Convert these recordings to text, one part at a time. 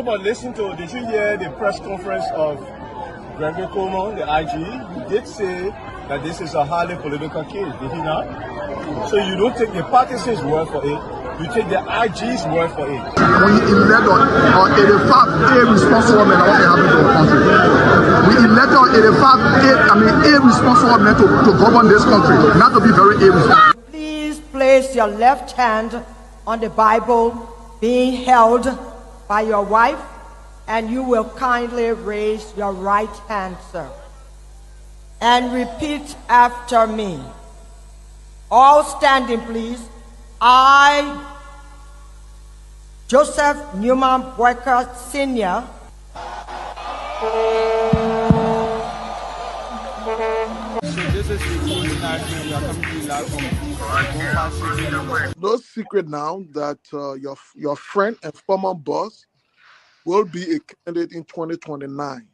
No, but listen to, did you hear the press conference of Seleke Kromah, the IG? He did say that this is a highly political case, did he not? So you don't take the partisans' word for it, you take the IG's word for it. We elect on 85 irresponsible men what happened to our country. We elect on 85 irresponsible men to govern this country, not to be very irresponsible. Please place your left hand on the Bible being held by your wife, and you will kindly raise your right hand, sir, and repeat after me. All standing, please. I, Joseph Newman Boyka Sr. No secret now that your friend and former boss will be a candidate in 2029.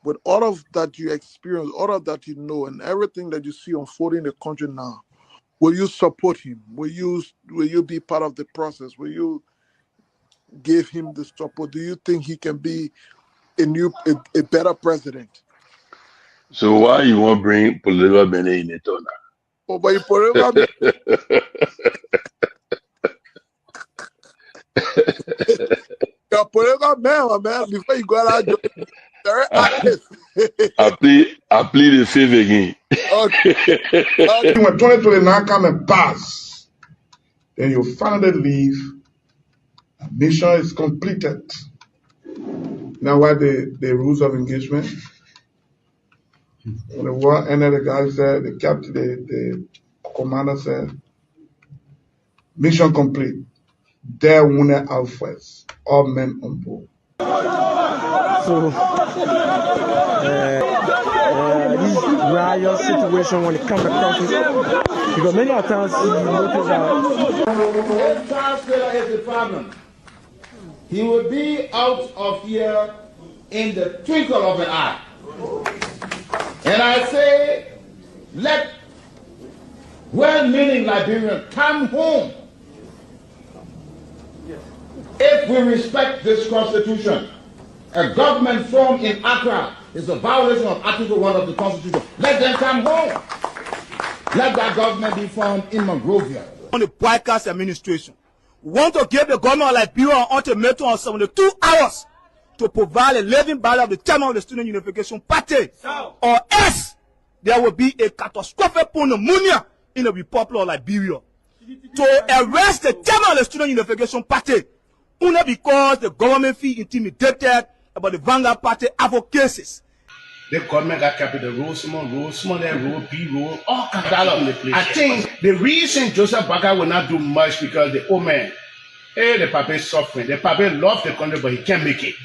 With all of that you experience, all of that you know, and everything that you see unfolding in the country now, will you support him? Will you be part of the process? Will you give him the support? Do you think he can be a better president? So why you want to bring political Benin in it or not? Oh, but you political you're political man, before you go out, very active. I plead the fifth again. Okay. When 2029 come and pass, then you finally leave. Mission is completed. Now, what the rules of engagement? When the war ended, the guy said, the captain, the commander said, mission complete. There winner out first. All men on board. So, this riot situation when it comes to countries, because many times you notice that if Charles Taylor is the problem, he will be out of here in the twinkle of an eye. And I say, let well-meaning Liberians come home. If we respect this constitution, a government formed in Accra is a violation of Article 1 of the Constitution. Let them come home. Let that government be formed in Monrovia. On the Boyka's administration, we want to give the government of Liberia an ultimatum of 72 hours to provide a living ballot of the chairman of the Student Unification Party, or else there will be a catastrophic pneumonia in the Republic of Liberia. To arrest the chairman of the Student Unification Party, only because the government feel intimidated about the Vanguard Party advocacies. The government got capital rule, small, that rule, B rule, all kinds of place. I think the reason Joseph Baga will not do much because the old man, the papa is suffering. The papa loves the country, but he can't make it.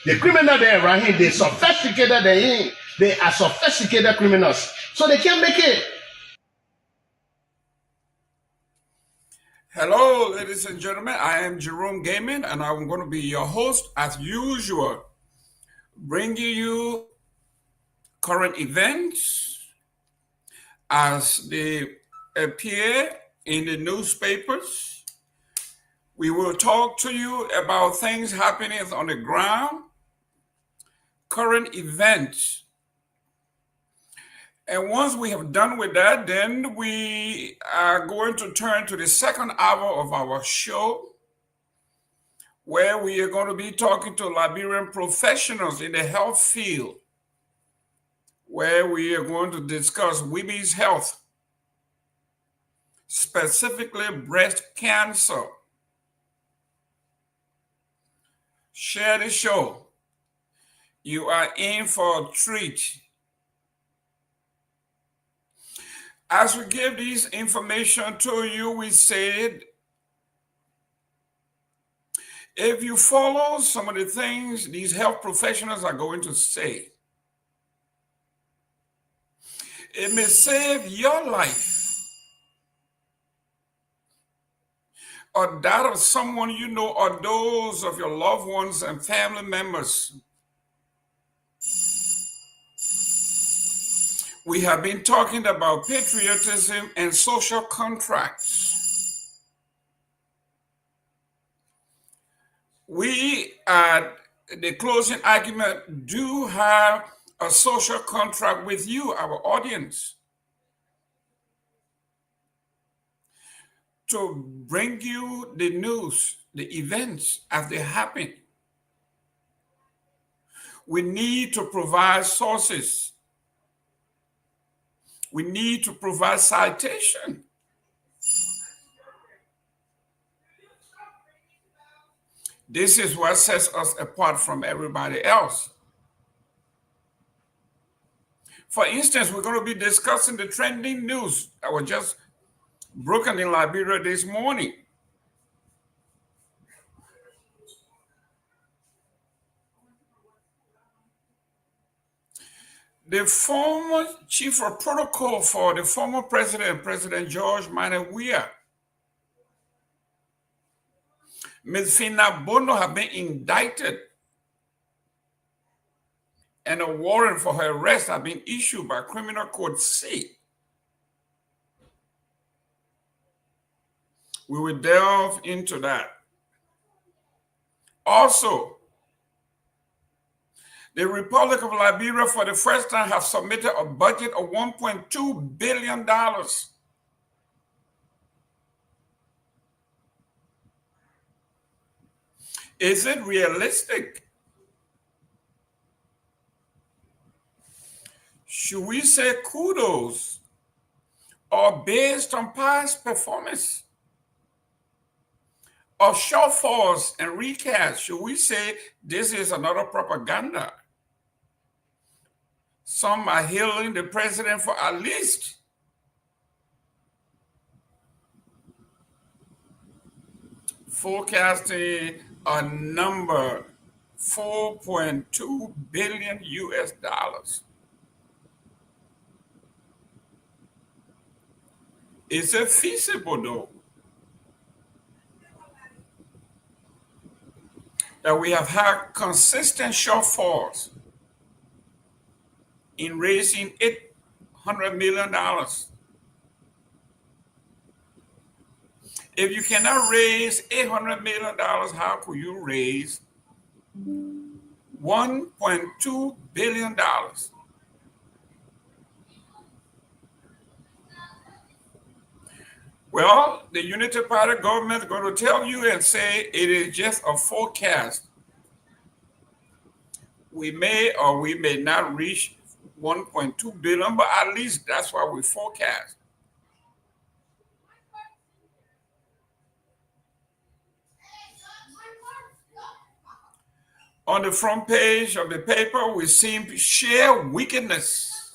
The criminal there around him, they sophisticated than him. They are sophisticated criminals, so they can't make it. Hello, ladies and gentlemen. I am Jerome Gayman, and I'm going to be your host as usual, bringing you current events as they appear in the newspapers. We will talk to you about things happening on the ground, current events. And once we have done with that, then we are going to turn to the second hour of our show, where we are going to be talking to Liberian professionals in the health field, where we are going to discuss women's health, specifically breast cancer. Share the show. You are in for a treat. As we give this information to you, we said, if you follow some of the things these health professionals are going to say, it may save your life or that of someone you know or those of your loved ones and family members. We have been talking about patriotism and social contracts. We the closing argument do have a social contract with you, our audience, to bring you the news, the events as they happen. We need to provide sources. We need to provide citation. This is what sets us apart from everybody else. For instance, we're going to be discussing the trending news that was just broken in Liberia this morning. The former chief of protocol for the former president, President George Myean, Ms. Fina Bono, have been indicted, and a warrant for her arrest has been issued by Criminal Court C. We will delve into that. Also, the Republic of Liberia, for the first time, have submitted a budget of $1.2 billion. Is it realistic? Should we say kudos, or based on past performance, or shortfalls and recasts, should we say this is another propaganda? Some are hailing the president for at least forecasting a number, 4.2 billion US dollars. Is it feasible, though, that we have had consistent shortfalls in raising $800 million? If you cannot raise $800 million, how could you raise $1.2 billion? Well, the Unity Party government is going to tell you and say it is just a forecast. We may or we may not reach 1.2 billion, but at least that's what we forecast. On the front page of the paper, we see sheer wickedness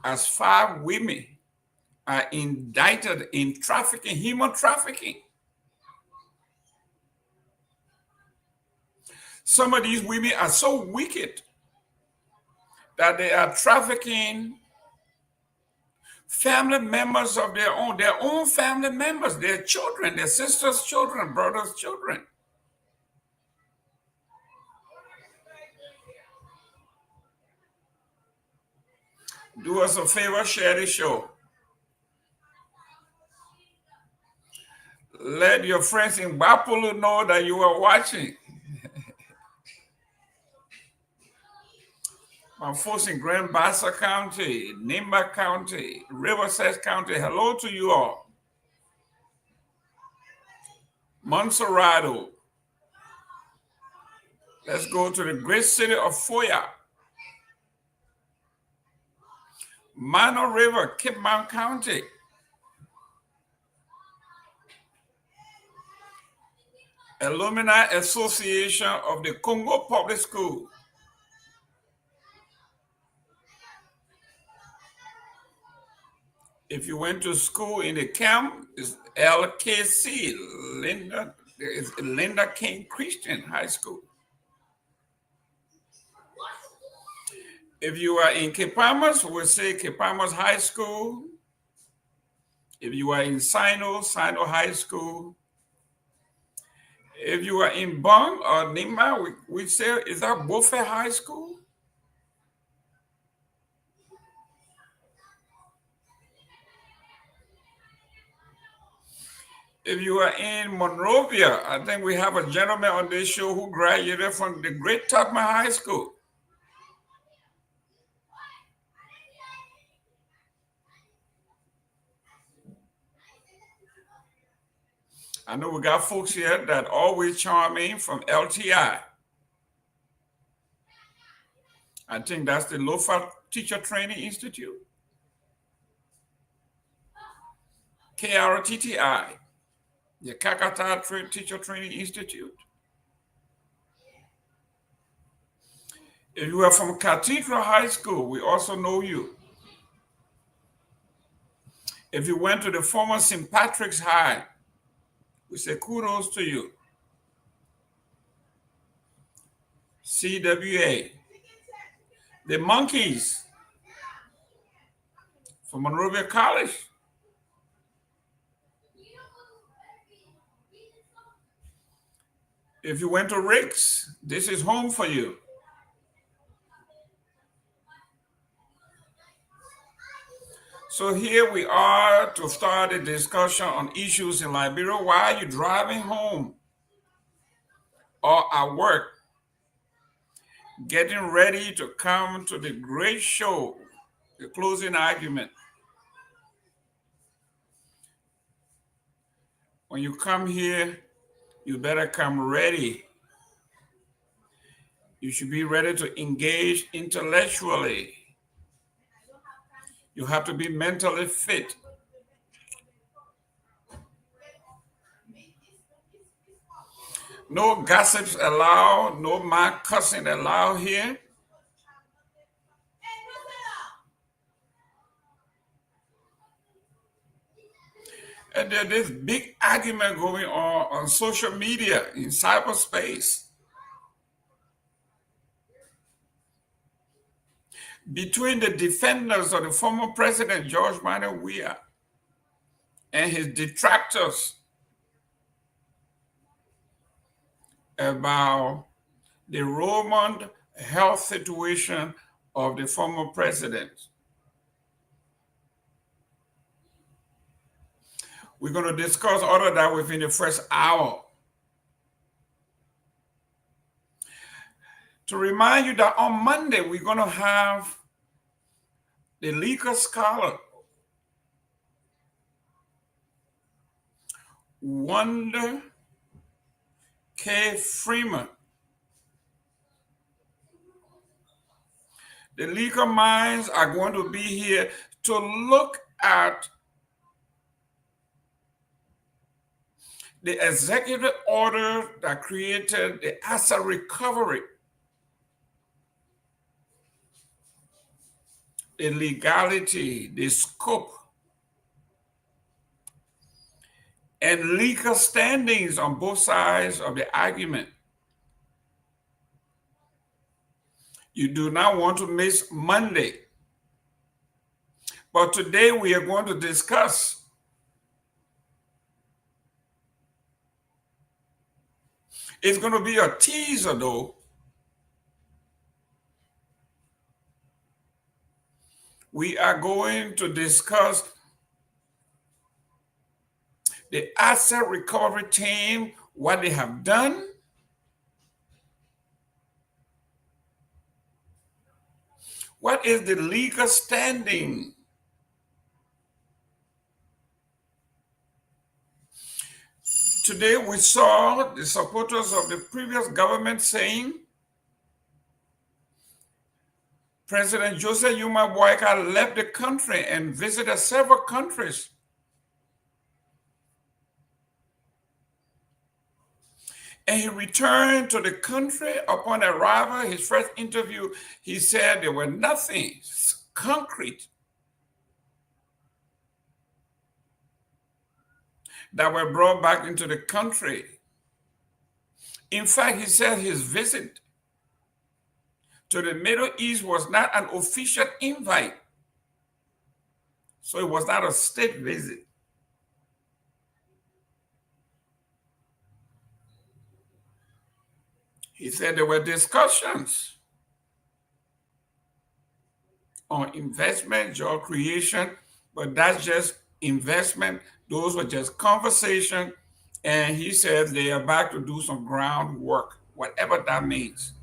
as 5 women are indicted in trafficking, human trafficking. Some of these women are so wicked that they are trafficking family members of their own family members, their children, their sisters' children, brothers' children. Do us a favor, share the show. Let your friends in Bapulu know that you are watching. My folks in Grand Bassa County, Nimba County, Riverside County, hello to you all. Montserrado. Let's go to the great city of Foya. Mano River, Kipman County. Alumni Association of the Congo Public School. If you went to school in the camp, it's LKC, Linda King Christian High School. If you are in Kepamas, we'll say Kepamas High School. If you are in Sino High School. If you are in Bong or Nima, we say, is that Bofe High School? If you are in Monrovia, I think we have a gentleman on this show who graduated from the great Tomalin High School. I know we got folks here that always charming from LTI. I think that's the Lofa Teacher Training Institute. KRTTI, the Kakata Teacher Training Institute. If you are from Cathedral High School, we also know you. If you went to the former St. Patrick's High, we say kudos to you. CWA. The Monkeys from Monrovia College. If you went to Rick's, this is home for you. So here we are to start a discussion on issues in Liberia while you're driving home or at work, getting ready to come to the great show, the closing argument. When you come here, you better come ready. You should be ready to engage intellectually. You have to be mentally fit. No gossips allowed, no mouth cussing allowed here. And there's this big argument going on social media, in cyberspace, between the defenders of the former president, George Manuel Weah, and his detractors about the Roman health situation of the former president. We're going to discuss all of that within the first hour. To remind you that on Monday, we're going to have the legal scholar, Wanda K. Freeman. The legal minds are going to be here to look at the executive order that created the asset recovery, the legality, the scope, and legal standings on both sides of the argument. You do not want to miss Monday. But today we are going to discuss it's going to be a teaser, though. We are going to discuss the asset recovery team, what they have done, what is the legal standing. Today we saw the supporters of the previous government saying President Joseph Yuma Boyka left the country and visited several countries. And he returned to the country upon arrival. His first interview, he said there were nothing concrete that were brought back into the country. In fact, he said his visit to the Middle East was not an official invite. So it was not a state visit. He said there were discussions on investment, job creation, but that's just investment. Those were just conversation. And he says they are back to do some groundwork, whatever that means.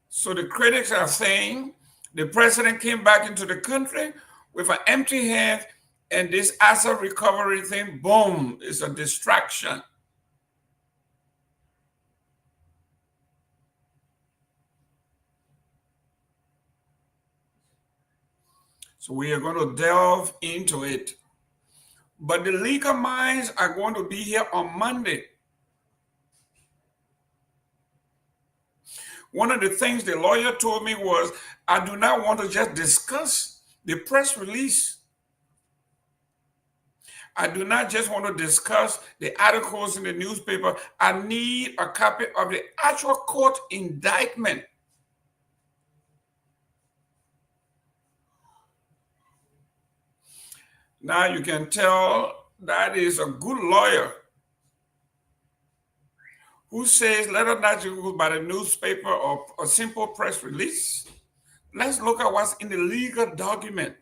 So the critics are saying the president came back into the country with an empty hand, and this asset recovery thing, boom, is a distraction. So we are going to delve into it. But the legal minds are going to be here on Monday. One of the things the lawyer told me was, I do not want to just discuss the press release. I do not just want to discuss the articles in the newspaper. I need a copy of the actual court indictment. Now you can tell that is a good lawyer who says, let us not just go by the newspaper or a simple press release. Let's look at what's in the legal document.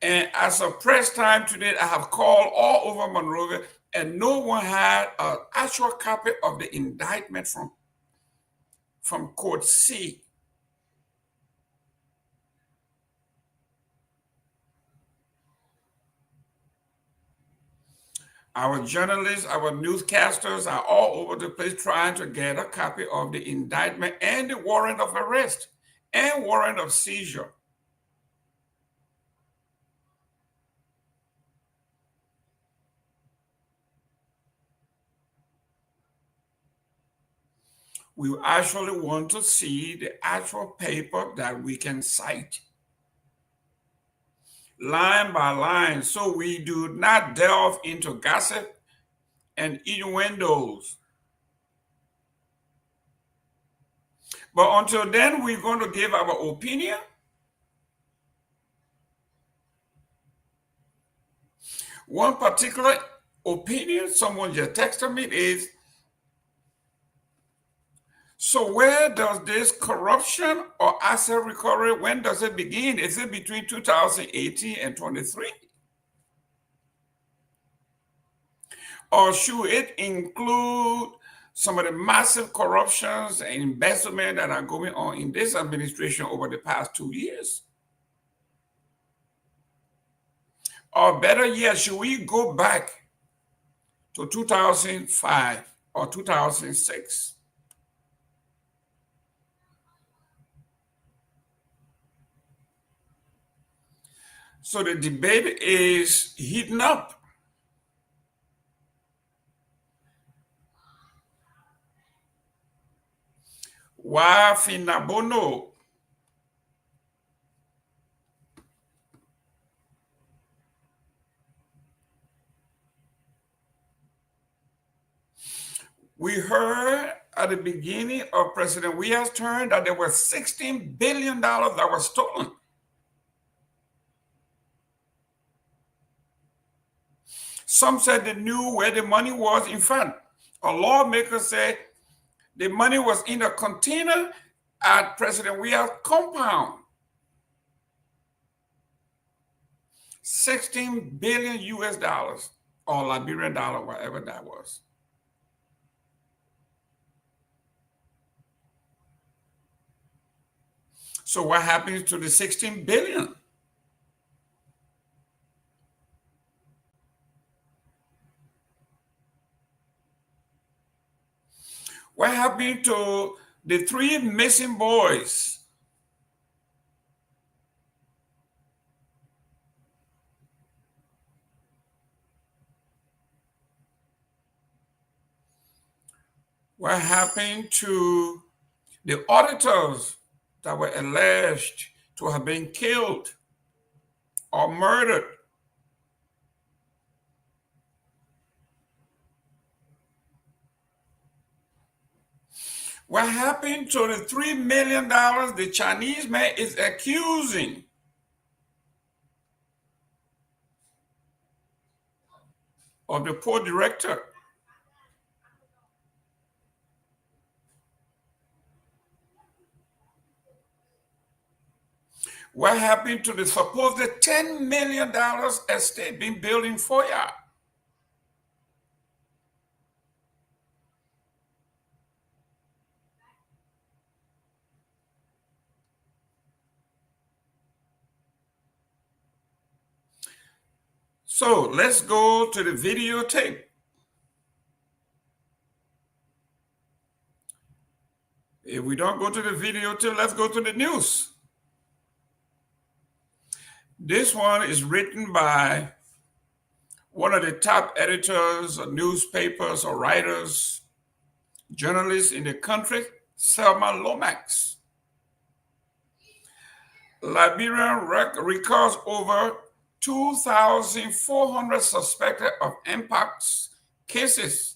And as of press time today, I have called all over Monrovia, and no one had an actual copy of the indictment from Court C. Our journalists, our newscasters are all over the place trying to get a copy of the indictment and the warrant of arrest and warrant of seizure. We actually want to see the actual paper that we can cite line by line, so we do not delve into gossip and innuendos. But until then, we're going to give our opinion. One particular opinion someone just texted me is, so where does this corruption or asset recovery, when does it begin? Is it between 2018 and 23? Or should it include some of the massive corruptions and investment that are going on in this administration over the past 2 years? Or better yet, should we go back to 2005 or 2006? So the debate is heating up. Wafinabono. We heard at the beginning of President Weah's term that there was $16 billion that was stolen. Some said they knew where the money was. In fact, a lawmaker said the money was in a container at President Weah's compound. 16 billion US dollars, or Liberian dollar, whatever that was. So what happens to the 16 billion? What happened to the 3 missing boys? What happened to the auditors that were alleged to have been killed or murdered? What happened to the $3 million the Chinese man is accusing of the poor director? What happened to the supposed $10 million estate being built in Foya? So let's go to the videotape. If we don't go to the videotape, let's go to the news. This one is written by one of the top editors of newspapers or writers, journalists in the country, Selma Lomax. Liberia records over 2,400 suspected of mpox cases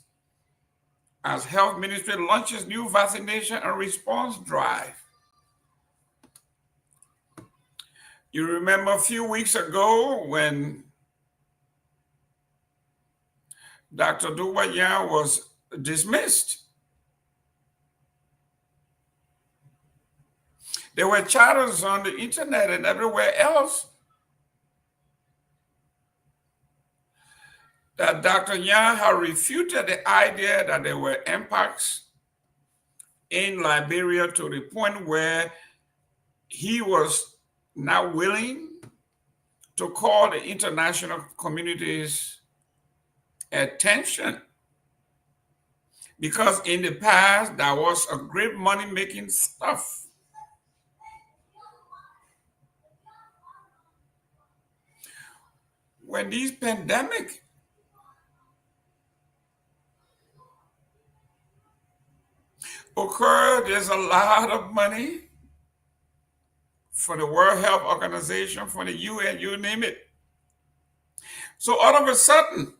as health ministry launches new vaccination and response drive. You remember a few weeks ago when Dr. Torgbean was dismissed. There were chatters on the internet and everywhere else that Dr. Myean had refuted the idea that there were mpox in Liberia to the point where he was not willing to call the international community's attention, because in the past that was a great money-making stuff. When these pandemic occur, there's a lot of money for the World Health Organization, for the UN, you name it. So all of a sudden,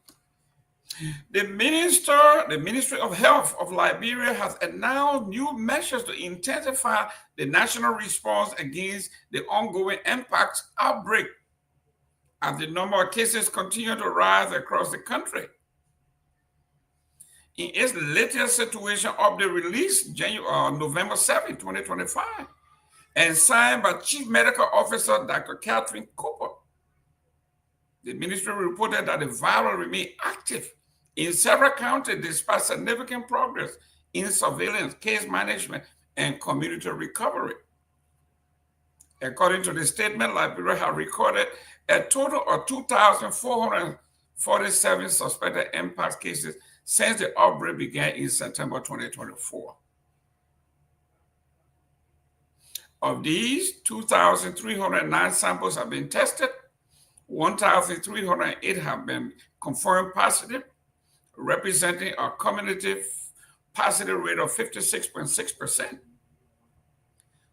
the Ministry of Health of Liberia has announced new measures to intensify the national response against the ongoing mpox outbreak as the number of cases continue to rise across the country. In its latest situation update released November 7, 2025, and signed by Chief Medical Officer Dr. Catherine Cooper, the ministry reported that the virus remained active in several counties despite significant progress in surveillance, case management, and community recovery. According to the statement, Liberia has recorded a total of 2,447 suspected mpox cases since the outbreak began in September 2024. Of these, 2,309 samples have been tested, 1,308 have been confirmed positive, representing a cumulative positive rate of 56.6%.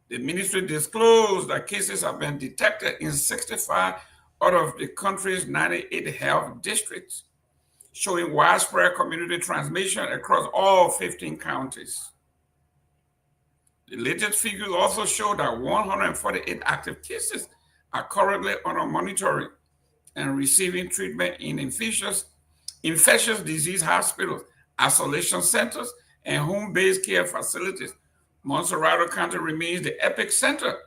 The ministry disclosed that cases have been detected in 65 out of the country's 98 health districts, showing widespread community transmission across all 15 counties. The latest figures also show that 148 active cases are currently under monitoring and receiving treatment in infectious disease hospitals, isolation centers, and home-based care facilities. Montserrat County remains the epicenter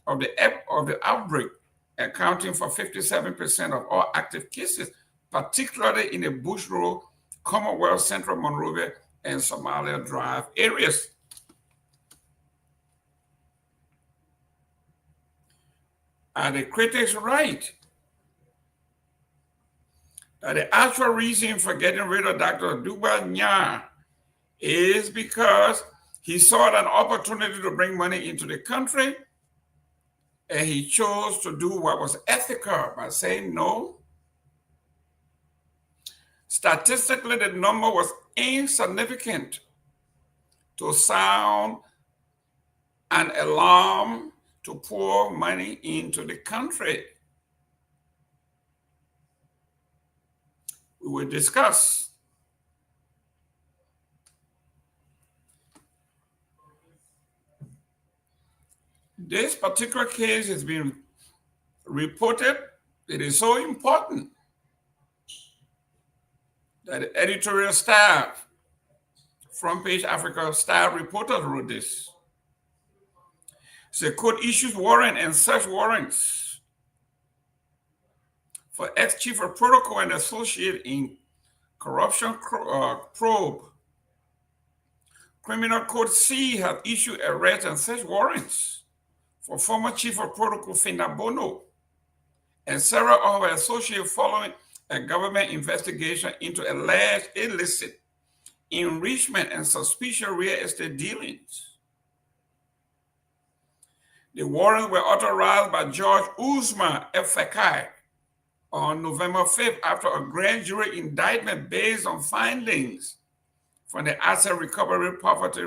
of the outbreak, accounting for 57% of all active cases, particularly in the Bush Road, Commonwealth, Central Monrovia, and Somalia Drive areas. Are the critics right that the actual reason for getting rid of Dr. Torgbean is because he saw an opportunity to bring money into the country, and he chose to do what was ethical by saying no? Statistically, the number was insignificant to sound an alarm to pour money into the country. We will discuss. This particular case has been reported. It is so important that the editorial staff, Front Page Africa staff reporters wrote this. The court issues warrant and search warrants for ex-chief of protocol and associate in corruption probe. Criminal Court C have issued arrest and search warrants for former chief of protocol Kehleboe and several of her associates following a government investigation into alleged illicit enrichment and suspicious real estate dealings. The warrants were authorized by Judge Usman Fakai on November 5th after a grand jury indictment based on findings from the Asset Recovery Property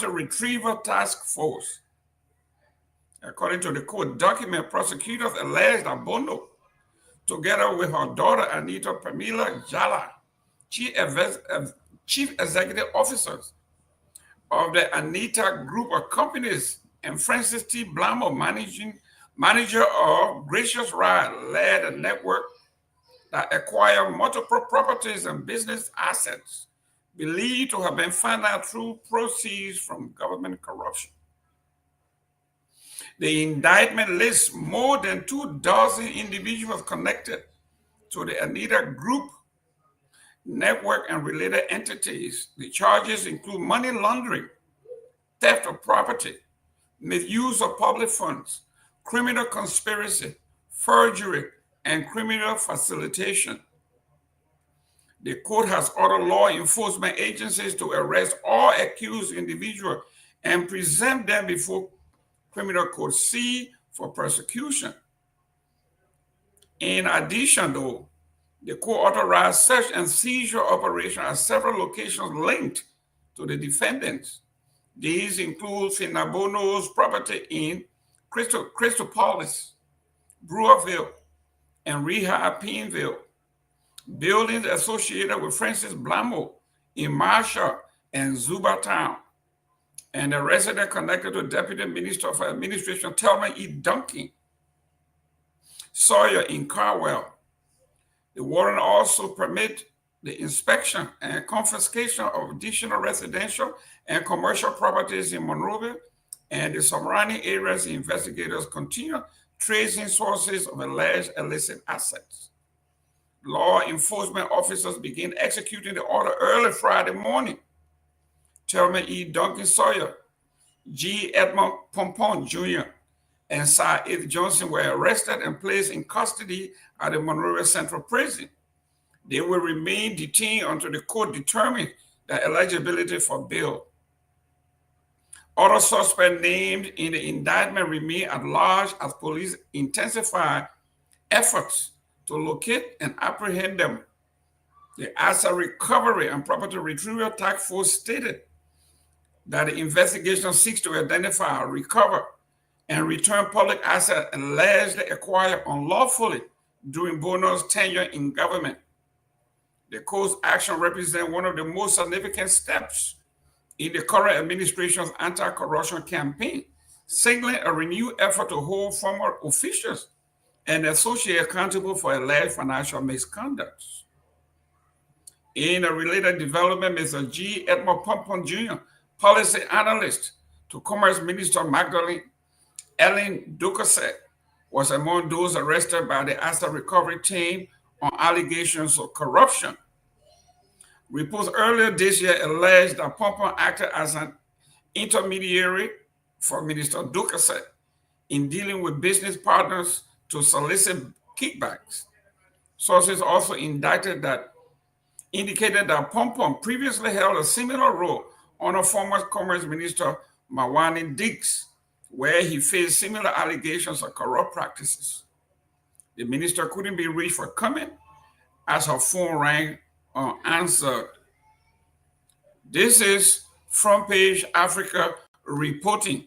Retrieval Task Force. According to the court document, prosecutors alleged that Bono, together with her daughter Anita Pamela Jala, chief executive officers of the Anita Group of Companies, and Francis T. Blamo, manager of Gracious Ride, led a network that acquired multiple properties and business assets believed to have been financed through proceeds from government corruption. The indictment lists more than 24 individuals connected to the Anita Group network and related entities. The charges include money laundering, theft of property, misuse of public funds, criminal conspiracy, forgery, and criminal facilitation. The court has ordered law enforcement agencies to arrest all accused individuals and present them before Criminal Court C for prosecution. In addition, though, the court authorized search and seizure operations at several locations linked to the defendants. These include Kehleboe's property in Christopolis, Brewerville, and Rehab Pineville, buildings associated with Francis Blamo in Marshall and Zuba Town, and a resident connected to Deputy Minister for Administration Thelma E. Duncan Sawyer in Caldwell. The warrant also permits the inspection and confiscation of additional residential and commercial properties in Monrovia and the surrounding areas. Investigators continue tracing sources of alleged illicit assets. Law enforcement officers began executing the order early Friday morning. Thelma E. Duncan Sawyer, G. Edmund Pompon Jr., and Said Johnson were arrested and placed in custody at the Monrovia Central Prison. They will remain detained until the court determines their eligibility for bail. Other suspects named in the indictment remain at large as police intensify efforts to locate and apprehend them. The Asset Recovery and Property Retrieval Task Force stated that the investigation seeks to identify, recover, and return public assets allegedly acquired unlawfully during Bono's tenure in government. The court's action represents one of the most significant steps in the current administration's anti-corruption campaign, signaling a renewed effort to hold former officials and associates accountable for alleged financial misconduct. In a related development, Mr. G. Edmund Pompon Jr., policy analyst to Commerce Minister Magdalene Ellen Ducaset, was among those arrested by the Asset Recovery Team on allegations of corruption. Reports earlier this year alleged that Pompon acted as an intermediary for Minister Ducaset in dealing with business partners to solicit kickbacks. Sources also indicated that Pompon previously held a similar role under former Commerce Minister Mawani Diggs, where he faced similar allegations of corrupt practices. The minister couldn't be reached for comment as her phone rang unanswered. This is Front Page Africa reporting.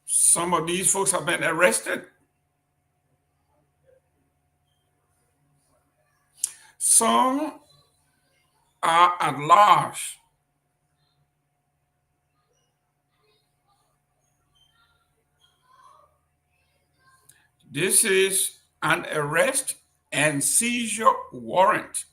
Some of these folks have been arrested. Some are at large. This is an arrest and seizure warrant.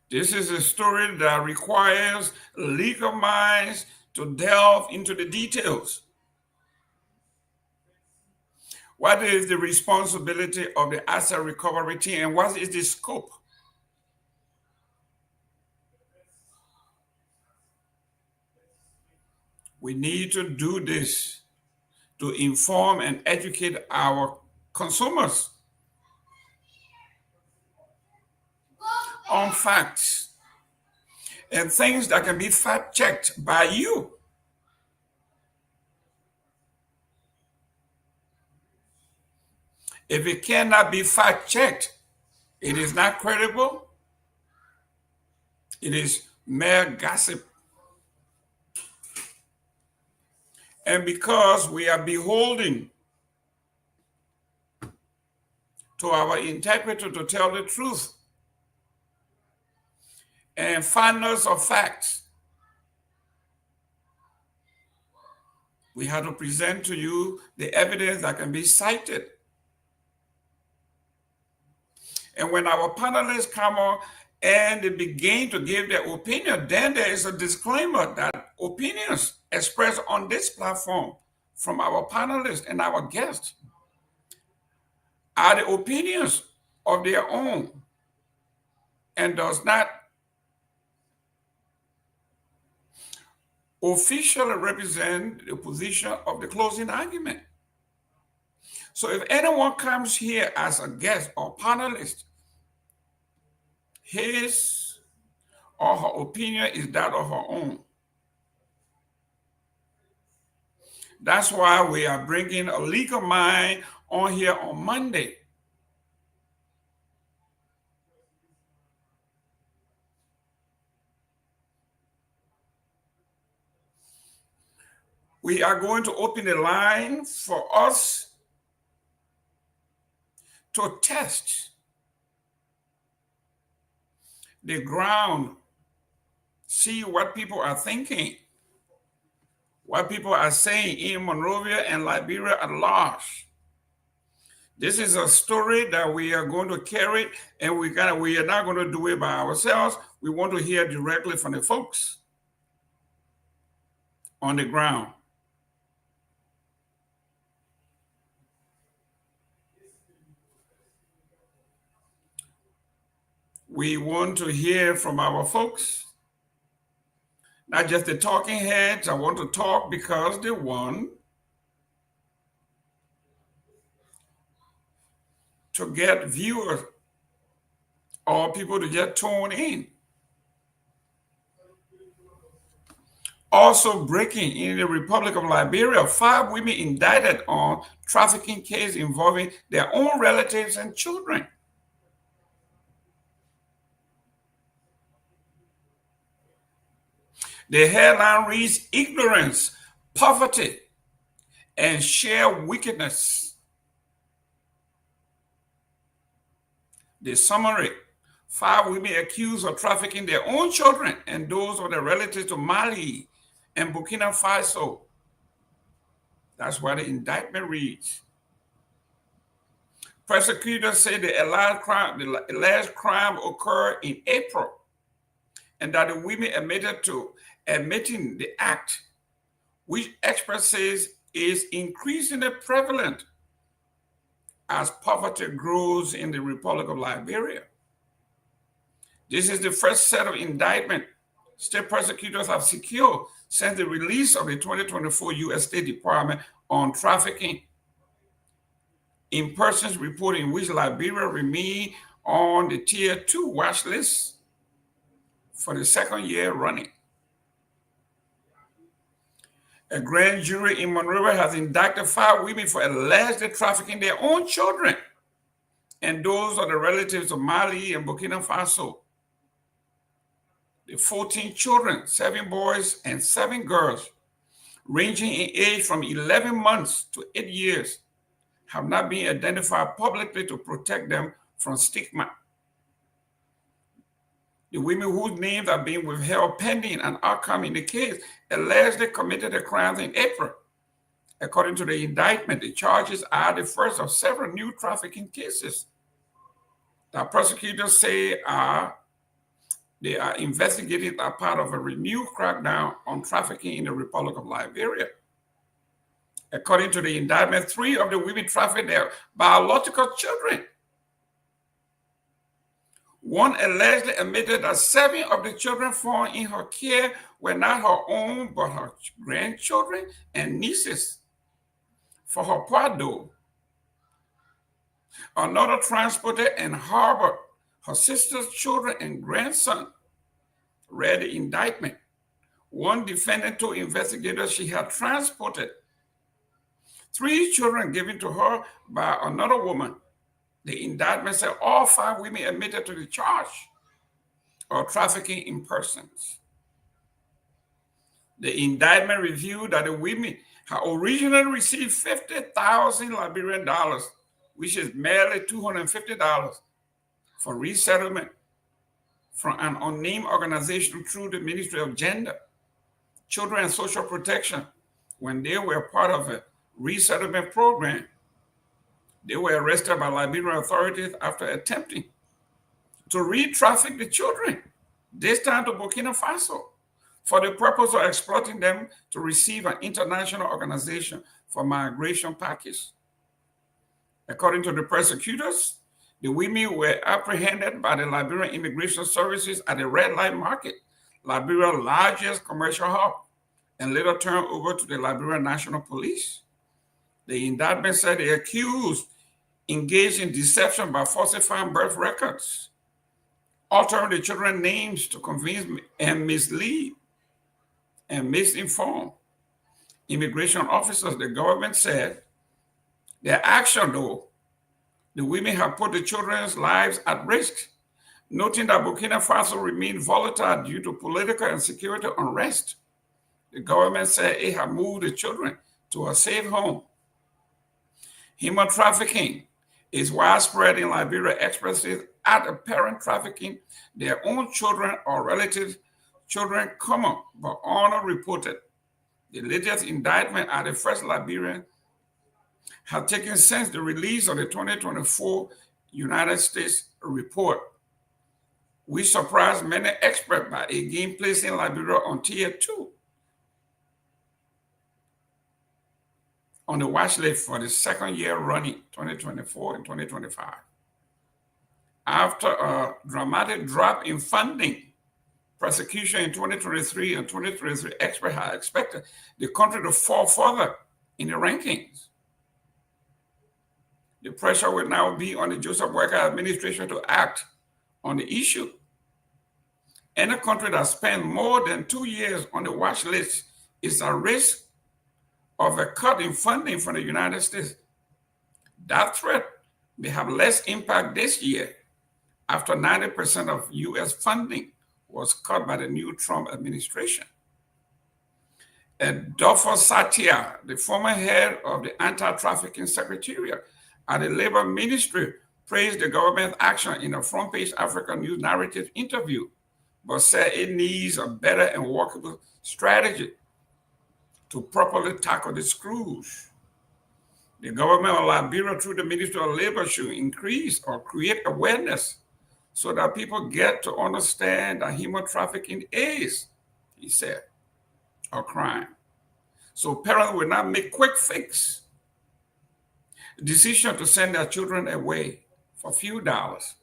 This is a story that requires legal minds to delve into the details. What is the responsibility of the asset recovery team, and what is the scope? We need to do this to inform and educate our consumers on facts and things that can be fact-checked by you. If it cannot be fact-checked, it is not credible. It is mere gossip. And because we are beholden to our interpreter to tell the truth and finders of facts, we have to present to you the evidence that can be cited. And when our panelists come on and they begin to give their opinion, then there is a disclaimer that opinions expressed on this platform from our panelists and our guests are the opinions of their own and does not officially represent the position of the closing argument. So if anyone comes here as a guest or panelist, his or her opinion is that of her own. That's why we are bringing a legal mind on here on Monday. We are going to open the line for us to test the ground, see what people are thinking, what people are saying in Monrovia and Liberia at large. This is a story that we are going to carry, and we are not going to do it by ourselves. We want to hear directly from the folks on the ground. We want to hear from our folks, not just the talking heads. I want to talk because they want to get viewers or people to just tune in. Also breaking in the Republic of Liberia, 5 women indicted on trafficking case involving their own relatives and children. The headline reads, ignorance, poverty, and sheer wickedness. The summary, 5 women accused of trafficking their own children and those of their relatives to Mali and Burkina Faso. That's what the indictment reads. Prosecutors say the alleged crime occurred in April, and that the women admitted to admitting the act, which experts says is increasingly prevalent as poverty grows in the Republic of Liberia. This is the first set of indictment state prosecutors have secured since the release of the 2024 U.S. State Department on trafficking in persons report, in which Liberia remained on the Tier 2 watch list for the second year running. A grand jury in Monrovia has indicted 5 women for allegedly trafficking their own children and those of the relatives of Mali and Burkina Faso. The 14 children, 7 boys and 7 girls, ranging in age from 11 months to 8 years, have not been identified publicly to protect them from stigma. The women whose names are being withheld pending an outcome in the case allegedly committed the crimes in April. According to the indictment, the charges are the first of several new trafficking cases that prosecutors say are They are investigating as part of a renewed crackdown on trafficking in the Republic of Liberia. According to the indictment, 3 of the women trafficked their biological children. One allegedly admitted that 7 of the children found in her care were not her own, but her grandchildren and nieces. For her part, though, another transported and harbored her sister's children and grandson. Read the indictment. One defendant told investigators she had transported 3 children given to her by another woman. The indictment said all 5 women admitted to the charge of trafficking in persons. The indictment revealed that the women had originally received 50,000 Liberian dollars, which is merely $250, for resettlement from an unnamed organization through the Ministry of Gender, Children and Social Protection when they were part of a resettlement program. They were arrested by Liberian authorities after attempting to re-traffic the children, this time to Burkina Faso, for the purpose of exploiting them to receive an international organization for migration package. According to the prosecutors, the women were apprehended by the Liberian Immigration Services at the Red Light Market, Liberia's largest commercial hub, and later turned over to the Liberian National Police. The indictment said the accused engaged in deception by falsifying birth records, altering the children's names to convince and mislead and misinform immigration officers. The government said their action, though, the women have put the children's lives at risk, noting that Burkina Faso remained volatile due to political and security unrest. The government said it had moved the children to a safe home. Human trafficking is widespread in Liberia. Experts say at a parent trafficking, their own children or relatives' children come up, but are not reported. The latest indictment at the first Liberian have taken since the release of the 2024 United States report, which surprised many experts by again placing Liberia on tier 2 on the watch list for the second year running, 2024 and 2025. After a dramatic drop in funding, prosecution in 2023 and 2023, experts had expected the country to fall further in the rankings. The pressure will now be on the Joseph Boakai administration to act on the issue. Any country that spends more than 2 years on the watch list is at risk of a cut in funding from the United States. That threat may have less impact this year after 90% of U.S. funding was cut by the new Trump administration. And Dopoh Satya, the former head of the Anti-Trafficking Secretariat at the Labor Ministry, praised the government's action in a front-page Africa News Narrative interview, but said it needs a better and workable strategy to properly tackle the scourge. The government of Liberia, through the Ministry of Labor, should increase or create awareness so that people get to understand that human trafficking is, he said, a crime. So parents will not make quick fix decision to send their children away for a few dollars.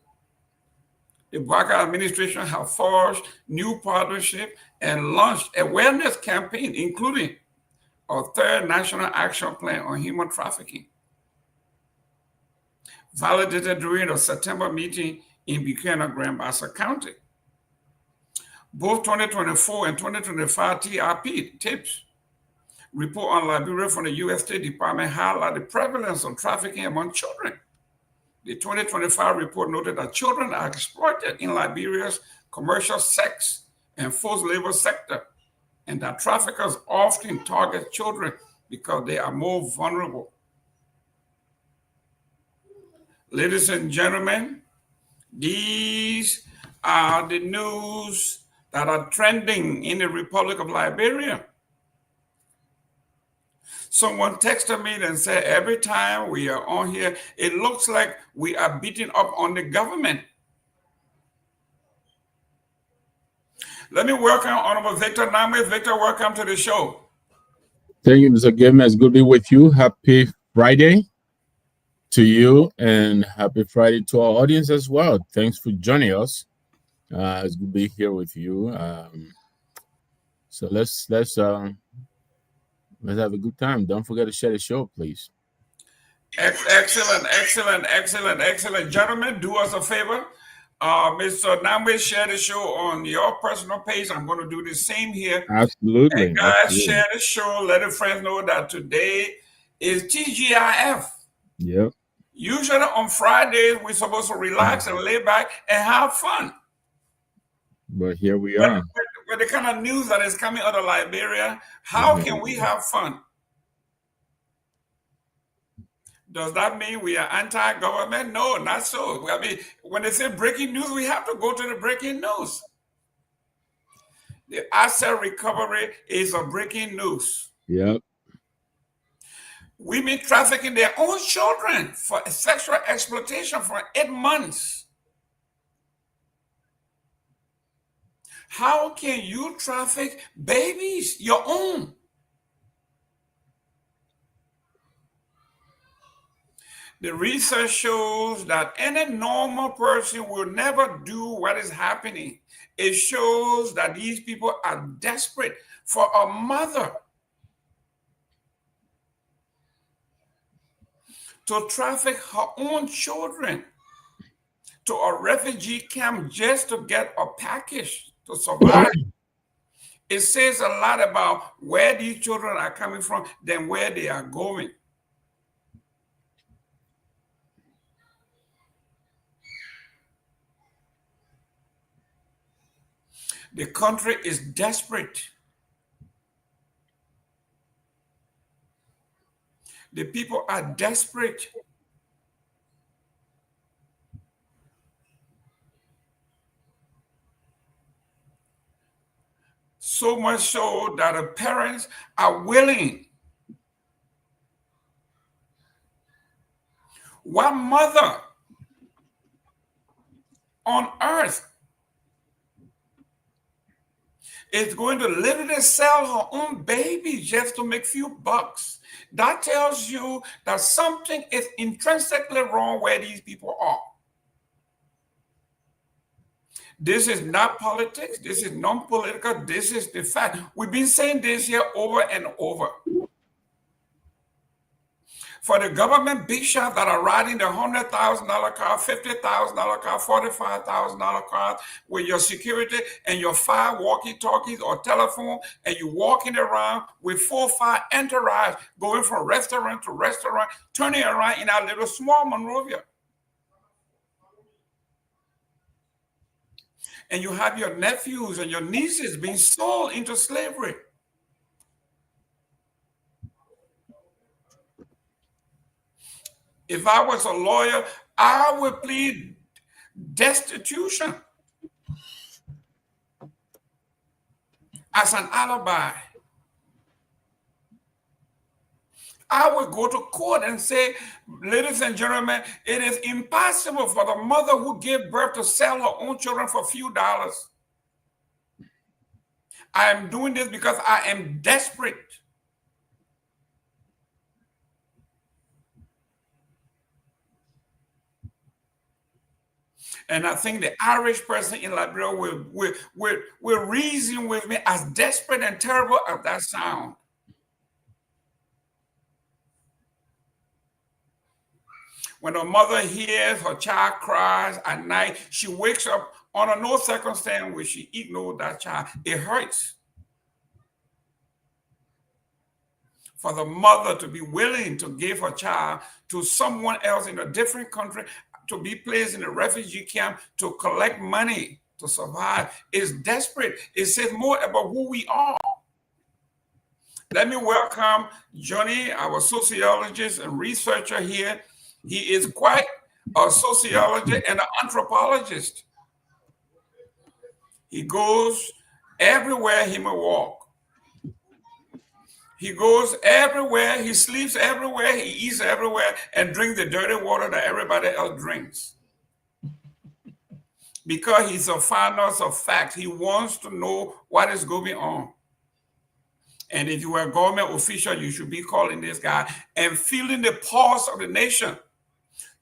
The Boakai administration have forged new partnership and launched awareness campaign, including a 3rd National Action Plan on Human Trafficking, validated during the September meeting in Buchanan, Grand Bassa County. Both 2024 and 2025 TRP tips report on Liberia from the U.S. State Department highlight the prevalence of trafficking among children. The 2025 report noted that children are exploited in Liberia's commercial sex and forced labor sector, and that traffickers often target children because they are more vulnerable. Ladies and gentlemen, these are the news that are trending in the Republic of Liberia. Someone texted me and said, every time we are on here, it looks like we are beating up on the government. Let me welcome Honorable Victor Nagbe. Victor, welcome to the show. Thank you, Mr. Gayman. It's good to be with you. Happy Friday to you, and happy Friday to our audience as well. Thanks for joining us. It's good to be here with you. So let's have a good time. Don't forget to share the show, please. Excellent. Gentlemen, do us a favor. Mr. Nagbe, share the show on your personal page. I'm going to do the same here. Absolutely. And guys, share the show. Let your friends know that today is TGIF. Yep. Usually on Fridays, we're supposed to relax and lay back and have fun. But here we are. With the kind of news that is coming out of Liberia, how can we have fun? Does that mean we are anti-government? No, not so. I mean, when they say breaking news, we have to go to the breaking news. The asset recovery is a breaking news. Yep. Women trafficking their own children for sexual exploitation for 8 months. How can you traffic babies, your own? The research shows that any normal person will never do what is happening. It shows that these people are desperate for a mother to traffic her own children to a refugee camp just to get a package to survive. It says a lot about where these children are coming from than where they are going. The country is desperate. The people are desperate. So much so that the parents are willing. What mother on earth is going to literally sell her own baby just to make few bucks? That tells you that something is intrinsically wrong where these people are. This is not politics. This is non-political. This is the fact. We've been saying this here over and over. For the government big shots that are riding the $100,000 car, $50,000 car, $45,000 car with your security and your 5 walkie-talkies or telephone, and you walking around with 4 or 5 entourage going from restaurant to restaurant, turning around in our little small Monrovia. And you have your nephews and your nieces being sold into slavery. If I was a lawyer, I would plead destitution as an alibi. I would go to court and say, ladies and gentlemen, it is impossible for the mother who gave birth to sell her own children for a few dollars. I am doing this because I am desperate. And I think the Irish person in Liberia will reason with me, as desperate and terrible as that sound. When a mother hears her child cries at night, she wakes up under no circumstance where she ignores that child. It hurts. For the mother to be willing to give her child to someone else in a different country, to be placed in a refugee camp to collect money to survive, is desperate. It says more about who we are. Let me welcome Johnny, our sociologist and researcher here. He is quite a sociologist and an anthropologist. He goes everywhere he may walk. He goes everywhere, he sleeps everywhere, he eats everywhere, and drinks the dirty water that everybody else drinks. because he's a finder of facts. He wants to know what is going on. And if you are a government official, you should be calling this guy and feeling the pulse of the nation.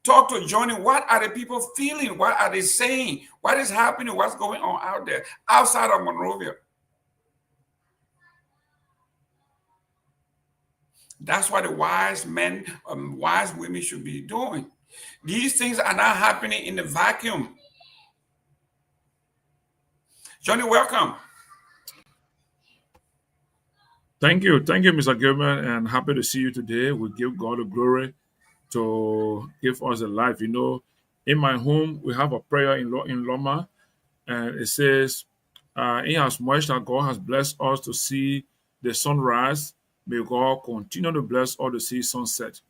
Talk to Johnny. What are the people feeling? What are they saying? What is happening? What's going on out there, outside of Monrovia? That's what the wise men, wise women should be doing. These things are not happening in the vacuum. Johnny, welcome. Thank you, Mr. Gayman, and happy to see you today. We give God the glory to give us a life. You know, in my home, we have a prayer in Loma, and it says, in as much that God has blessed us to see the sunrise, may God continue to bless us to see sunset.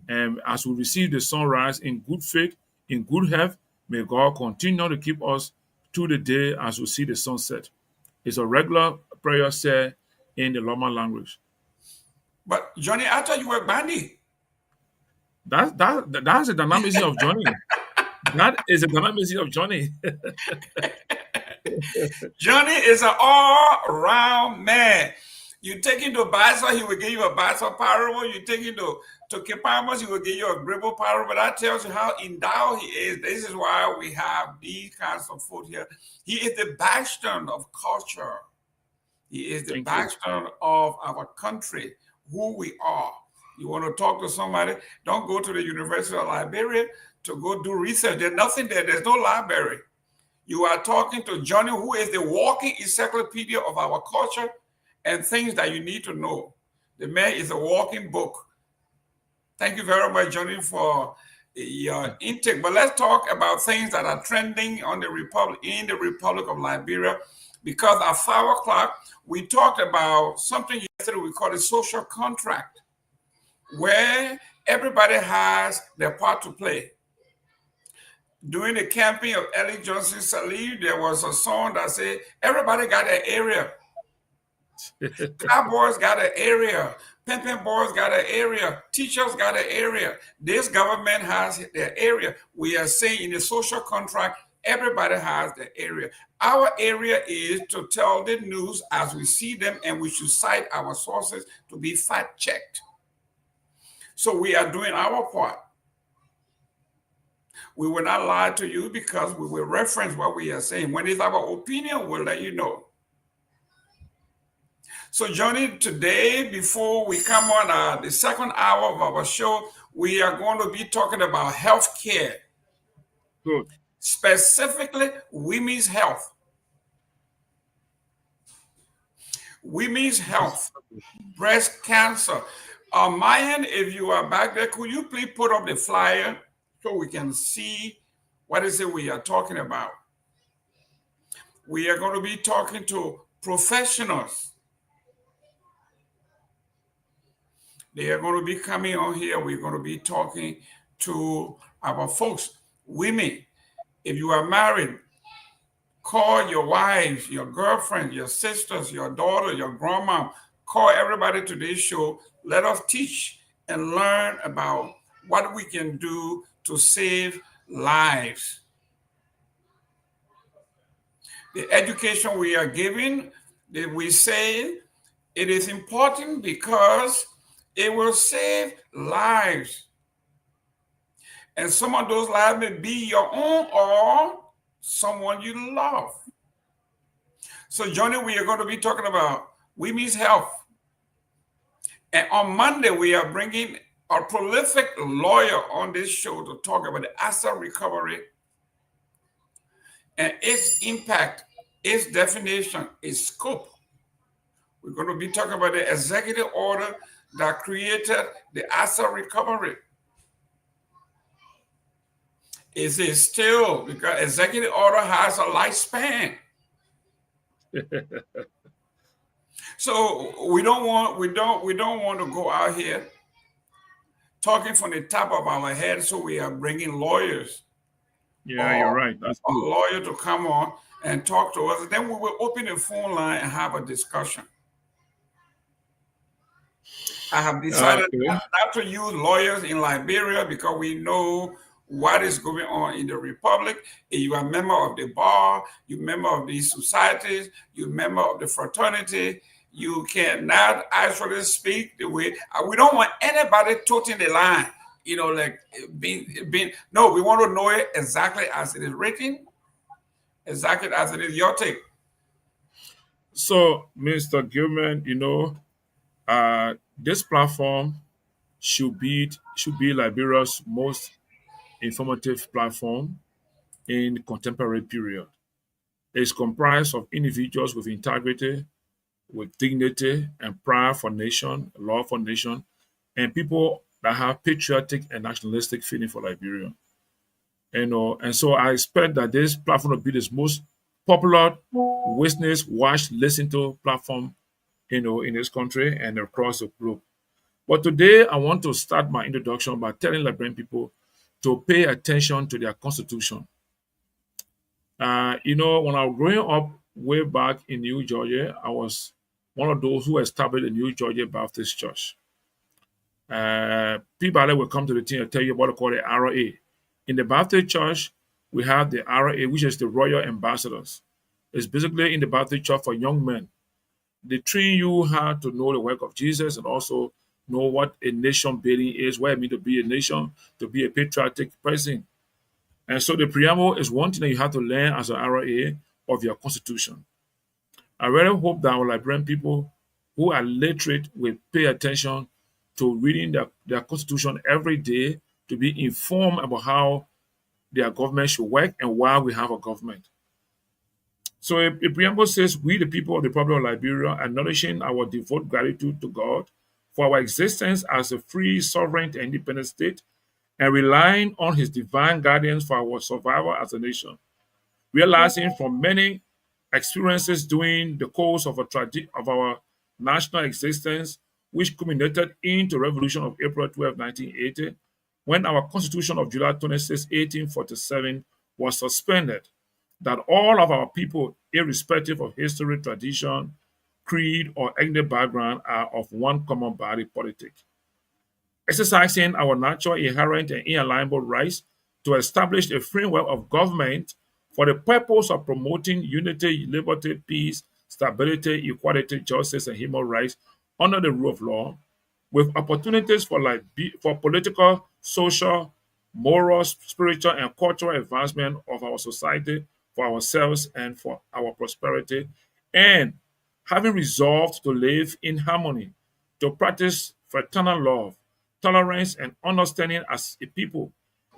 And as we receive the sunrise in good faith, in good health, may God continue to keep us through the day as we see the sunset. It's a regular prayer said in the Loma language. But Johnny, I thought you were Bandi. That's the dynamism of Johnny. That is the dynamism of Johnny. Johnny is an all-round man. You take him to Basa, he will give you a Basa parable. You take him to Kipamos, he will give you a Gribble parable. That tells you how endowed he is. This is why we have these kinds of food here. He is the bastion of culture. He is the bastion of our country, who we are. You want to talk to somebody, don't go to the University of Liberia to go do research. There's nothing there. There's no library. You are talking to Johnny, who is the walking encyclopedia of our culture and things that you need to know. The man is a walking book. Thank you very much, Johnny, for your intake. But let's talk about things that are trending on the in the Republic of Liberia. Because at 5 o'clock, we talked about something yesterday we call a social contract, where everybody has their part to play. During the campaign of Ellie Johnson Sirleaf, there was a song that said, everybody got an area. Cowboys got an area. Pimpin' boys got an area. Teachers got an area. This government has their area. We are saying in the social contract, everybody has their area. Our area is to tell the news as we see them, and we should cite our sources to be fact-checked. So we are doing our part. We will not lie to you because we will reference what we are saying. When it's our opinion, we'll let you know. So Johnny, today, before we come on the second hour of our show, we are going to be talking about health care. Good. Specifically, women's health. Women's health, breast cancer. Myean, if you are back there, could you please put up the flyer so we can see what is it we are talking about? We are going to be talking to professionals. They are going to be coming on here. We're going to be talking to our folks, women. If you are married, call your wives, your girlfriends, your sisters, your daughter, your grandma. Call everybody to this show. Let us teach and learn about what we can do to save lives. The education we are giving, we say it is important because it will save lives. And some of those lives may be your own or someone you love. So, Johnny, we are going to be talking about women's health. And on Monday, we are bringing a prolific lawyer on this show to talk about the asset recovery and its impact, its definition, its scope. We're going to be talking about the executive order that created the asset recovery. Is it still, because executive order has a lifespan? So we don't want to go out here talking from the top of our head. So we are bringing lawyers. Yeah, you're right. That's a lawyer to come on and talk to us. Then we will open the phone line and have a discussion. I have decided not to use lawyers in Liberia because we know what is going on in the Republic. If you are a member of the bar, you're a member of these societies, you're a member of the fraternity, you cannot actually speak the way. We don't want anybody toting the line, you know, like being. No, we want to know it exactly as it is written, exactly as it is. Your take. So, Mr. Gilman, you know, this platform should be Liberia's most informative platform in the contemporary period. It's comprised of individuals with integrity, with dignity and pride for nation, love for nation, and people that have patriotic and nationalistic feeling for Liberia. You know, and so I expect that this platform will be the most popular, witnessed, watched, listened to platform, you know, in this country and across the globe. But today I want to start my introduction by telling Liberian people to pay attention to their constitution. You know, when I was growing up way back in New Georgia, I was one of those who established the New Georgia Baptist Church. Peabody will come to the team and tell you what they call the RA. In the Baptist Church, we have the RA, which is the Royal Ambassadors. It's basically in the Baptist Church for young men. They train you how to know the work of Jesus and also know what a nation building is, what it means to be a nation, to be a patriotic person. And so the preamble is one thing that you have to learn as an RA of your constitution. I really hope that our Liberian people who are literate will pay attention to reading their constitution every day to be informed about how their government should work and why we have a government. So a preamble says, we the people of the Republic of Liberia, acknowledging our devout gratitude to God for our existence as a free, sovereign, and independent state, and relying on his divine guidance for our survival as a nation. Realizing from many experiences during the course of our national existence, which culminated into the Revolution of April 12, 1980, when our Constitution of July 26, 1847 was suspended, that all of our people, irrespective of history, tradition, creed, or ethnic background, are of one common body politic. Exercising our natural, inherent, and inalienable rights to establish a framework of government for the purpose of promoting unity, liberty, peace, stability, equality, justice, and human rights under the rule of law, with opportunities for political, social, moral, spiritual, and cultural advancement of our society for ourselves and for our prosperity, and having resolved to live in harmony, to practice fraternal love, tolerance, and understanding as a people,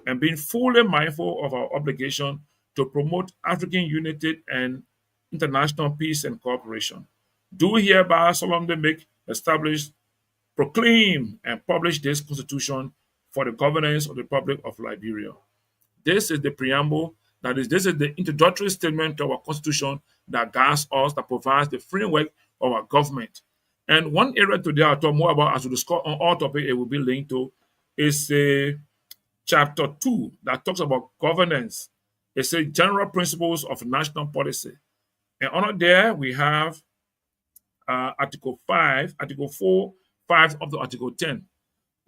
and being fully mindful of our obligation to promote African unity and international peace and cooperation. Do hereby solemnly establish, proclaim, and publish this Constitution for the governance of the Republic of Liberia. This is the preamble, this is the introductory statement to our Constitution that guides us, that provides the framework of our government. And one area today I'll talk more about as we discuss on all topics it will be linked to is chapter 2 that talks about governance. It's a general principles of national policy. And under there we have Article 5, Article 4, 5 up to Article 10.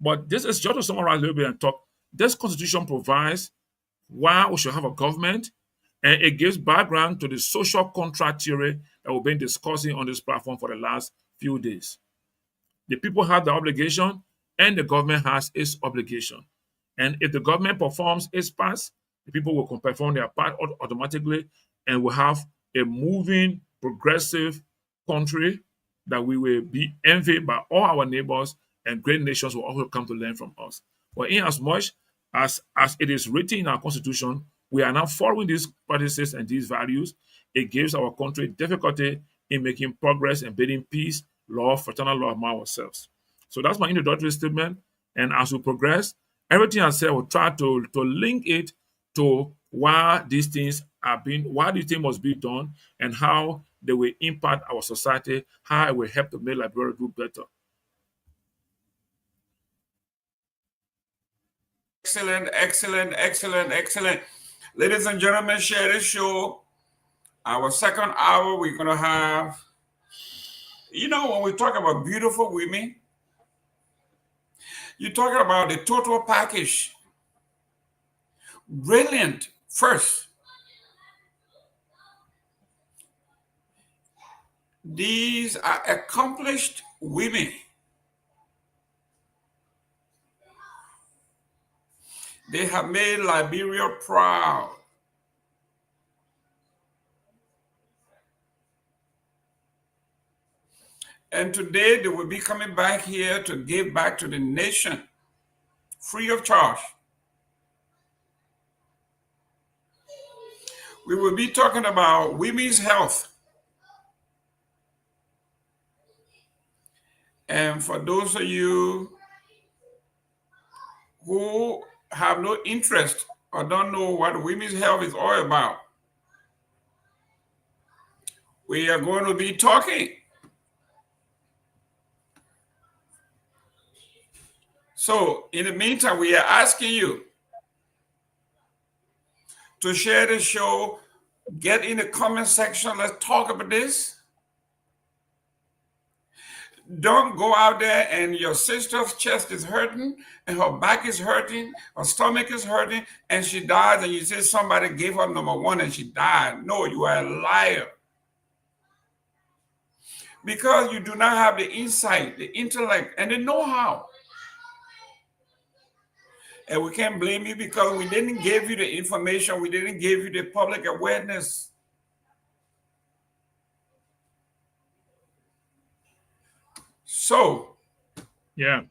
But this is just to summarize a little bit and talk. This Constitution provides why we should have a government, and it gives background to the social contract theory that we've been discussing on this platform for the last few days. The people have the obligation, and the government has its obligation. And if the government performs its part, the people will perform their part automatically, and we'll have a moving, progressive country that we will be envied by all our neighbors, and great nations will also come to learn from us. But in as much as it is written in our Constitution, we are now following these practices and these values. It gives our country difficulty in making progress and building peace, love, fraternal love among ourselves. So that's my introductory statement. And as we progress, everything I said will try to link it to why these things must be done, and how they will impact our society, how it will help to make Liberia do better. Excellent, excellent, excellent, excellent. Ladies and gentlemen, share this show. Our second hour, we're going to have, when we talk about beautiful women, you're talking about the total package. brilliant first. These are accomplished women. They have made Liberia proud. And today they will be coming back here to give back to the nation free of charge. We will be talking about women's health. And for those of you who have no interest or don't know what women's health is all about, we are going to be talking. So in the meantime, we are asking you to share the show, get in the comment section, let's talk about this. Don't go out there and your sister's chest is hurting and her back is hurting, her stomach is hurting, and she dies, and you say somebody gave her #1 and she died. No, you are a liar. Because you do not have the insight, the intellect, and the know-how. And we can't blame you because we didn't give you the information, we didn't give you the public awareness. So, yeah,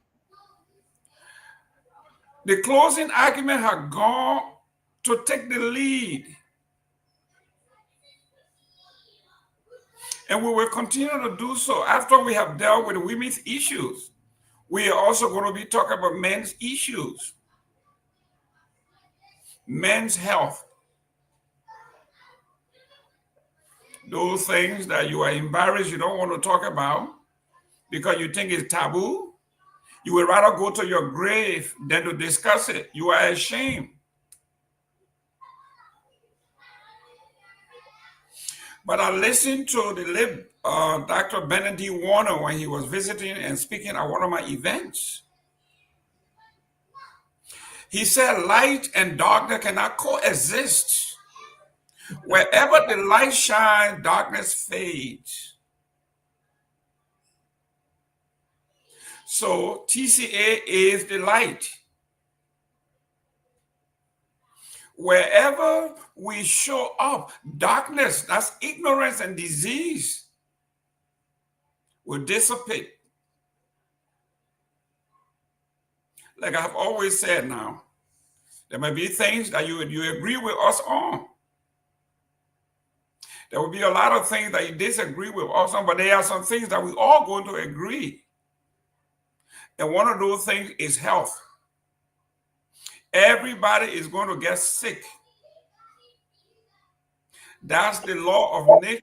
the closing argument had gone to take the lead. And we will continue to do so after we have dealt with women's issues. We are also going to be talking about men's issues, men's health. Those things that you are embarrassed, you don't want to talk about because you think it's taboo. You would rather go to your grave than to discuss it. You are ashamed. But I listened to the late Dr. Benedict Warner when he was visiting and speaking at one of my events. He said light and darkness cannot coexist. Wherever the light shines, darkness fades. So TCA is the light. Wherever we show up, darkness, that's ignorance and disease, will dissipate. Like I've always said now, there may be things that you agree with us on. There will be a lot of things that you disagree with us on, but there are some things that we all going to agree. And one of those things is health. Everybody is going to get sick. That's the law of nature.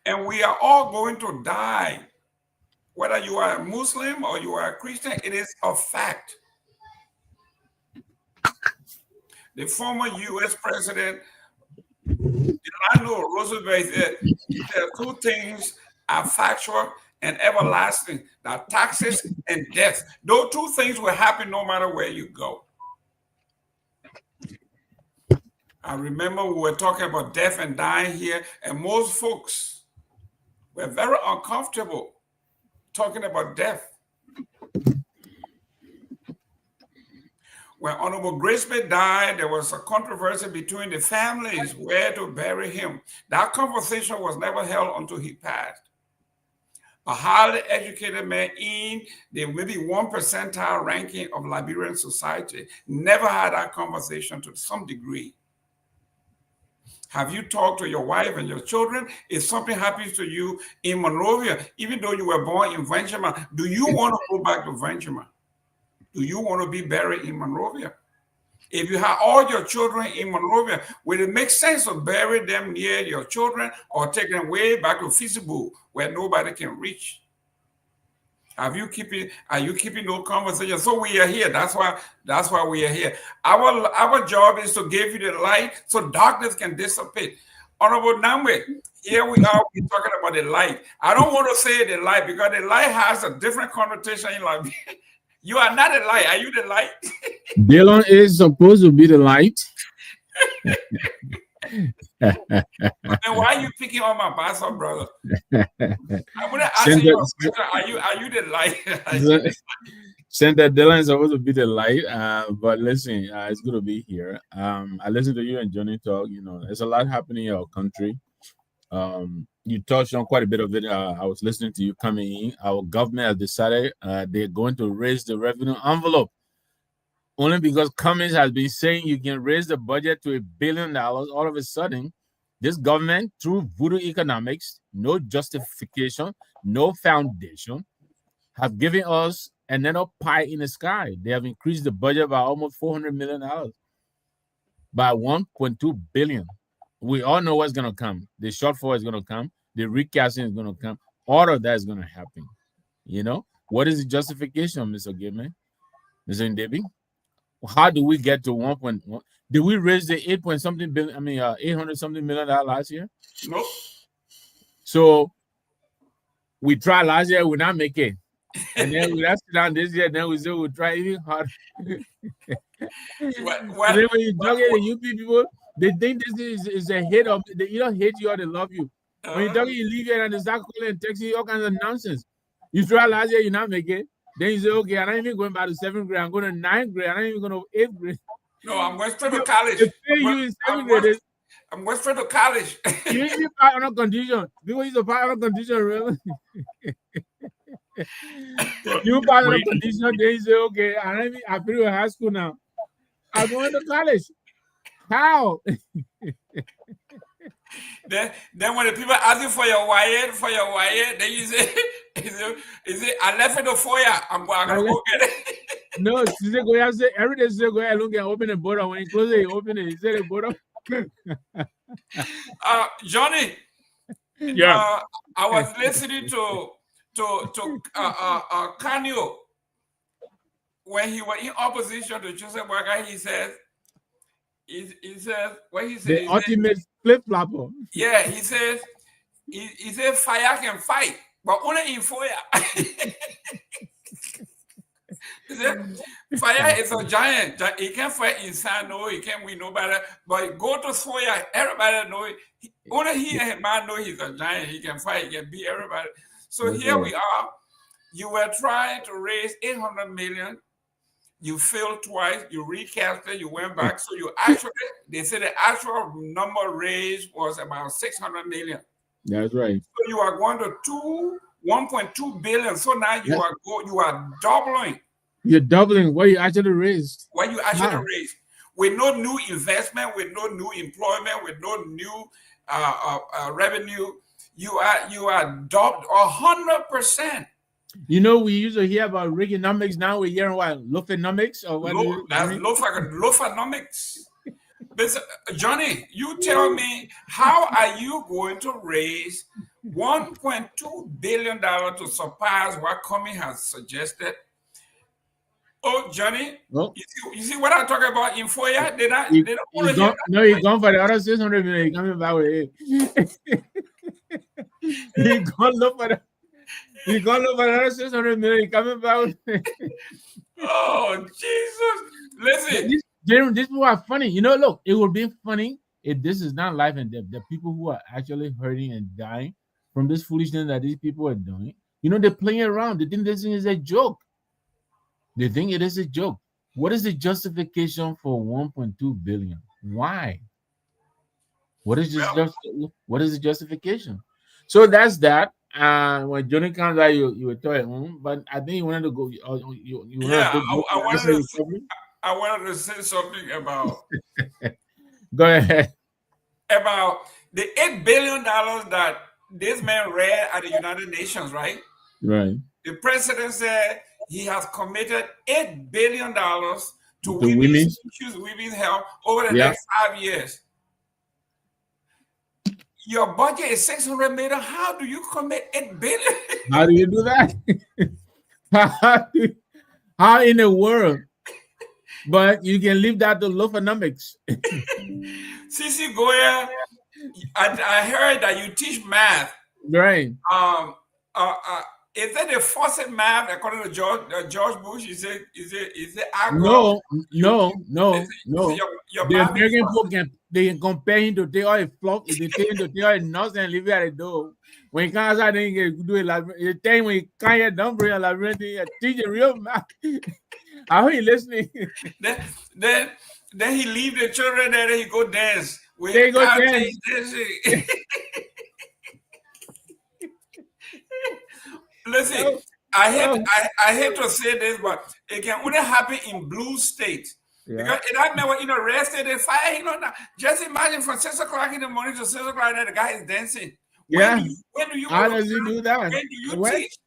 And we are all going to die. Whether you are a Muslim or you are a Christian, it is a fact. The former U.S. President, Delano Roosevelt, said there are two things are factual and everlasting, that taxes and death. Those two things will happen no matter where you go. I remember we were talking about death and dying here, and most folks were very uncomfortable talking about death. When Honorable Grisby died, there was a controversy between the families where to bury him. That conversation was never held until he passed. A highly educated man in the maybe 1 percentile ranking of Liberian society never had that conversation to some degree. Have you talked to your wife and your children? If something happens to you in Monrovia, even though you were born in Ventura, do you want to go back to Ventura? Do you want to be buried in Monrovia? If you have all your children in Monrovia, will it make sense to bury them near your children or take them way back to Feasible where nobody can reach? Are you keeping those conversations? So we are here. That's why we are here. Our job is to give you the light so darkness can dissipate. Honorable Nagbe, here we are, we're talking about the light. I don't want to say the light because the light has a different connotation in Liberia. You are not a light. Are you the light? Dylan is supposed to be the light. And why are you picking on my pastor, brother? I'm gonna ask you a question. Are you the light? Senator Dylan is supposed to be the light, but listen, it's good to be here. I listened to you and Johnny talk. You know, there's a lot happening in our country. You touched on quite a bit of it. I was listening to you coming in. Our government has decided they're going to raise the revenue envelope. Only because Cummings has been saying you can raise the budget to $1 billion. All of a sudden, this government, through voodoo economics, no justification, no foundation, have given us another pie in the sky. They have increased the budget by almost $400 million, by $1.2 billion. We all know what's going to come. The shortfall is going to come. The recasting is going to come. All of that is going to happen. You know, what is the justification, Mr. Gayman, Mr. Ndebi? How do we get to 1.1? Did we raise the 800-something million last year? Nope. So we tried last year, we not make it. And then we sit down this year, then we say we'll try even harder. Then when you talk to the UP people, they think this is a hate of they either hate you or they love you. When you talk, you leave here and they start calling and texting you all kinds of nonsense. You try last year, you not make it. Then you say, okay, I'm not even going back to 7th grade. I'm going to 9th grade. I'm not even going to 8th grade. No, I'm going straight to college. I'm going straight to college. You need part on a condition. People use a part on a condition, really. You part on a condition, then you say, okay, I finish high school now. I'm going to college. How? Then when the people ask you for your wire, then you say, I left it the foyer. I'm going to go get it. No, every day she go ahead and open the border. When you close it, you open it. You say the border. Johnny, yeah. I was listening to Kanyo when he was in opposition to Joseph Boakai. He says, what he said, the ultimate flip-flopper. Yeah, he says fire can fight, but only in fire. He said fire is a giant. He can't fight inside, no, he can't win nobody. But go to fire, everybody know it. Only he and his man know he's a giant. He can fight, he can beat everybody. So here we are. You were trying to raise 800 million. You failed twice, you recast it, you went back. So you actually, they said the actual number raised was about 600 million. That's right. So you are going to 1.2 billion. So now you are doubling. You're doubling what you actually raised. What you actually raised. With no new investment, with no new employment, with no new revenue, you are doubled 100%. You know, we usually hear about Reaganomics. Now we're hearing what? Lofanomics? Or what? That's Lofanomics. Johnny, you tell me, how are you going to raise $1.2 billion to surpass what Cummings has suggested? Oh, Johnny, you see what I'm talking about in FOIA? They don't want to hear that. No, he's gone for the other 600 million. He's coming back with it. He's going to look for the... He's going to look for another 600 million coming back. Oh, Jesus. Listen. These people are funny. You know, look, it would be funny if this is not life and death. The people who are actually hurting and dying from this foolishness that these people are doing, you know, they're playing around. They think this thing is a joke. They think it is a joke. What is the justification for 1.2 billion? Why? What is the justification? So that's that. When Johnny comes out, you were talking, but I think you wanted to go. I wanted to say something about. Go ahead. About the $8 billion that this man read at the United Nations, right? Right. The president said he has committed $8 billion to women's health over the next 5 years. Your budget is 600 million. How do you commit $8 billion? How do you do that? How in the world? But you can leave that to Lofanomics. Sisi Goya, I heard that you teach math. Right. Is that a faucet map according to George Bush? Is it No. Your The map is American people they compare him to take all his flop, they take him to take all his nuts and leave it at the door. When he comes out, then he do it like the thing when he can't get done bring a labyrinth, teach a real map. I hope you listening. Then he leave the children there and he go dance. They go dance. Listen, I hate to say this, but it can only happen in blue states. Yeah. Because I remember, red state they fire, just imagine from 6 o'clock in the morning to 6 o'clock that the guy is dancing. Yeah. When do you How does he do that? When do you teach?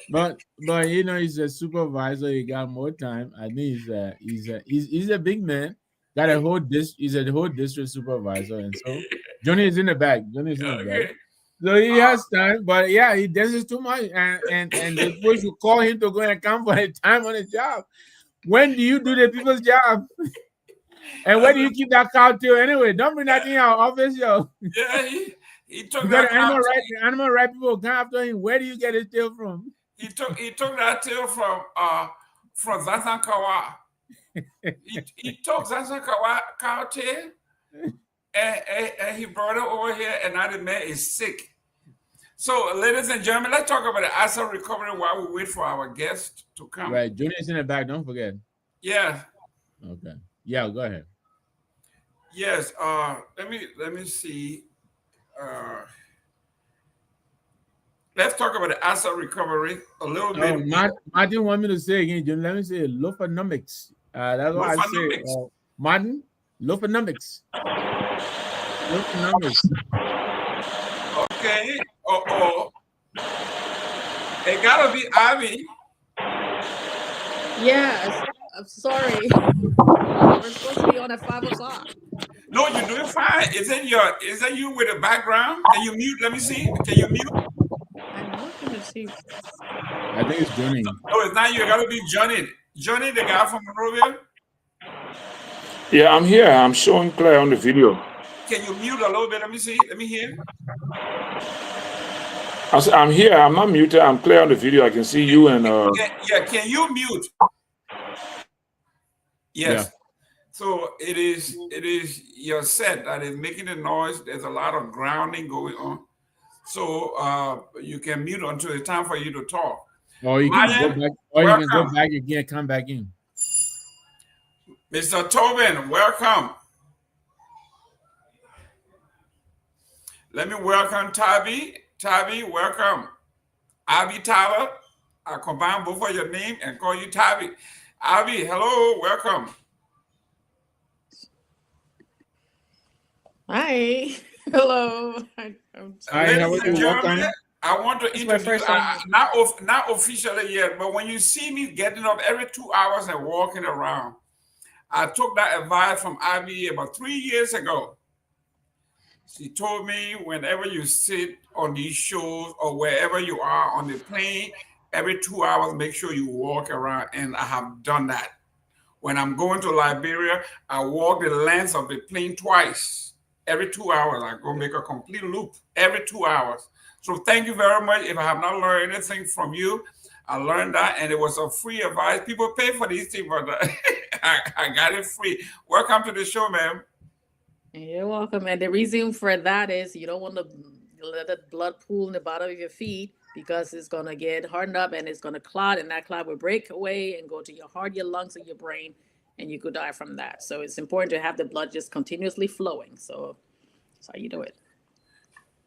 But he's a supervisor. He got more time. I think he's a big man. Got a whole he's a whole district supervisor, and so Johnny is in the back. So he has time, but yeah, he dances too much, and they supposed to call him to go and come for the time on the job. When do you do the people's job? And where do you keep that cow tail anyway? Don't bring that in our office, yo. Yeah, he took that animal right people come after him. Where do you get his tail from? He took that tail from Zanzankawa. he took Zanzankawa cow tail. And he brought it over here, and now the man is sick. So, ladies and gentlemen, let's talk about the asset recovery while we wait for our guest to come. Right, Junior's in the back. Don't forget. Yeah. Okay. Yeah, go ahead. Yes. Let me see. Let's talk about the asset recovery a little bit. Martin want me to say again, Junior. Let me say lofanomics. That's what I say. Martin, lofanomics. Okay. It gotta be Abby. Yes. I'm sorry. We're supposed to be on at 5 o'clock. No, you're doing fine. Is that you with the background? Can you mute? Let me see. Can you mute? I'm looking to see. I think it's Johnny. No, it's not you. It gotta be Johnny. Johnny, the guy from Monrovia. Yeah, I'm here. I'm showing clear on the video. Can you mute a little bit? Let me see. Let me hear. I'm here. I'm not muted. I'm clear on the video. I can see you and Yeah, can you mute? Yes. Yeah. So it is your set that is making the noise. There's a lot of grounding going on. So you can mute until it's time for you to talk. Or you can go back, or you can go back again, come back in. Mr. Torgbean, welcome. Let me welcome Tabi. Tabi, welcome. Abby Tyler. I combine both of your name and call you Tabi. Abby, hello, welcome. Hi. Hello. Hi, how are you? Welcome. I want to introduce, not officially yet, but when you see me getting up every 2 hours and walking around, I took that advice from Abby about 3 years ago. She told me whenever you sit on these shows or wherever you are on the plane, every 2 hours, make sure you walk around. And I have done that. When I'm going to Liberia, I walk the length of the plane twice. Every 2 hours, I go make a complete loop every 2 hours. So thank you very much. If I have not learned anything from you, I learned that, and it was a free advice. People pay for these things, but I got it free. Welcome to the show, ma'am. You're welcome. And the reason for that is you don't want to let the blood pool in the bottom of your feet because it's going to get hardened up and it's going to clot, and that clot will break away and go to your heart, your lungs, and your brain, and you could die from that. So it's important to have the blood just continuously flowing. So that's how you do it.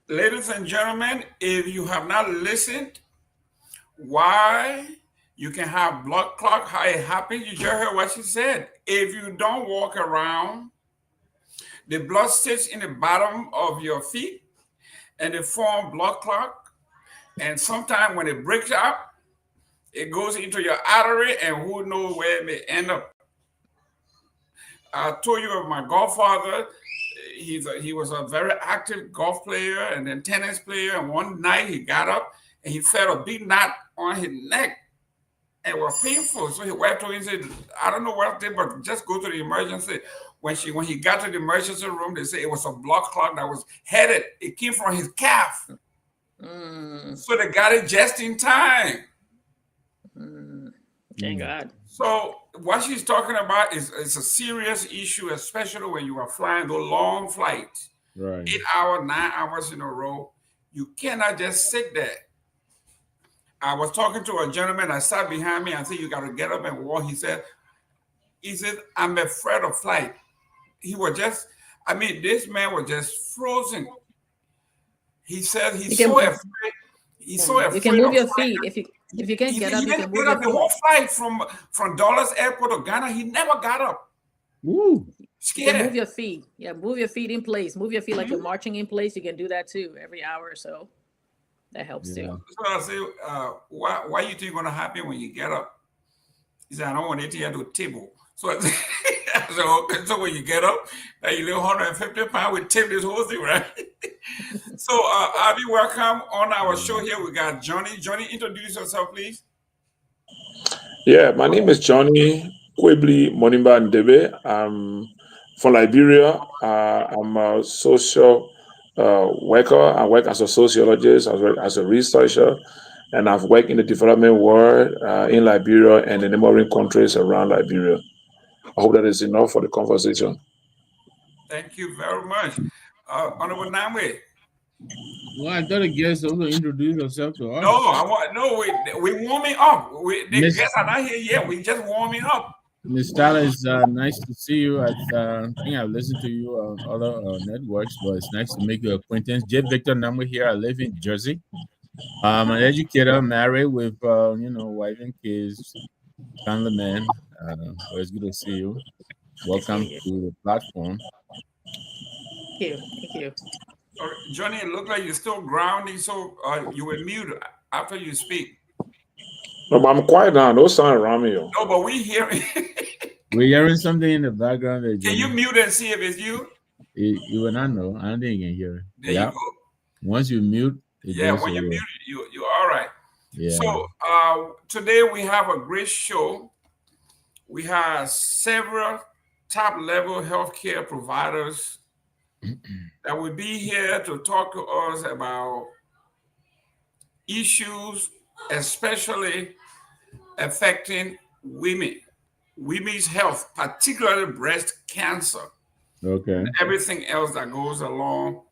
Ladies and gentlemen, if you have not listened, why you can have blood clot, how it happens, you just heard what she said. If you don't walk around, the blood sits in the bottom of your feet and they form blood clot. And sometimes when it breaks up, it goes into your artery, and who knows where it may end up. I told you of my godfather. He was a very active golf player and then tennis player. And one night he got up and he felt a big knot on his neck. And it was painful. So he went to him and said, I don't know what it did, but just go to the emergency. When he got to the emergency room, they said it was a blood clot that was headed. It came from his calf. So they got it just in time. Thank God. So what she's talking about is a serious issue, especially when you are flying those long flights, right? 8 hours, 9 hours in a row. You cannot just sit there. I was talking to a gentleman that sat behind me. I said, "You got to get up and walk." He said, "I'm afraid of flight." He was just, this man was just frozen. He said he's so afraid. He's so afraid. You can move your flight. feet if you can't get up. He You didn't can move get up your the whole feet. flight from Dulles Airport to Ghana. He never got up. Woo. You can move your feet. Yeah, move your feet in place. Move your feet like you're marching in place. You can do that too every hour or so. That helps too. So I say, why you think it's gonna happen when you get up? He said, "I don't want it to get to a table." So I said, okay, so when you get up, you live 150 pounds, we tip this whole thing, right? So Abby, welcome on our show here. We got Johnny. Johnny, introduce yourself, please. Yeah, my name is Johnny Kwebli Monimba Ndebe. I'm from Liberia. I'm a social worker. I work as a sociologist. I work as a researcher, and I've worked in the development world in Liberia and in the neighboring countries around Liberia. I hope that is enough for the conversation. Thank you very much. Honorable Nagbe. Well, I thought the guests also introduce yourself to us. We warming up. The guests are not here yet. We just warming up. Ms. Tyler, it's nice to see you. I think I've listened to you on other networks, but it's nice to make your acquaintance. J. Victor Number here. I live in Jersey. I'm an educator, married with wife and kids. Family man. It's good to see you. Welcome to the platform. Thank you. Johnny, it looks like you're still grounding, so you were muted after you speak. No, but I'm quiet now. No sound around me. No, but we hearing. We're hearing something in the background. Can you mute and see if it's you? You will not know. I don't think you can hear it. There you go. Once you mute, when you mute, you're all right. Yeah. So today we have a great show. We have several top-level healthcare providers that will be here to talk to us about issues, especially affecting women's health, particularly breast cancer. Okay. And everything else that goes along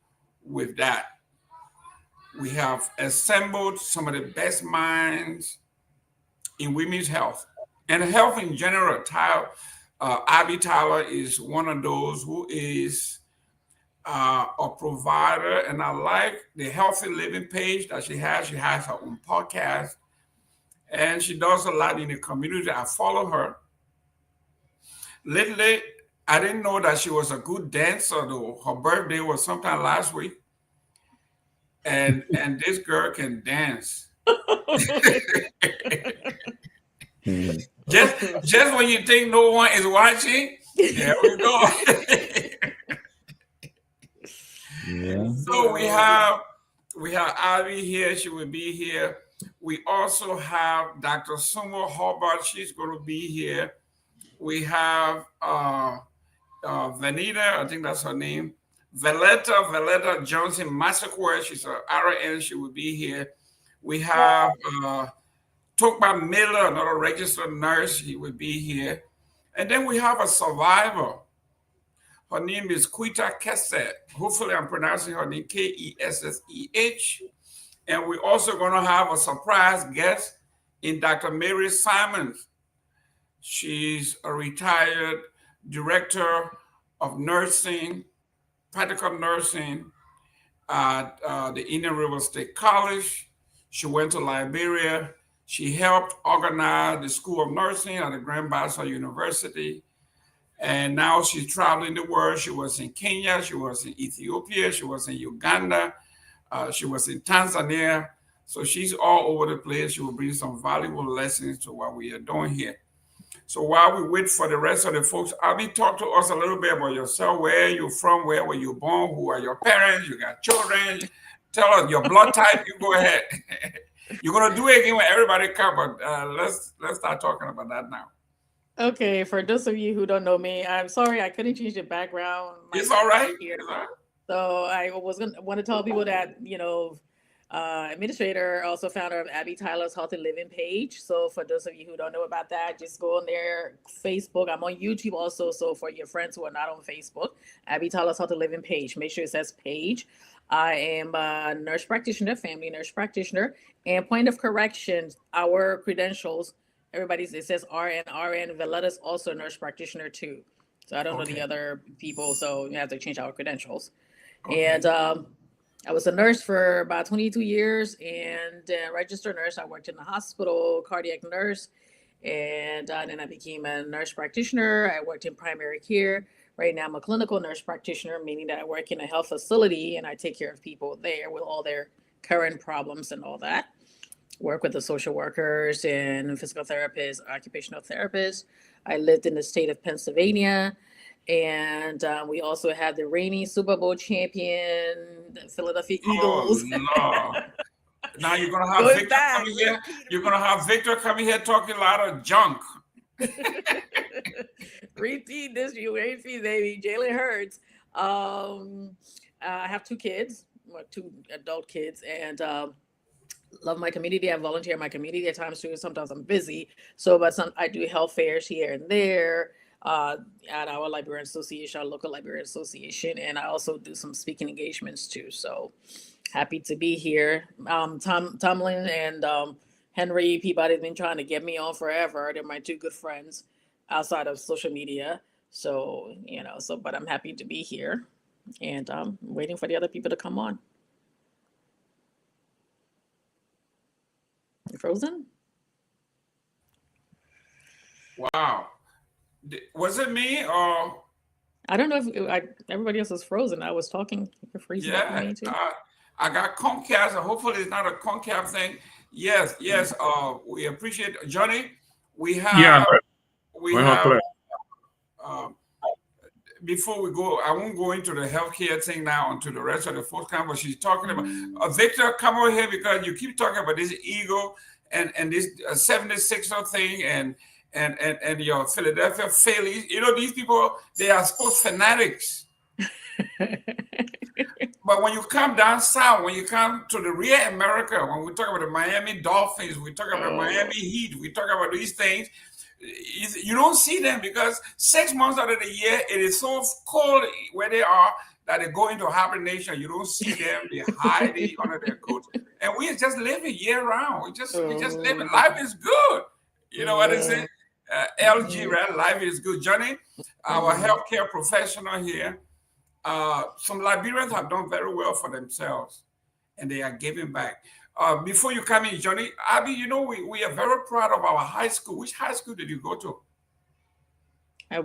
with that. We have assembled some of the best minds in women's health and health in general. Abby Tyler is one of those who is a provider, and I like the Healthy Living page that she has. She has her own podcast, and she does a lot in the community. I follow her. Lately, I didn't know that she was a good dancer, though. Her birthday was sometime last week, and this girl can dance. Just when you think no one is watching, there we go. Yeah. So we have Abby here. She will be here. We also have Dr. Sumo Hobart. She's going to be here. We have Vanita, I think that's her name. Valetta Johnson Massacre. She's an RN. She will be here. We have Torgbean Miller, another registered nurse. He will be here. And then we have a survivor. Her name is Quita Kesset. Hopefully I'm pronouncing her name Kesseh. And we're also going to have a surprise guest in Dr. Mary Simons. She's a retired director of nursing, practical nursing at the Indian River State College. She went to Liberia. She helped organize the School of Nursing at the Grand Bassa University. And now she's traveling the world. She was in Kenya. She was in Ethiopia. She was in Uganda. She was in Tanzania. So she's all over the place. She will bring some valuable lessons to what we are doing here. So while we wait for the rest of the folks, Abby, talk to us a little bit about yourself. Where you're from, where were you born, who are your parents, you got children. Tell us your blood type. You go ahead. You're going to do it again when everybody comes, but let's start talking about that now. Okay, for those of you who don't know me, I'm sorry I couldn't change the background. It's all right. Here. So I want to tell people that, Administrator, also founder of Abby Tyler's Healthy Living page. So for those of you who don't know about that, just go on their Facebook. I'm on YouTube also. So for your friends who are not on Facebook, Abby Tyler's Healthy Living page. Make sure it says page. I am a nurse practitioner, family nurse practitioner, and point of correction, our credentials, it says RN, Valetta's also a nurse practitioner too. So I don't know the other people, so you have to change our credentials. And I was a nurse for about 22 years and a registered nurse. I worked in the hospital, cardiac nurse, and then I became a nurse practitioner. I worked in primary care. Right now, I'm a clinical nurse practitioner, meaning that I work in a health facility and I take care of people there with all their current problems and all that. Work with the social workers and physical therapists, occupational therapists. I lived in the state of Pennsylvania. And we also had the reigning Super Bowl champion, the Philadelphia Eagles. Oh, no. Now you're gonna have Victor coming here. You're gonna have Victor coming here talking a lot of junk. Repeat this, baby. Jalen Hurts. I have 2 kids, 2 adult kids, and love my community. I volunteer in my community at times too. Sometimes I'm busy, but I do health fairs here and there. At our Liberian Association, our local Liberian Association, and I also do some speaking engagements too. So happy to be here. Tomalin and Henry Peabody have been trying to get me on forever. They're my 2 good friends outside of social media. So, but I'm happy to be here, and I'm waiting for the other people to come on. You frozen? Wow. Was it me or? I don't know if everybody else is frozen. I was talking. You're freezing up for me too. I got Comcast. Hopefully, it's not a Comcast thing. Yes. We appreciate Johnny. We have. Before we go, I won't go into the healthcare thing now until the rest of the forthcoming. But she's talking about Victor. Come over here because you keep talking about this ego and this 76er thing and your Philadelphia Phillies. These people, they are sports fanatics. But when you come down south, when you come to the real America, when we talk about the Miami Dolphins, we talk about Miami Heat, we talk about these things, you don't see them because 6 months out of the year, it is so cold where they are that they go into hibernation. You don't see them. They hide under their coats. And we are just living year round. We just living. Life is good. You know what I say? LG, right? Life is good. Johnny, our healthcare professional here, some Liberians have done very well for themselves and they are giving back. Before you come in, Johnny, Abby, we are very proud of our high school. Which high school did you go to? I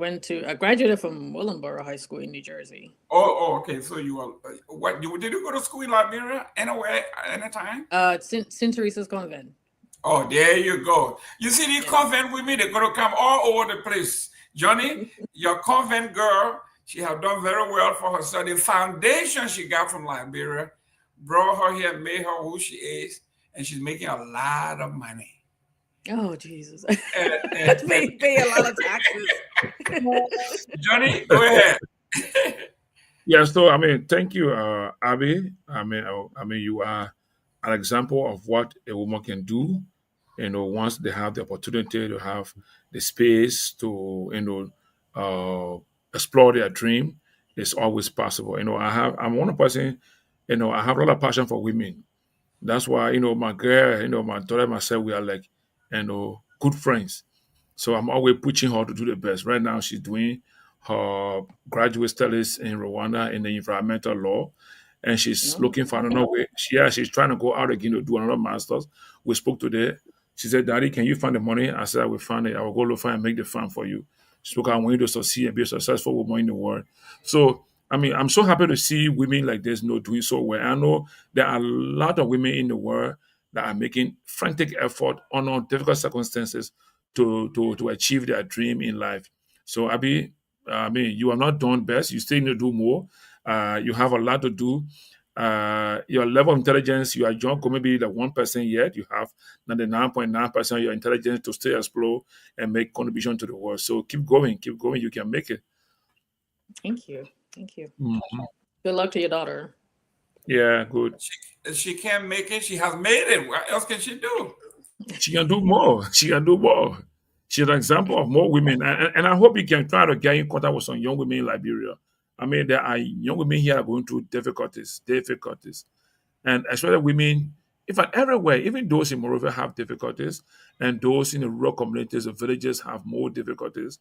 graduated from Willenboro High School in New Jersey. Oh, okay. So you are, did you go to school in Liberia anywhere, anytime? St. Teresa's Convent. Oh, there you go. You see these convent women, they're going to come all over the place. Johnny, your convent girl, she have done very well for herself. The foundation she got from Liberia brought her here, made her who she is, and she's making a lot of money. Oh, Jesus. That's pay a lot of taxes. Johnny, go ahead. Yeah, so, thank you, Abby. You are an example of what a woman can do, once they have the opportunity to have the space to, explore their dream. It's always possible. I'm one person, I have a lot of passion for women. That's why, my girl, my daughter, myself, we are like, good friends. So I'm always pushing her to do the best. Right now, she's doing her graduate studies in Rwanda in the environmental law. And she's looking for another way. She's trying to go out again to do another master's. We spoke today. She said, Daddy, can you find the money? I said, I will find it. I will go look for it and make the fund for you. She spoke, I want you to succeed and be a successful woman in the world. So, I'm so happy to see women like this doing so well. I know there are a lot of women in the world that are making frantic effort under difficult circumstances to achieve their dream in life. So, Abby, you are not done best. You still need to do more. You have a lot to do. Your level of intelligence, you are young, maybe like 1% yet. You have 99.9% of your intelligence to still explore and make contribution to the world. So keep going. You can make it. Thank you. Mm-hmm. Good luck to your daughter. Yeah, good. She can't make it. She has made it. What else can she do? She can do more. She can do more. She's an example of more women. And I hope you can try to get in contact with some young women in Liberia. I mean, there are young women here going through difficulties. And especially women, in fact, everywhere, even those in Monrovia have difficulties, and those in the rural communities, the villages have more difficulties.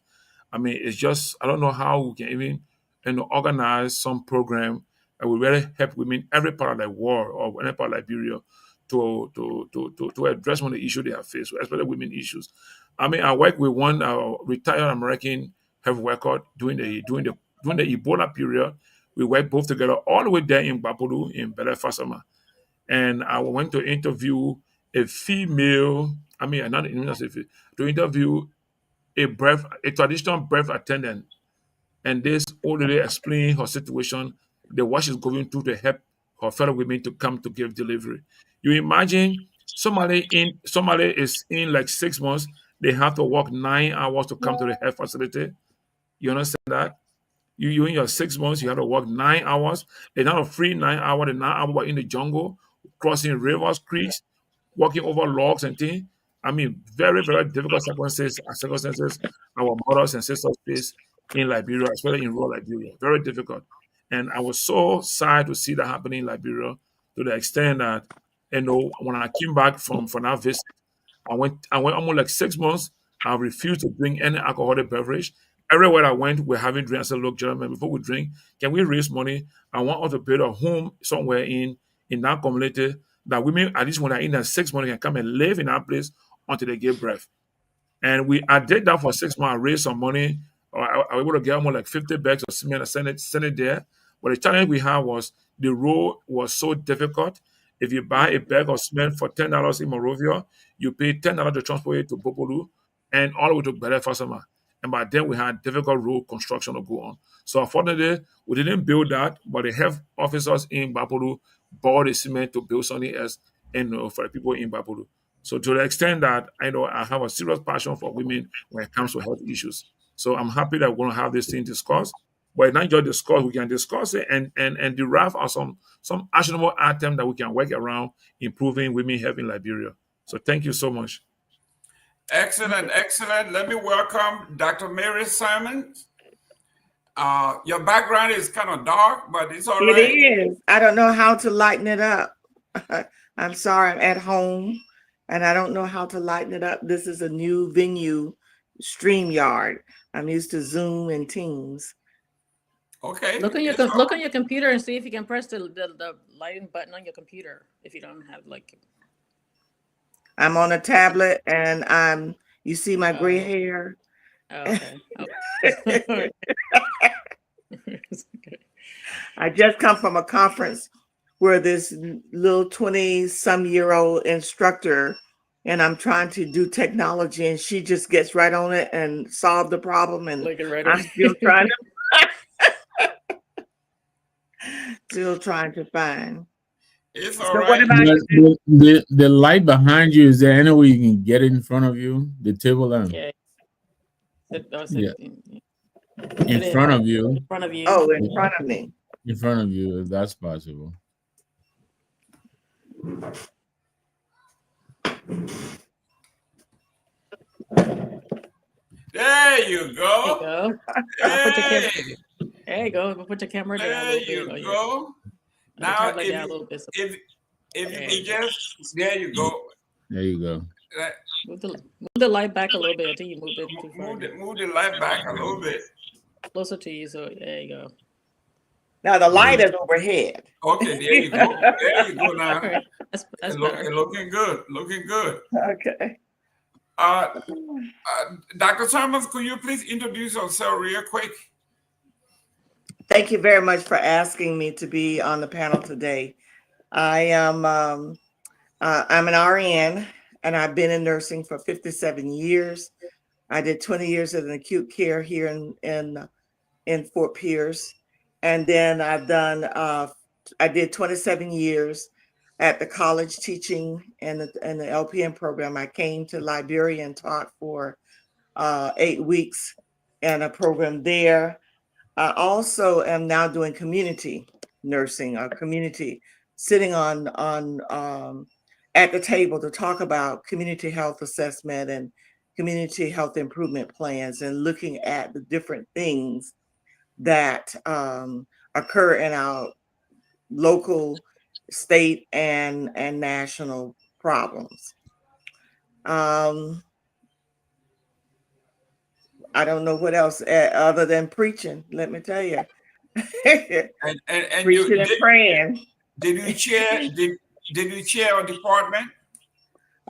I mean, it's just, I don't know how we can even organize some program that will really help women every part of the world or any part of Liberia to address one of the issues they have faced, especially women issues. I mean, I work with one retired American health worker during the Ebola period. We worked both together all the way there in Bapodu in Belefasama. And I went to interview a female, I mean, not to interview a traditional birth attendant, and this old lady explained her situation, the what she's going through to help her fellow women to come to give delivery. You imagine somebody is in like 6 months, they have to walk 9 hours to come to the health facility. You understand that? You in your 6 months, you have to walk 9 hours. It's not a free 9 hour, the 9 hour in the jungle, crossing rivers, creeks, walking over logs and things. I mean, very, very difficult circumstances our mothers and sisters face in Liberia, especially in rural Liberia. Very difficult. And I was so sad to see that happening in Liberia to the extent that, when I came back from that visit, I went almost like 6 months. I refused to drink any alcoholic beverage. Everywhere I went, we're having drinks. I said, look, gentlemen, before we drink, can we raise money? I want us to build a home somewhere in that community that women, at least when they're in that 6 months, can come and live in that place until they give birth. And I did that for 6 months. I raised some money. I was able to get almost like 50 bags of cement and send it there. But the challenge we had was the road was so difficult. If you buy a bag of cement for $10 in Monrovia, you pay $10 to transport it to Bopolu and all the way to Belefasama. And by then we had difficult road construction to go on. So unfortunately, we didn't build that, but the health officers in Bapolu bought the cement to build something else for the people in Bapolu. So to the extent that I have a serious passion for women when it comes to health issues. So I'm happy that we're going to have this thing discussed. But not just discuss, we can discuss it and derive out some actionable items that we can work around improving women health in Liberia. So thank you so much. Excellent, excellent. Let me welcome Dr. Mary Simons. Your background is kind of dark, but it's all right. It is. I don't know how to lighten it up. I'm sorry, I'm at home and I don't know how to lighten it up. This is a new venue, StreamYard. I'm used to Zoom and Teams. Okay. Look on your computer and see if you can press the lighting button on your computer if you don't have like. I'm on a tablet and you see my gray hair. Okay. I just come from a conference where this little 20-some-year-old instructor, and I'm trying to do technology, and she just gets right on it and solve the problem. And I'm still trying to find. It's so all right. What about the light behind you, is there any way you can get it in front of you? The table lamp. Yeah. In front of you. In front of you. Oh, in front of me. In front of you, if that's possible. There you go. There you go. Put your camera down. There you go. Now, if you just, there you go. There you go. Move the light back a little bit. I think you moved it too far. Move the light back a little bit. Closer to you, so there you go. Now the light is overhead. Okay, there you go. There you go now. Right. That's looking good. Looking good. Okay. Dr. Simons, could you please introduce yourself real quick? Thank you very much for asking me to be on the panel today. I am I'm an RN, and I've been in nursing for 57 years. I did 20 years in acute care here in Fort Pierce, and then I did 27 years at the college teaching in the LPN program. I came to Liberia and taught for 8 weeks in a program there. I also am now doing community nursing, our community, sitting on at the table to talk about community health assessment and community health improvement plans, and looking at the different things that occur in our local, state, and national problems. I don't know what else other than preaching, let me tell you. and Preaching and praying. Did you chair? Did you chair a department?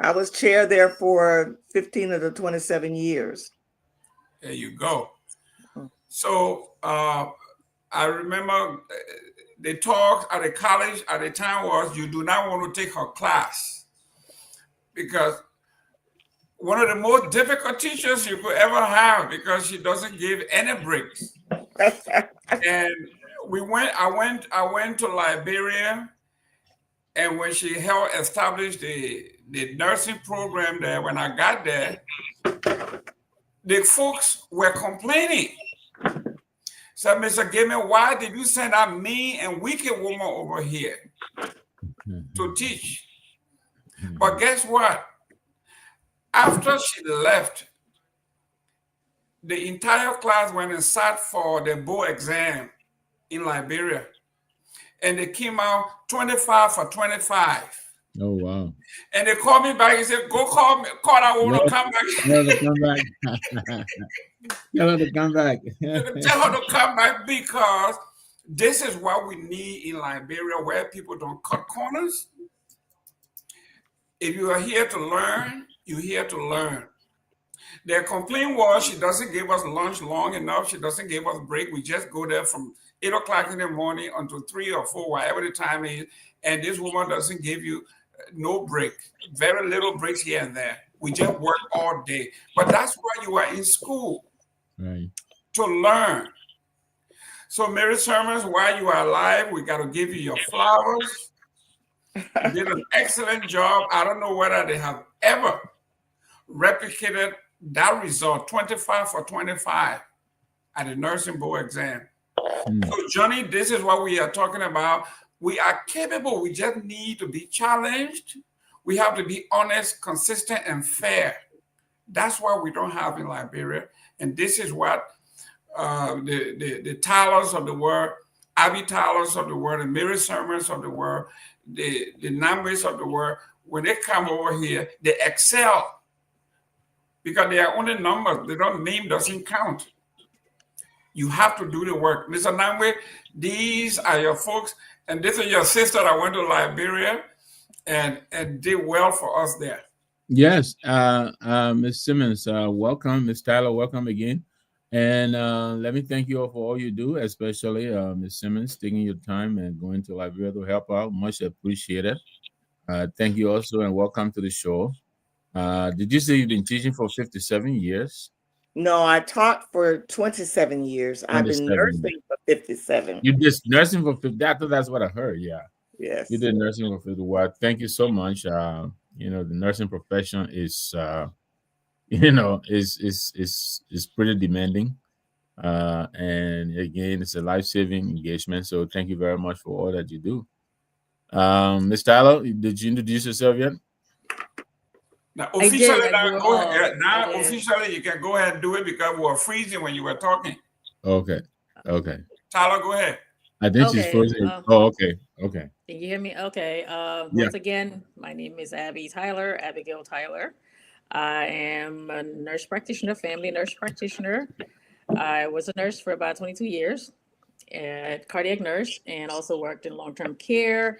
I was chair there for 15 of the 27 years. There you go. So I remember the talk at the college at the time was, you do not want to take her class, because one of the most difficult teachers you could ever have, because she doesn't give any breaks. And I went to Liberia, and when she helped establish the nursing program there, when I got there, the folks were complaining. So, Mr. Gayman, why did you send that mean and wicked woman over here to teach? But guess what? After she left, the entire class went and sat for the board exam in Liberia, and they came out 25 for 25. Oh, wow. And they called me back and said, go call that woman to come back. Tell her to come back. Tell her to come back. Tell her to come back, because this is what we need in Liberia, where people don't cut corners. If you are here to learn, you're here to learn. Their complaint was, she doesn't give us lunch long enough. She doesn't give us break. We just go there from 8 o'clock in the morning until 3 or 4, whatever the time is. And this woman doesn't give you no break, very little breaks here and there. We just work all day. But that's why you are in school, right? To learn. So, Mary Sermons, while you are alive, we got to give you your flowers. You did an excellent job. I don't know whether they have ever replicated that result, 25 for 25 at the nursing board exam. So, Johnny, this is what we are talking about. We are capable. We just need to be challenged. We have to be honest, consistent, and fair. That's what we don't have in Liberia. And this is what the Tylers of the world, Abby Tylers of the world, the Mary Sermons of the world, the Nagbes of the world, when they come over here, they excel, because they are only numbers. Their name doesn't count. You have to do the work. Mr. Nagbe, these are your folks, and this is your sister that went to Liberia and did well for us there. Yes, Ms. Simmons, welcome. Ms. Tyler, welcome again. And let me thank you all for all you do, especially Ms. Simmons, taking your time and going to Liberia to help out. Much appreciated. Thank you also, and welcome to the show. Did you say you've been teaching for 57 years? No, I taught for 27 years. I've been nursing for 57. You did nursing for 50. I thought that's what I heard. Yeah. Yes. You did nursing for 50. Well, thank you so much. The nursing profession is, is pretty demanding. And again, it's a life-saving engagement. So thank you very much for all that you do. Ms. Tyler, did you introduce yourself yet? Now, officially, officially, you can go ahead and do it, because we were freezing when you were talking. Okay. Tyler, go ahead. I think she's frozen. Okay. Can you hear me? Okay. Once again, my name is Abigail Tyler. I am a nurse practitioner, family nurse practitioner. I was a nurse for about 22 years, a cardiac nurse, and also worked in long-term care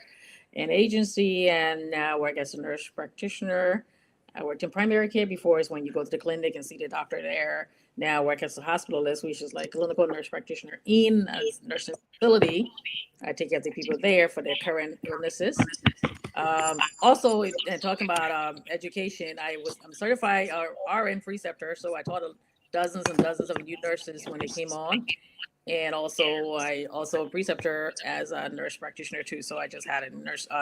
and agency, and now work as a nurse practitioner. I worked in primary care before, is when you go to the clinic and see the doctor there. Now I work as a hospitalist, which is like clinical nurse practitioner in a nursing facility. I take care of the people there for their current illnesses. Also, and talking about education, I'm certified RN preceptor, so I taught dozens and dozens of new nurses when they came on. And also, I a preceptor as a nurse practitioner too. So I just had a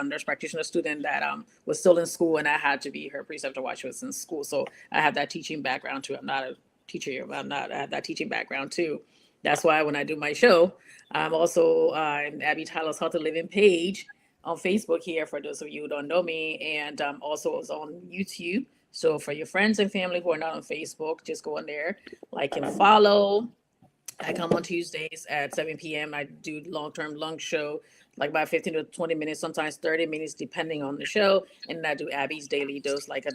nurse practitioner student that was still in school, and I had to be her preceptor while she was in school. So I have that teaching background too. I'm not a teacher, but I have that teaching background too. That's why when I do my show, I'm also Abby Tyler's Healthy Living page on Facebook here for those of you who don't know me, and also it's on YouTube. So for your friends and family who are not on Facebook, just go on there, like and follow. I come on Tuesdays at 7 p.m. I do long-term lung show, like about 15 to 20 minutes, sometimes 30 minutes, depending on the show. And I do Abby's Daily Dose, like a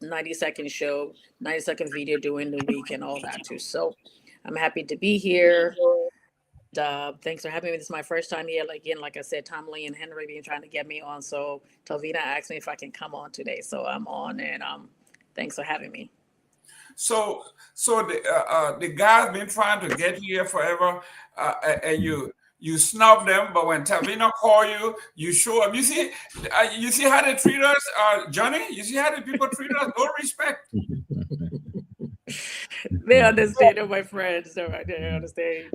90-second show, 90-second video during the week and all that too. So I'm happy to be here. Thanks for having me. This is my first time here. Like I said, Tomalin and Henry been trying to get me on. So Talvina asked me if I can come on today. So I'm on, and thanks for having me. So the guy's been trying to get you here forever, and you snub them, but when Talvina call you, you show up. You see how they treat us, Johnny? You see how the people treat us? No respect. They understand, they're my friends. They understand.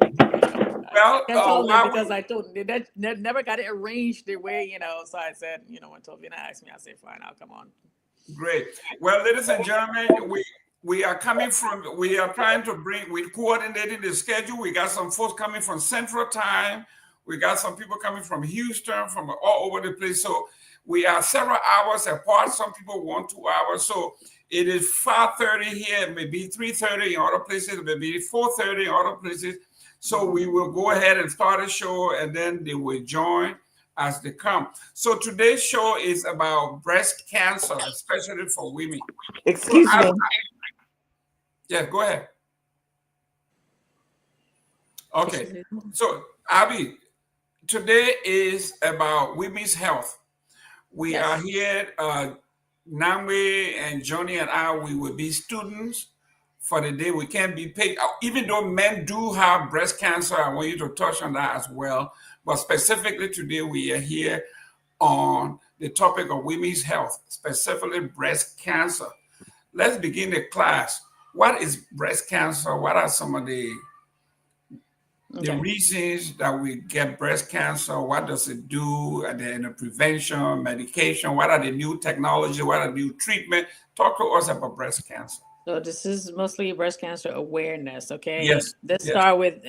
Well, because I told them they never got it arranged the way, So I said, when Talvina asked me, I said, fine, I'll come on. Great. Well, ladies and gentlemen, we are trying to we're coordinating the schedule. We got some folks coming from Central Time. We got some people coming from Houston, from all over the place. So we are several hours apart. Some people want 2 hours. So it is 5:30 here, maybe 3:30 in other places, maybe 4:30 in other places. So we will go ahead and start a show, and then they will join as they come. So today's show is about breast cancer, especially for women. Excuse me. Yeah, go ahead. Okay. So, Abby, today is about women's health. We are here, Nagbe and Johnny and I, we will be students for the day. We can't be paid. Even though men do have breast cancer, I want you to touch on that as well. But specifically today, we are here on the topic of women's health, specifically breast cancer. Let's begin the class. What is breast cancer? What are some of the reasons that we get breast cancer? What does it do? And then the prevention, medication, what are the new technology? What are the new treatment? Talk to us about breast cancer. So this is mostly breast cancer awareness, okay? Yes. Let's start with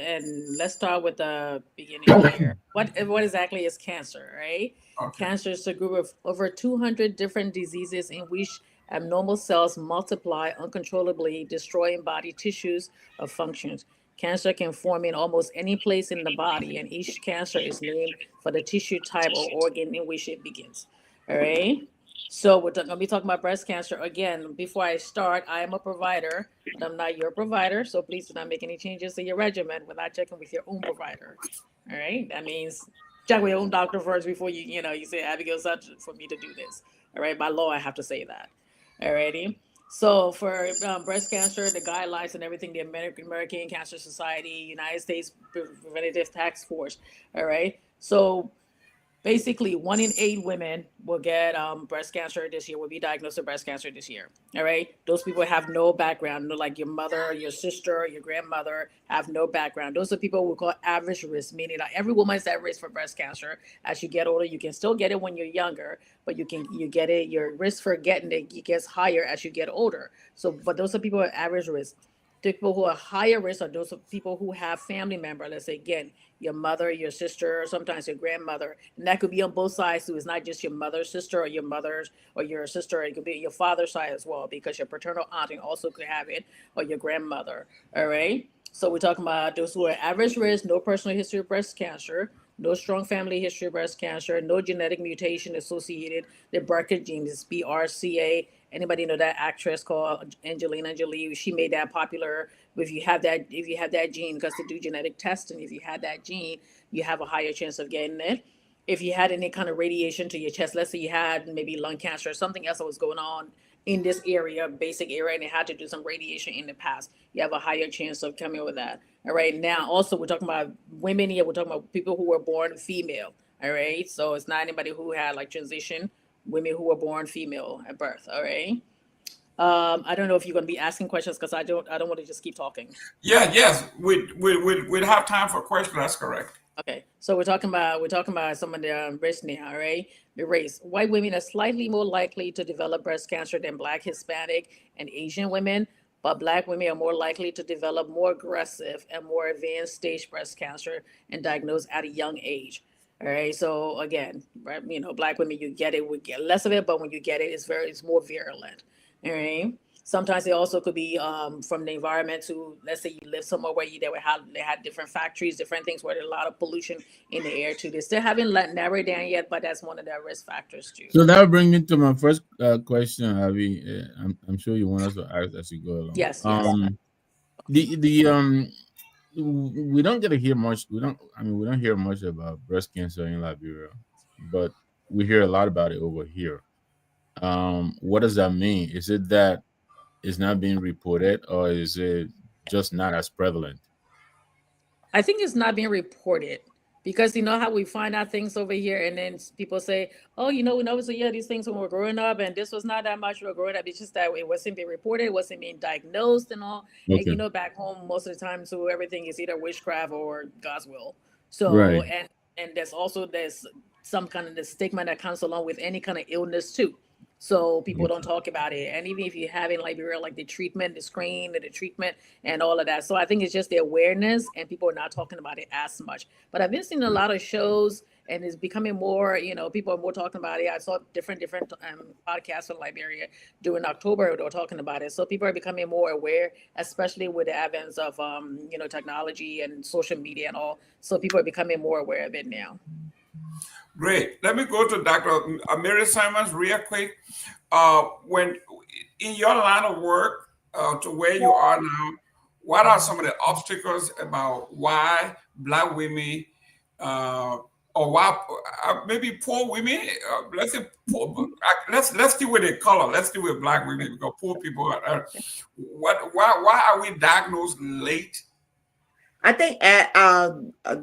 the beginning here. What exactly is cancer, right? Okay. Cancer is a group of over 200 different diseases in which abnormal cells multiply uncontrollably, destroying body tissues or functions. Cancer can form in almost any place in the body, and each cancer is named for the tissue type or organ in which it begins. All right? So we're going to be talking about breast cancer. Again, before I start, I am a provider, but I'm not your provider, so please do not make any changes to your regimen without checking with your own provider. All right? That means check with your own doctor first before you say, Abigail, such for me to do this. All right? By law, I have to say that. Alrighty. So for breast cancer, the guidelines and everything, the American Cancer Society, United States Preventative Task Force. All right. So basically 1 in 8 women will get breast cancer this year, will be diagnosed with breast cancer this year. All right. Those people have no background, like your mother, your sister, your grandmother have no background. Those are people we call average risk, meaning that every woman is at risk for breast cancer. As you get older, you can still get it when you're younger, but you get it, your risk for getting it gets higher as you get older. So, but those are people at average risk. The people who are higher risk are those people who have family member, let's say again, your mother, your sister, or sometimes your grandmother. And that could be on both sides too. It's not just your mother's sister or your mother's or your sister. It could be your father's side as well, because your paternal aunt also could have it, or your grandmother. All right. So we're talking about those who are average risk, no personal history of breast cancer, no strong family history of breast cancer, no genetic mutation associated. The BRCA gene is BRCA. Anybody know that actress called Angelina Jolie? She made that popular. If you have that gene, because they do genetic testing, if you had that gene, you have a higher chance of getting it. If you had any kind of radiation to your chest, let's say you had maybe lung cancer or something else that was going on in this area, basic area, and they had to do some radiation in the past, you have a higher chance of coming with that. All right. Now, also, we're talking about women here. We're talking about people who were born female. All right. So it's not anybody who had transition. Women who were born female at birth. All right. I don't know if you're going to be asking questions, because I don't want to just keep talking. Yeah. Yes. We'd have time for questions. That's correct. Okay. So we're talking about some of the race now. All right. The race. White women are slightly more likely to develop breast cancer than Black, Hispanic, and Asian women. but Black women are more likely to develop more aggressive and more advanced stage breast cancer and diagnosed at a young age. All right. So again, right, Black women, you get it, we get less of it, but when you get it, it's more virulent. All right. Sometimes it also could be from the environment to, let's say you live somewhere where they had different factories, different things where there's a lot of pollution in the air too. They still haven't narrowed it down yet, but that's one of their risk factors too. So that will bring me to my first question, Abby. I'm sure you want us to ask as we go along. Yes. We don't get to hear much. We don't hear much about breast cancer in Liberia, but we hear a lot about it over here. What does that mean? Is it that it's not being reported, or is it just not as prevalent? I think it's not being reported because you know how we find out things over here, and then people say, "Oh, we never saw these things when we were growing up, and this was not that much when we were growing up." It's just that it wasn't being reported, it wasn't being diagnosed, and all. Okay. And back home, most of the time, so everything is either witchcraft or God's will. So, Right. and there's some kind of the stigma that comes along with any kind of illness too. So people don't talk about it. And even if you have in Liberia, like the treatment, the screen, the treatment, and all of that. So I think it's just the awareness, and people are not talking about it as much. But I've been seeing a lot of shows, and it's becoming more, people are more talking about it. I saw different podcasts from Liberia during October, they were talking about it. So people are becoming more aware, especially with the advent of, technology and social media and all. So people are becoming more aware of it now. Great. Let me go to Dr. Mary Simons real quick. When in your line of work to where you are now, what are some of the obstacles about why Black women or why maybe poor women? Let's say poor. Let's deal with the color. Let's deal with Black women because poor people are. Why are we diagnosed late? I think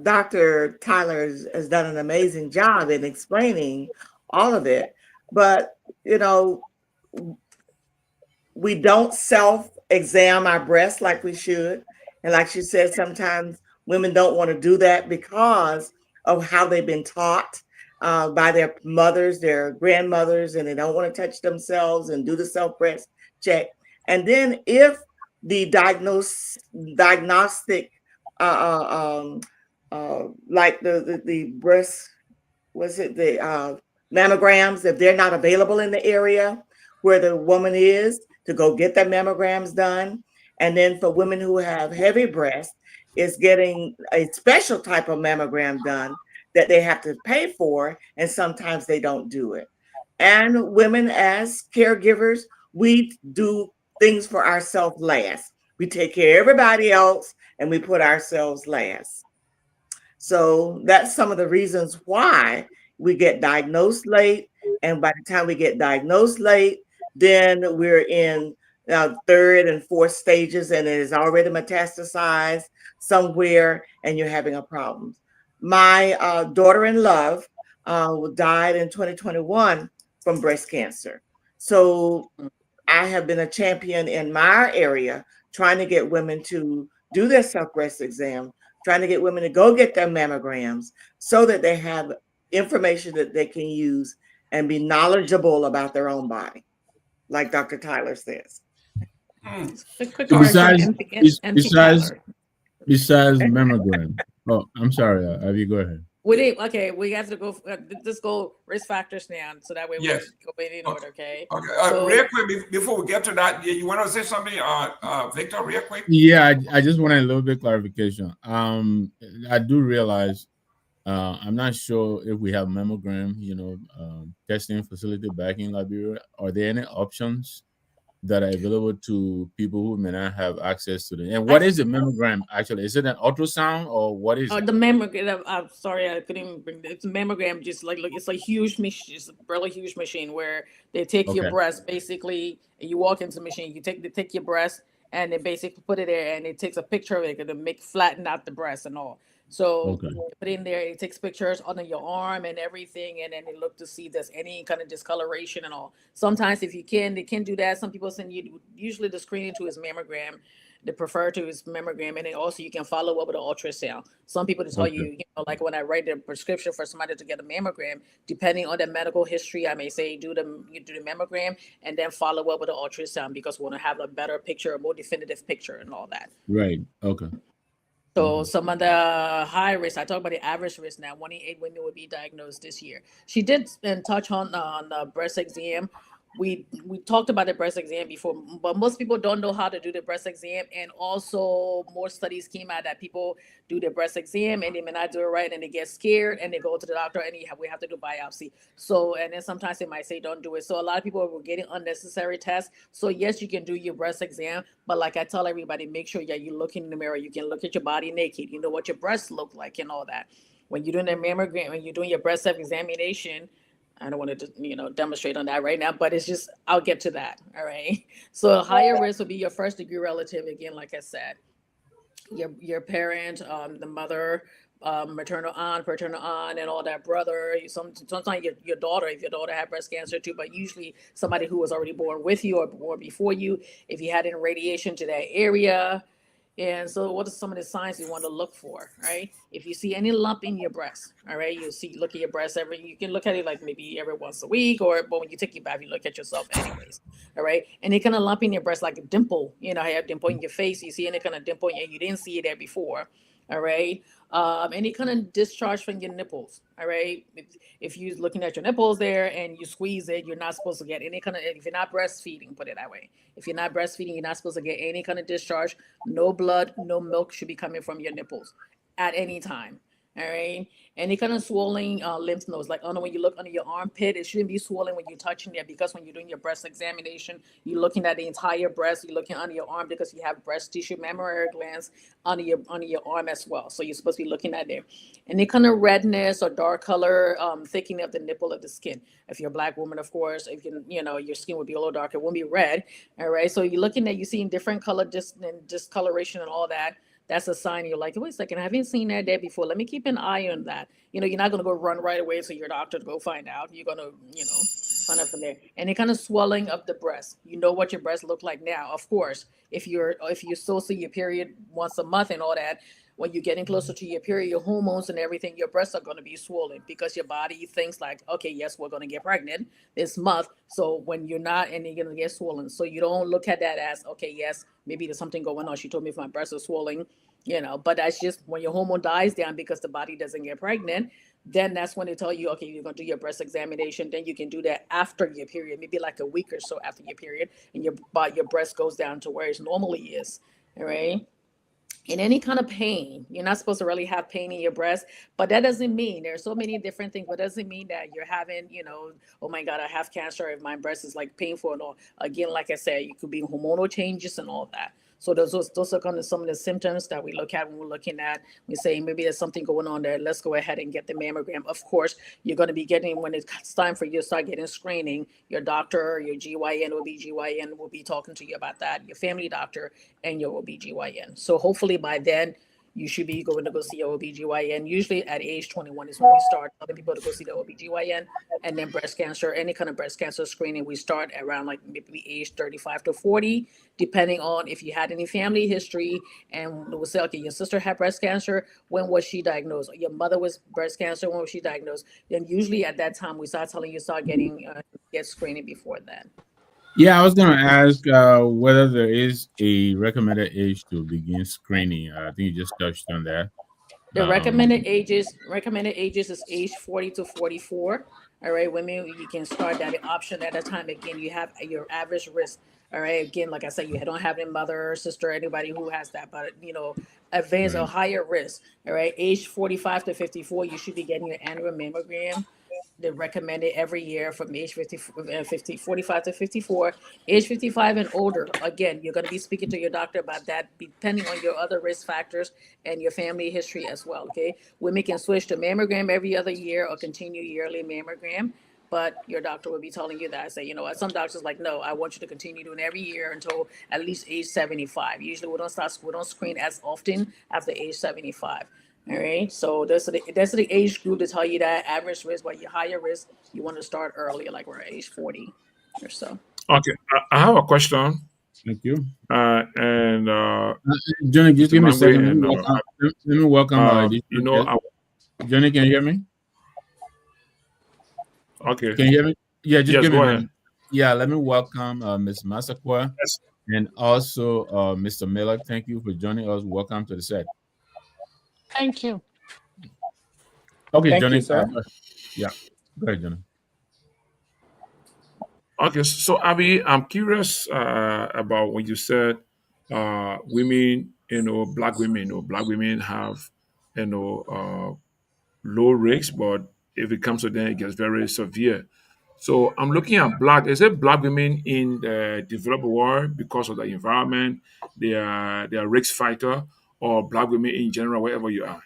Dr. Tyler has done an amazing job in explaining all of it. But, we don't self-exam our breasts like we should. And like she said, sometimes women don't want to do that because of how they've been taught by their mothers, their grandmothers, and they don't want to touch themselves and do the self-breast check. And then if the diagnostic like the breast, mammograms, if they're not available in the area where the woman is, to go get their mammograms done. And then for women who have heavy breasts, it's getting a special type of mammogram done that they have to pay for, and sometimes they don't do it. And women as caregivers, we do things for ourselves last. We take care of everybody else, and we put ourselves last. So that's some of the reasons why we get diagnosed late. And by the time we get diagnosed late, then we're in third and fourth stages, and it is already metastasized somewhere, and you're having a problem. My daughter-in-law died in 2021 from breast cancer. So I have been a champion in my area trying to get women to do their self-breast exam, trying to get women to go get their mammograms so that they have information that they can use and be knowledgeable about their own body, like Dr. Tyler says. Besides mammogram. Oh, I'm sorry, Abby, go ahead. We have to go. Just go risk factors now, so that way we go in order. Okay. So, real quick, before we get to that, you want to say something, Victor? Real quick. Yeah, I just wanted a little bit clarification. I do realize I'm not sure if we have mammogram, testing facility back in Liberia. Are there any options that are available to people who may not have access to them? And what is a mammogram actually? Is it an ultrasound or what is it? The mammogram, I'm sorry, I couldn't even bring it. It's a mammogram, just like it's a huge machine, it's a really huge machine where they take your breast, basically, and you walk into the machine, they take your breast and they basically put it there, and it takes a picture of it to flatten out the breast and all. So you put in there, it takes pictures under your arm and everything, and then they look to see if there's any kind of discoloration and all. Sometimes if they can do that. Some people send you, usually the screening to is mammogram. They prefer to use mammogram, and then also you can follow up with an ultrasound. Some people tell you, you know, like when I write the prescription for somebody to get a mammogram, depending on the medical history, I may say you do the mammogram and then follow up with an ultrasound because we want to have a better picture, a more definitive picture, and all that. Right. Okay. So some of the high risk, I talk about the average risk now. 1 in 8 women would be diagnosed this year. She did touch on the breast exam. We talked about the breast exam before, but most people don't know how to do the breast exam. And also more studies came out that people do the breast exam and they may not do it right and they get scared and they go to the doctor and we have to do biopsy. So, and then sometimes they might say, don't do it. So a lot of people are getting unnecessary tests. So yes, you can do your breast exam, but like I tell everybody, make sure that you look in the mirror. You can look at your body naked. You know what your breasts look like and all that. When you're doing a mammogram, when you're doing your breast examination, I don't want to, you know, demonstrate on that right now, but it's just, I'll get to that. All right. So higher risk will be your first degree relative. Again, like I said, your parent, the mother, maternal aunt, paternal aunt, and all that brother. Sometimes your daughter, if your daughter had breast cancer too, but usually somebody who was already born with you or born before you, if you had any radiation to that area. And so what are some of the signs you want to look for, right? If you see any lump in your breast, all right, look at your breast you can look at it like maybe every once a week, but when you take your bath, you look at yourself anyways, all right? Any kind of lump in your breast, like a dimple, you know, I have a dimple in your face, you see any kind of dimple and you didn't see it there before, all right? Any kind of discharge from your nipples, all right? If you're looking at your nipples there and you squeeze it, you're not supposed to get any kind of, if you're not breastfeeding, put it that way. If you're not breastfeeding, you're not supposed to get any kind of discharge. No blood, no milk should be coming from your nipples at any time. All right. Any kind of swelling lymph nodes, like when you look under your armpit, it shouldn't be swollen when you're touching it, because when you're doing your breast examination, you're looking at the entire breast, you're looking under your arm because you have breast tissue, mammary glands under your arm as well. So you're supposed to be looking at there. Any kind of redness or dark color, thickening of the nipple of the skin. If you're a Black woman, of course, if you know, your skin would be a little darker, it won't be red. All right. So you're looking at, you're seeing different color discoloration and all that. That's a sign you're like, wait a second, I haven't seen that there before. Let me keep an eye on that. You know, you're not going to go run right away to your doctor to go find out. You're going to, you know, find out from there. Any kind of swelling of the breast. You know what your breasts look like now. Of course, if you still see your period once a month and all that, when you're getting closer to your period, your hormones and everything, your breasts are going to be swollen because your body thinks like, okay, yes, we're going to get pregnant this month. So when you're not, and you're going to get swollen. So you don't look at that as, okay, yes, maybe there's something going on. She told me if my breasts are swollen, you know, but that's just when your hormone dies down because the body doesn't get pregnant. Then that's when they tell you, okay, you're going to do your breast examination. Then you can do that after your period, maybe like a week or so after your period, and your breast goes down to where it normally is. All right. In any kind of pain, you're not supposed to really have pain in your breast, but that doesn't mean, there's so many different things, but it doesn't mean that you're having, you know, oh my God, I have cancer if my breast is like painful and all. Again, like I said, you could be hormonal changes and all that. So those are kind of some of the symptoms that we look at when we're looking at, we say maybe there's something going on there. Let's go ahead and get the mammogram. Of course, you're going to be getting, when it's time for you to start getting screening, your doctor, your GYN or OBGYN will be talking to you about that, your family doctor and your OBGYN. So hopefully by then, you should be going to go see your OBGYN. Usually at age 21 is when we start telling people to go see the OBGYN. And then breast cancer, any kind of breast cancer screening, we start around like maybe age 35 to 40, depending on if you had any family history. And we'll say, okay, your sister had breast cancer. When was she diagnosed? Your mother was breast cancer. When was she diagnosed? Then usually at that time, we start telling you start getting get screening before then. Yeah, I was going to ask whether there is a recommended age to begin screening. I think you just touched on that. The recommended ages is age 40 to 44. All right, women, you can start that option at a time. Again, you have your average risk. All right, again, like I said, you don't have any mother or sister, anybody who has that, but you know, advanced or higher risk. All right, age 45 to 54, you should be getting your annual mammogram. They recommend it every year from age 45 to 54. Age 55 and older, again, you're going to be speaking to your doctor about that, depending on your other risk factors and your family history as well, okay? Women can switch to mammogram every other year or continue yearly mammogram, but your doctor will be telling you that. I say, you know, some doctors like, no, I want you to continue doing every year until at least age 75. Usually we don't screen as often after age 75. All right, so that's the age group to tell you that average risk, but your higher risk, you want to start earlier, like we're at age 40 or so. Okay, I have a question. Thank you. And Johnny, just Mr. give me a Nagbe second. and Let me welcome you know, Johnny, can you hear me? Okay. Can you hear me? Yeah, just Yes, give me go a ahead. minute. Yeah, let me welcome Ms. Masakwa and also Mr. Miller. Thank you for joining us. Welcome to the set. Thank you. Okay, Thank Johnny. you, sir. Yeah, go ahead, Johnny. Okay, so Abby, I'm curious about when you said women, black women have, low risks, but if it comes to them, it gets very severe. So I'm looking at is it black women in the developed world because of the environment, they are risk fighter, or black women in general, wherever you are?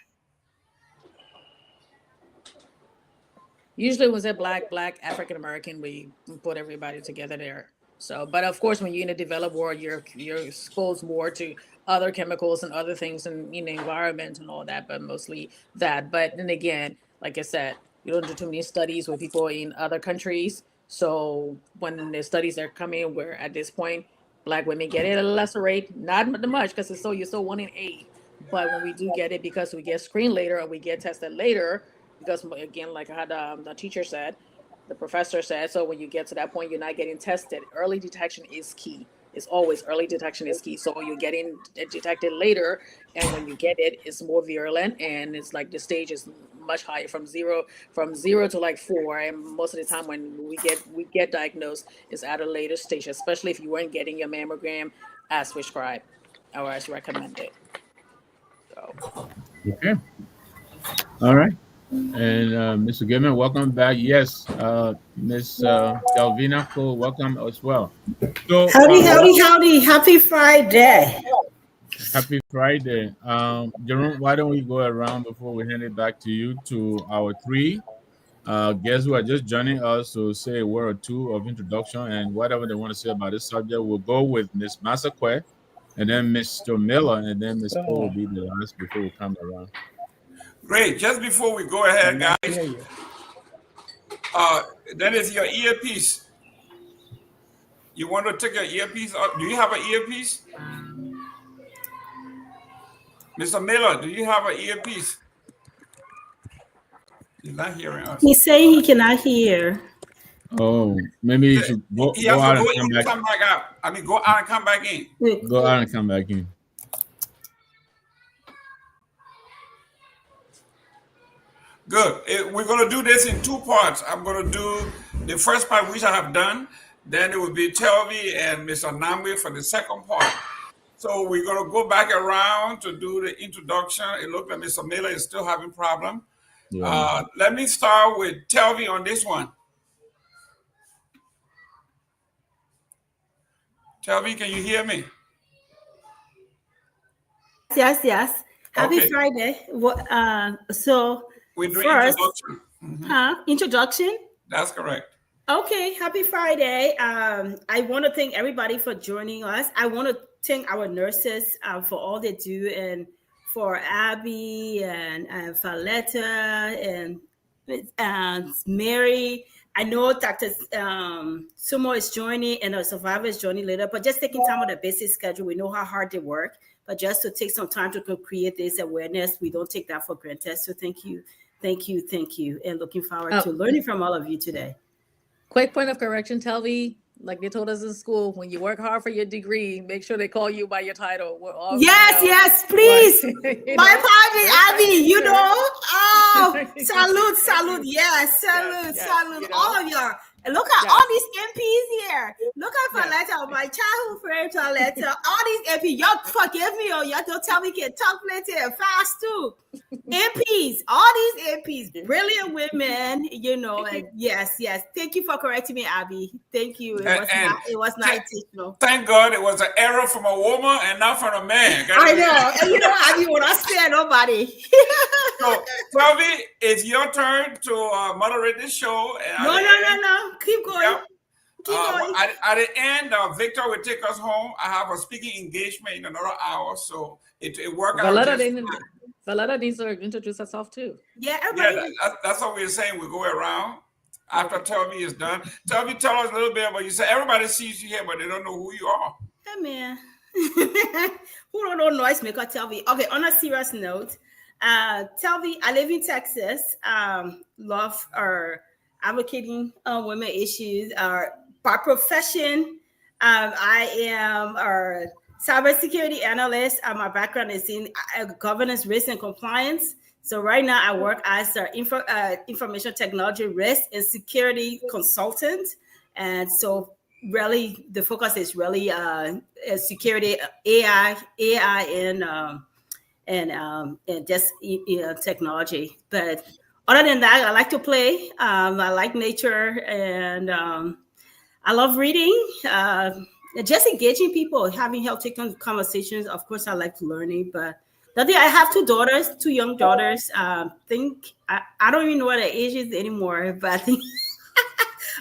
Usually when it's black, African American, we put everybody together there. So, but of course, when you're in a developed world, you're exposed more to other chemicals and other things and environment and all that, but mostly that. But then again, like I said, you don't do too many studies with people in other countries. So when the studies are coming, where at this point, black women get it at a lesser rate, not much because you're still 1 in 8. But when we do get it, because we get screened later or we get tested later, because again, like I had the teacher said, the professor said, so when you get to that point, you're not getting tested. Early detection is key. It's always early detection is key. So you're getting detected later, and when you get it, it's more virulent, and it's like the stage is much higher from zero to like 4. And most of the time when we get diagnosed, it's at a later stage, especially if you weren't getting your mammogram as prescribed or as recommended. So. Okay. All right. And Mr. Gayman, welcome back. Yes, Miss Delvina Cole, welcome as well. So howdy. Happy Friday. Happy Friday. Jerome, why don't we go around before we hand it back to you to our 3 guests who are just joining us to say a word or 2 of introduction and whatever they want to say about this subject. We'll go with Miss Masakwe and then Mr. Miller and then Miss Cole will be the last before we come around. Great. Just before we go ahead, guys, that is your earpiece. You want to take your earpiece off? Do you have an earpiece? Mr. Miller, do you have an earpiece? He's not hearing us. He's saying he cannot hear. Oh, maybe you should go out and come back. Come back out. I mean, go out and come back in. Go out and come back in. Good. We're going to do this in 2 parts. I'm going to do the first part, which I have done. Then it will be Telvi and Mr. Nagbe for the second part. So we're going to go back around to do the introduction. It looks like Mr. Miller is still having problem. Yeah. Let me start with Telvi on this one. Telvi, can you hear me? Yes. Happy Friday. So we're doing first, introduction. Introduction? That's correct. Okay, happy Friday. I want to thank everybody for joining us. I want to thank our nurses for all they do, and for Abby and Faletta and Mary. I know Dr. Sumo is joining and our survivor is joining later, but just taking time on the basic schedule. We know how hard they work, but just to take some time to create this awareness, we don't take that for granted. So thank you, and looking forward to learning from all of you today. Quick point of correction, Telvi. Like they told us in school, when you work hard for your degree, make sure they call you by your title. Yes, please. My party, Abby, Oh, salute. Yes, salute. All of y'all. And look at all these MPs here. Look at Faletta, my childhood friend Faletta. All these MPs. Y'all forgive me, or y'all don't tell me can talk plenty and fast too. MPs, all these MPs, brilliant women, and yes. Thank you for correcting me, Abby. Thank you. It was not intentional. Thank God it was an error from a woman and not from a man. I know. And Abby will not spare nobody. So, Telvi, it's your turn to moderate this show. No. Keep going. Yep. At the end, Victor will take us home. I have a speaking engagement in another hour, so it worked out. Valetta needs to introduce herself too. Yeah, that's what we're saying. We go around after Telvi is done. Telvi, tell us a little bit about you. Say everybody sees you here, but they don't know who you are. Hey man, who don't know noisemaker? Tell me. Okay, on a serious note, tell me. I live in Texas. Love or advocating women issues. By profession, I am a cybersecurity analyst. My background is in governance, risk, and compliance. So right now, I work as an information technology risk and security consultant, and so really the focus is really security, AI, and just technology. But other than that, I like to play. I like nature, and I love reading. Just engaging people, having healthy conversations. Of course, I like learning, but I have two daughters, two young daughters. I don't even know what their age is anymore, but I think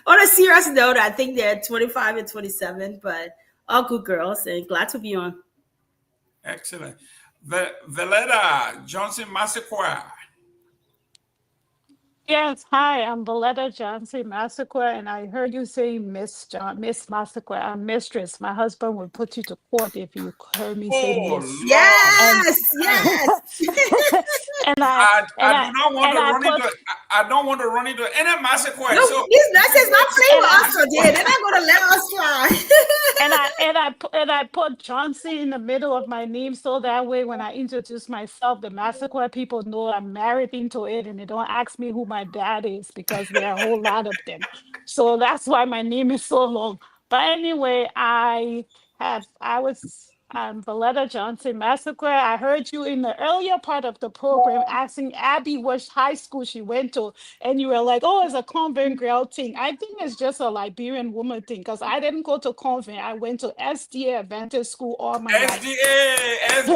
on a serious note, I think they're 25 and 27, but all good girls, and glad to be on. Excellent. Valletta Johnson Massaquoi. Yes, hi, I'm Valletta Johnson Massaquoi, and I heard you say Miss Massaquoi. I'm mistress. My husband would put you to court if you heard me say Miss. Yes, yes. And I don't want to run into any Massaquoi. No, so these nurses not playing with us today. They're not going to let us fly. and I put Johnson in the middle of my name so that way when I introduce myself, the Massaquoi people know I'm married into it, and they don't ask me who my dad is because there are a whole lot of them. So that's why my name is so long. But anyway, I'm Valletta Johnson Massaquoi. I heard you in the earlier part of the program asking Abby which high school she went to, and you were like, "Oh, it's a convent girl thing." I think it's just a Liberian woman thing because I didn't go to convent. I went to SDA Adventist school all my life. SDA, there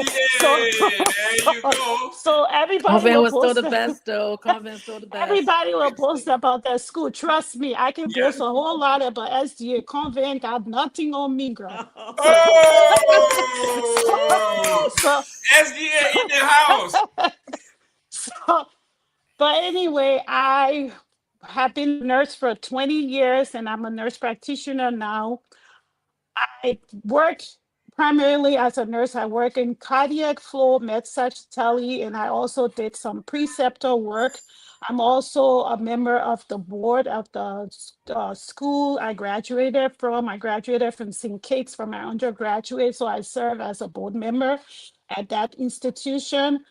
you go. So everybody Convent was still the best, though. Convent still the best. Everybody will boast about that school. Trust me, I can boast a whole lot about SDA. Convent got nothing on me, girl. So SDA in the house. But anyway, I have been a nurse for 20 years, and I'm a nurse practitioner now. I work primarily as a nurse. I work in cardiac flow, med-surg, tele, and I also did some preceptor work. I'm also a member of the board of the school I graduated from. I graduated from St. Kate's for my undergraduate, so I serve as a board member at that institution.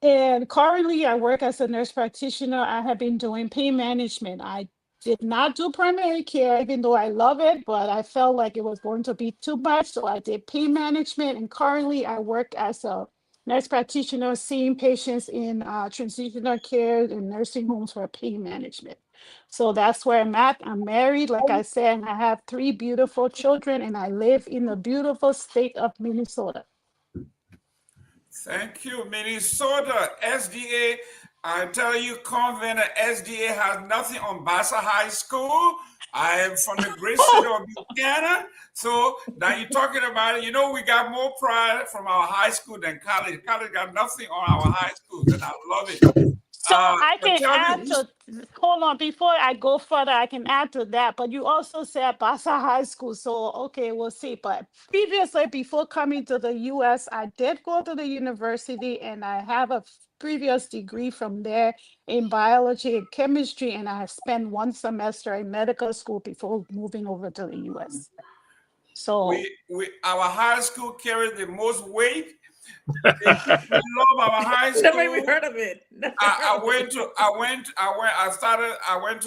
And currently, I work as a nurse practitioner. I have been doing pain management. I did not do primary care, even though I love it, but I felt like it was going to be too much. So I did pain management. And currently, I work as a nurse practitioner, seeing patients in transitional care and nursing homes for pain management. So that's where I'm at. I'm married, like I said, and I have 3 beautiful children, and I live in the beautiful state of Minnesota. Thank you, Minnesota. SDA, I tell you, convent SDA has nothing on Bassa High School. I am from the great city of Buchanan. So now you're talking about it. You know, we got more pride from our high school than college. College got nothing on our high school, and I love it. So I can add to, hold on, before I go further, I can add to that. But you also said Bassa High School. So, okay, we'll see. But previously, before coming to the US, I did go to the university, and I have a previous degree from there in biology and chemistry. And I have spent 1 semester in medical school before moving over to the US. So our high school carries the most weight. We love our high school. Never even heard of it. I went to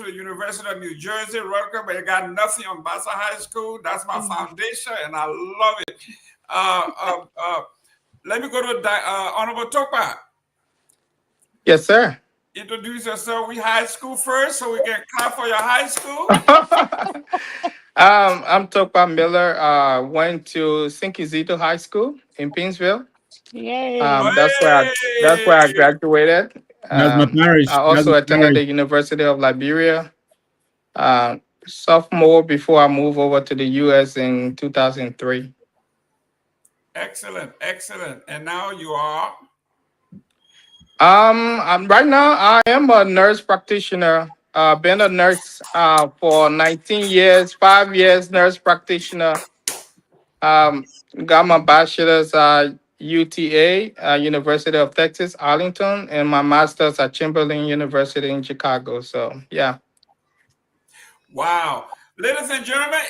the University of New Jersey, Rutgers, but it got nothing on Bassa High School. That's my foundation, and I love it. Let me go to Honorable Topa. Yes, sir. Introduce yourself. We high school first, so we can clap for your high school. I'm Topa Miller. Went to St. Kizito High School in Pinsville. Yay. That's where I graduated. That's my parish. I also attended the University of Liberia. Sophomore before I moved over to the US in 2003. Excellent. And now you are? Right now I am a nurse practitioner. Been a nurse for 19 years, 5 years nurse practitioner. Got my bachelor's at UTA, University of Texas, Arlington, and my master's at Chamberlain University in Chicago. So, yeah. Wow. Ladies and gentlemen,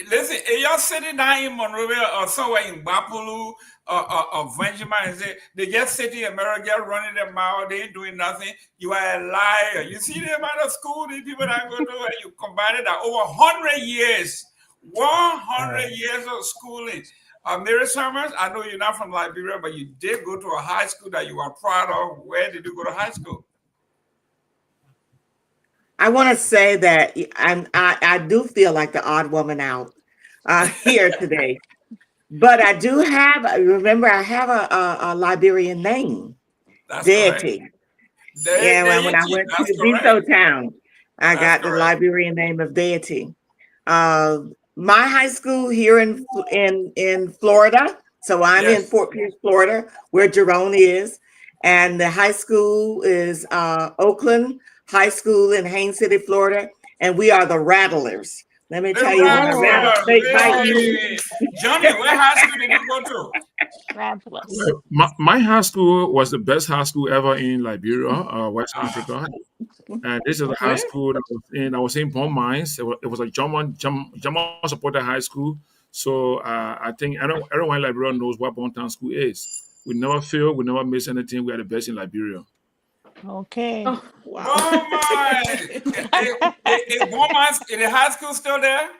listen, if y'all sitting down in Monrovia or somewhere in Bapulu or Benjamin, they just sitting in America, just running their mouth, they ain't doing nothing. You are a liar. You see the amount of school these people that go to, and you combine it that over 100 years, 100 years of schooling. Mary Summers, I know you're not from Liberia, but you did go to a high school that you are proud of. Where did you go to high school? I want to say that I do feel like the odd woman out here today, but I do have. Remember, I have a Liberian name, That's Deity. Yeah, when I went to Vito Town, I got the Liberian name of Deity. My high school here in Florida, so I'm in Fort Pierce, Florida, where Jerome is, and the high school is Oakland High School in Haines City, Florida, and we are the Rattlers. Let me tell you, when a rattlesnake bite you. Johnny, what high school did you go to? Rattlers. My high school was the best high school ever in Liberia, West Africa. And this is a high school that I was in Bon Mines. It was a German supported high school. So I think everyone in Liberia knows what Bon Town School is. We never failed. We never missed anything. We are the best in Liberia. Okay. Oh, wow. Bon Mines. Is Bon Mines, is the high school still there?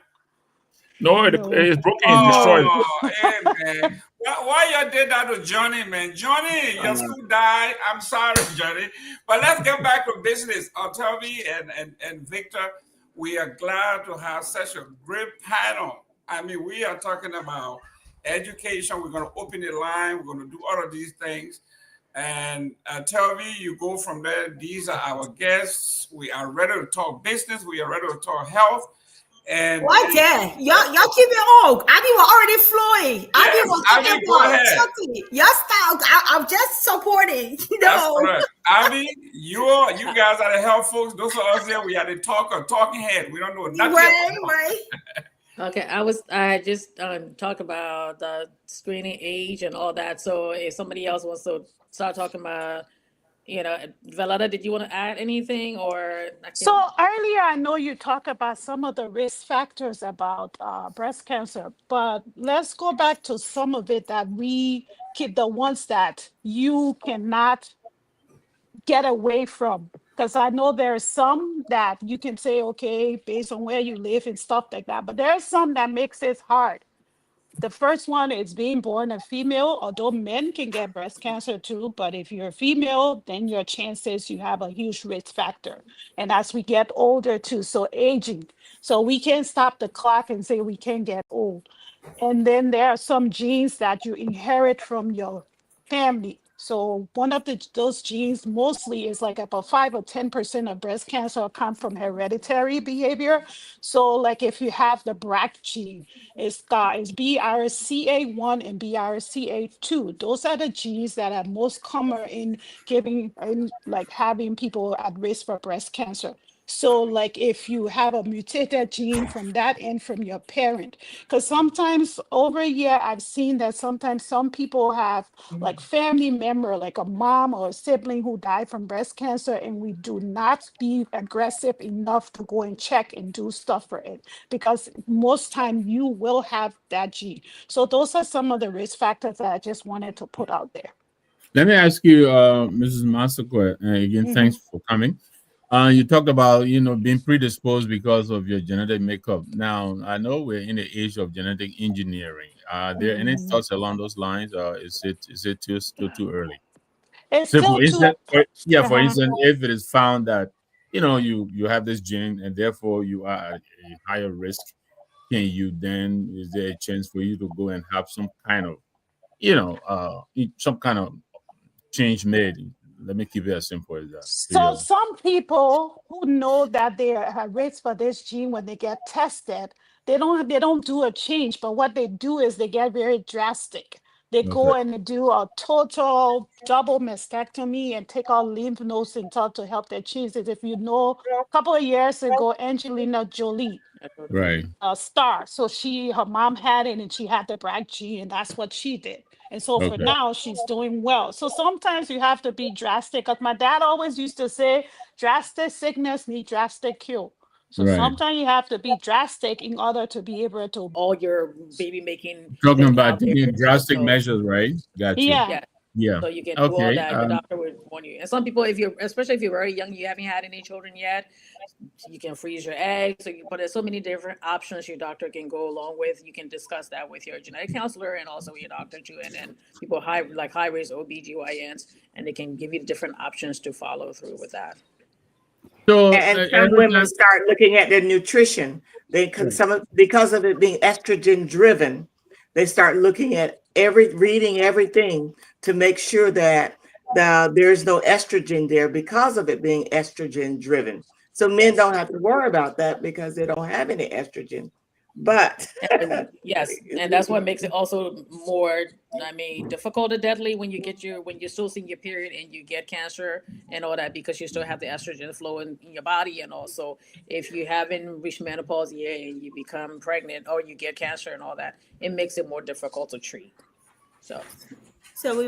No, it's broken and destroyed. Hey, man. Why you did that to Johnny, man? Johnny, your school died. I'm sorry, Johnny. But let's get back to business. Octavie and Victor, we are glad to have such a great panel. I mean, we are talking about education. We're going to open the line. We're going to do all of these things. And tell me, you go from there. These are our guests. We are ready to talk business. We are ready to talk health. And what there? Y'all keep it on. Abby was already flowing. Abby was talking about y'all style. I'm just supporting. You know. That's correct. Abby, you guys are the health folks. Those are us here. We are the talking head. We don't know nothing. Right. Okay, I just talk about the screening age and all that. So if somebody else wants to start talking about, Valletta, did you want to add anything or? So earlier, I know you talked about some of the risk factors about breast cancer, but let's go back to some of it that we keep, the ones that you cannot get away from. Because I know there are some that you can say, okay, based on where you live and stuff like that, but there are some that makes it hard. The first one is being born a female, although men can get breast cancer too, but if you're a female, then your chances, you have a huge risk factor. And as we get older too, so aging. So we can't stop the clock and say we can't get old. And then there are some genes that you inherit from your family. So one of those genes mostly is like about 5 or 10% of breast cancer come from hereditary behavior. So like if you have the BRCA gene, it's BRCA1 and BRCA2. Those are the genes that are most common in having people at risk for breast cancer. So like if you have a mutated gene from that and from your parent, because sometimes over a year, I've seen that sometimes some people have like family member, like a mom or a sibling who died from breast cancer, and we do not be aggressive enough to go and check and do stuff for it, because most time you will have that gene. So those are some of the risk factors that I just wanted to put out there. Let me ask you, Mrs. Masako, again, thanks for coming. You talked about, being predisposed because of your genetic makeup. Now, I know we're in the age of genetic engineering. Are there any thoughts along those lines, or is it still too early? It's So, still for instance, too. for instance, if it is found that you have this gene and therefore you are at a higher risk, is there a chance for you to go and have some kind of change made? Let me keep it as simple as that. So some people who know that they are at risk for this gene, when they get tested, they don't do a change, but what they do is they get very drastic. They go Okay. and they do a total double mastectomy and take out lymph nodes and stuff to help their cheeses. If you know, a couple of years ago, Angelina Jolie, Right. star. So her mom had it and she had the BRCA gene, and that's what she did. And so for Okay. now, she's doing well. So sometimes you have to be drastic. Because my dad always used to say, drastic sickness need drastic cure. So Right. sometimes you have to be drastic in order to be able to. All your baby making Talking thing about out there. taking drastic So measures, right? Got you. Yeah. yeah. Yeah. So you can do all Okay. that. Your doctor would warn you. And some people, especially if you're very young, you haven't had any children yet, you can freeze your eggs. But there's so many different options your doctor can go along with. You can discuss that with your genetic counselor and also your doctor too. And then people high risk OBGYNs, and they can give you different options to follow through with that. So And some women start looking at their nutrition. Because of it being estrogen driven, they start looking at reading everything to make sure that there's no estrogen there because of it being estrogen driven. So men don't have to worry about that because they don't have any estrogen. But yes, and that's what makes it also more, difficult or deadly when you're still seeing your period and you get cancer and all that, because you still have the estrogen flow in your body. And also if you haven't reached menopause yet and you become pregnant or you get cancer and all that, it makes it more difficult to treat. So we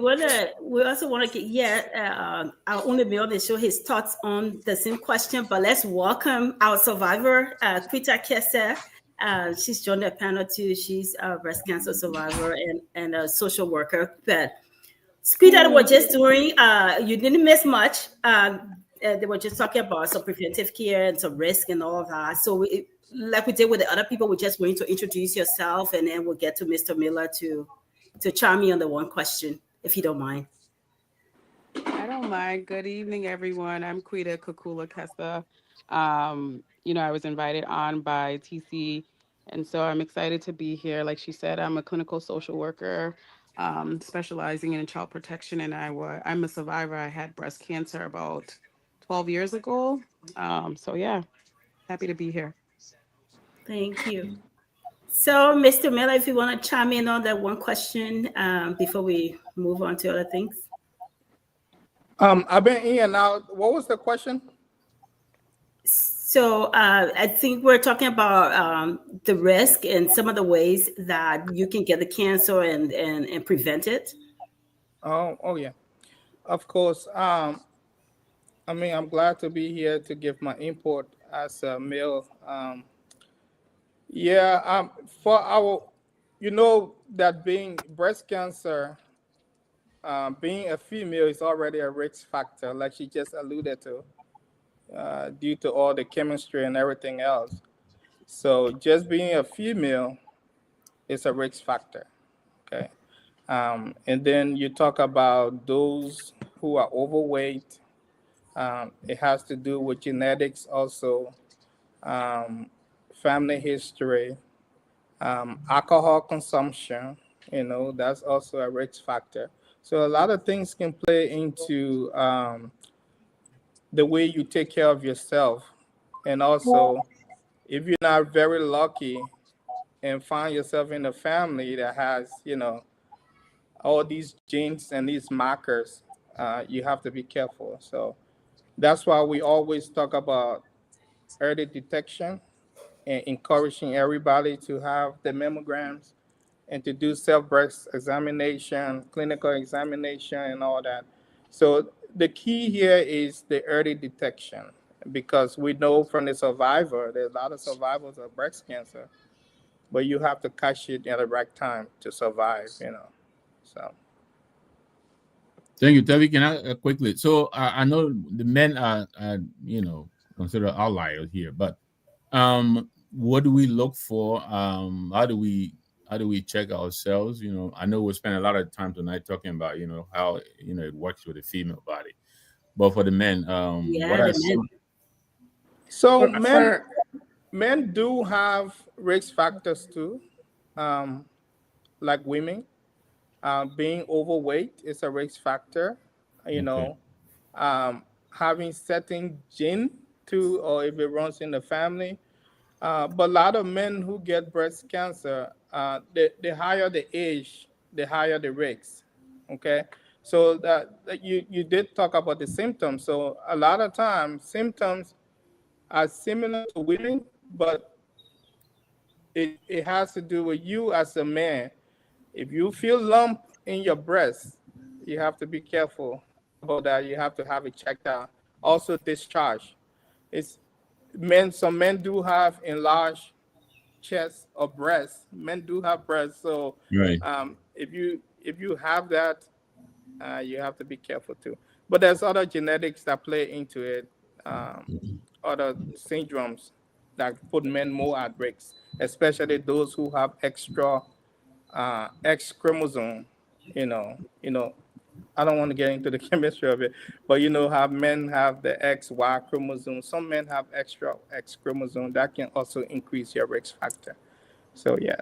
also want to get our only male to show his thoughts on the same question, but let's welcome our survivor, Kwita Kese. She's joined the panel too. She's a breast cancer survivor and a social worker. But Kwita, we're just doing, you didn't miss much. They were just talking about some preventive care and some risk and all of that. So like we did with the other people, we're just going to introduce yourself and then we'll get to Mr. Miller to chime in on the one question, if you don't mind. I don't mind. Good evening, everyone. I'm Kwita Kakula Kesa. I was invited on by TC, and so I'm excited to be here. Like she said, I'm a clinical social worker specializing in child protection, and I'm a survivor. I had breast cancer about 12 years ago. So yeah, happy to be here. Thank you. So, Mr. Miller, if you want to chime in on that one question before we move on to other things. I've been in and out. What was the question? So I think we're talking about the risk and some of the ways that you can get the cancer and prevent it. Oh yeah, of course. I'm glad to be here to give my input as a male. For our, that being breast cancer, being a female is already a risk factor, like she just alluded to, due to all the chemistry and everything else. So just being a female is a risk factor, okay? And then you talk about those who are overweight. It has to do with genetics also, family history, alcohol consumption, that's also a risk factor. So a lot of things can play into the way you take care of yourself. And also, if you're not very lucky and find yourself in a family that has, all these genes and these markers, you have to be careful. So that's why we always talk about early detection and encouraging everybody to have the mammograms and to do self-breast examination, clinical examination, and all that. So the key here is the early detection, because we know from the survivor, there's a lot of survivors of breast cancer, but you have to catch it at the right time to survive, so. Thank you, Tevi. Can I quickly? So I know the men are considered outliers here, but what do we look for? How do we check ourselves? I know we spent a lot of time tonight talking about how it works with the female body, but for the men, what are some? So men do have risk factors too, like women. Being overweight is a risk factor. Having certain gene too, or if it runs in the family. But a lot of men who get breast cancer, the higher the age, the higher the risks. Okay, so that you did talk about the symptoms. So a lot of times symptoms are similar to women, but it has to do with you as a man. If you feel lump in your breast, you have to be careful about that. You have to have it checked out. Also discharge. It's men. Some men do have enlarged chest or breast. Men do have breasts. So Right. if you have that, you have to be careful too. But there's other genetics that play into it, other syndromes that put men more at risk, especially those who have extra X chromosome. I don't want to get into the chemistry of it, but how men have the XY chromosome. Some men have extra X chromosome that can also increase your risk factor. So yeah.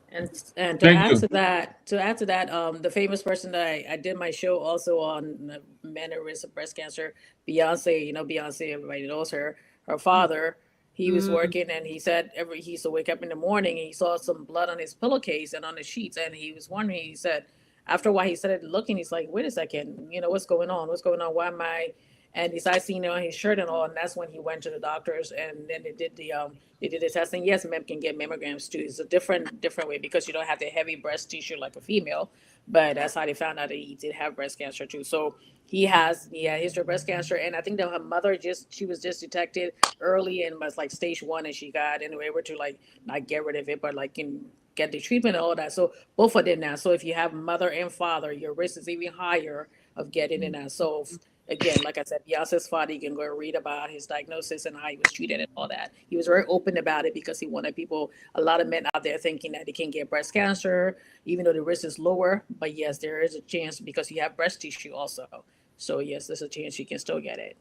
And to add to that, the famous person that I did my show also on men at risk of breast cancer, Beyonce. Beyonce, everybody knows her. Her father, he was working, and he said he used to wake up in the morning and he saw some blood on his pillowcase and on the sheets, and he was wondering. He said, after a while, he started looking. He's like, wait a second, what's going on? What's going on? Why am I? And he started seeing it on his shirt and all, and that's when he went to the doctors, and then they did the testing. Yes, men can get mammograms too. It's a different way because you don't have the heavy breast tissue like a female, but that's how they found out that he did have breast cancer too. So he had history of breast cancer, and I think that her mother she was just detected early and was like stage 1, and she got able to like not get rid of it, but like get the treatment and all that. So both of them now. So if you have mother and father, your risk is even higher of getting it now. So again, like I said, Beyonce's father, you can go read about his diagnosis and how he was treated and all that. He was very open about it because he wanted a lot of men out there thinking that they can get breast cancer, even though the risk is lower. But yes, there is a chance because you have breast tissue also. So yes, there's a chance you can still get it.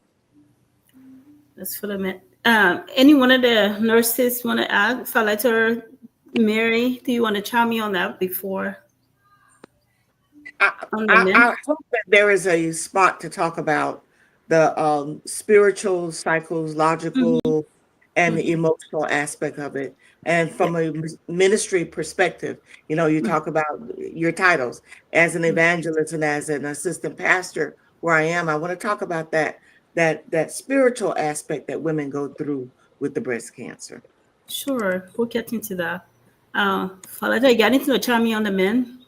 That's for the men. Any one of the nurses want to add? Faletta or Mary, do you want to chime in on that before? I hope that there is a spot to talk about the spiritual, psychological, and the emotional aspect of it. And from a ministry perspective, you talk about your titles as an evangelist and as an assistant pastor where I am. I want to talk about that spiritual aspect that women go through with the breast cancer. Sure, we'll get into that. Faletta, you got anything to chime in on the men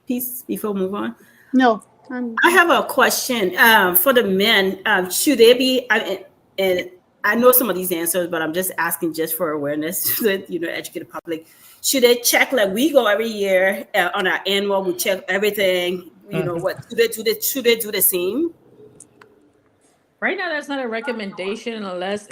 piece before we move on? No. I have a question for the men. Should they be, and I know some of these answers, but I'm just asking just for awareness to educate the public. Should they check like we go every year on our annual? We check everything. What should they do the same? Right now, that's not a recommendation unless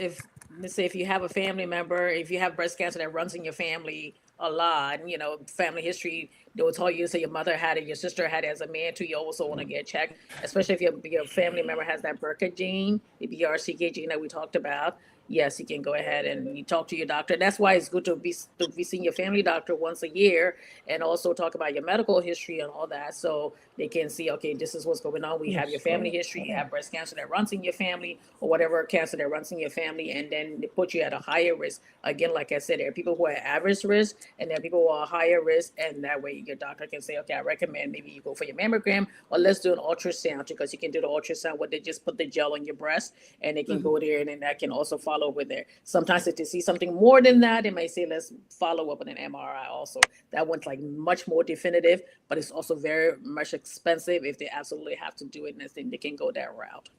let's say if you have a family member, if you have breast cancer that runs in your family a lot, family history, they will tell you, say your mother had it, your sister had it as a man too, you also want to get checked, especially if your family member has that BRCA gene, the BRCA gene that we talked about. Yes, you can go ahead and you talk to your doctor. That's why it's good to be seeing your family doctor once a year and also talk about your medical history and all that, so they can see, okay, this is what's going on. We have your family history, you have breast cancer that runs in your family or whatever cancer that runs in your family, and then they put you at a higher risk. Again, like I said, there are people who are at average risk and there are people who are higher risk, and that way your doctor can say, okay, I recommend maybe you go for your mammogram, or let's do an ultrasound, because you can do the ultrasound where they just put the gel on your breast and they can go there, and then that can also follow with there. Sometimes if they see something more than that, they may say, let's follow up with an MRI also. That one's like much more definitive, but it's also very much expensive if they absolutely have to do it, and I think they can go that route.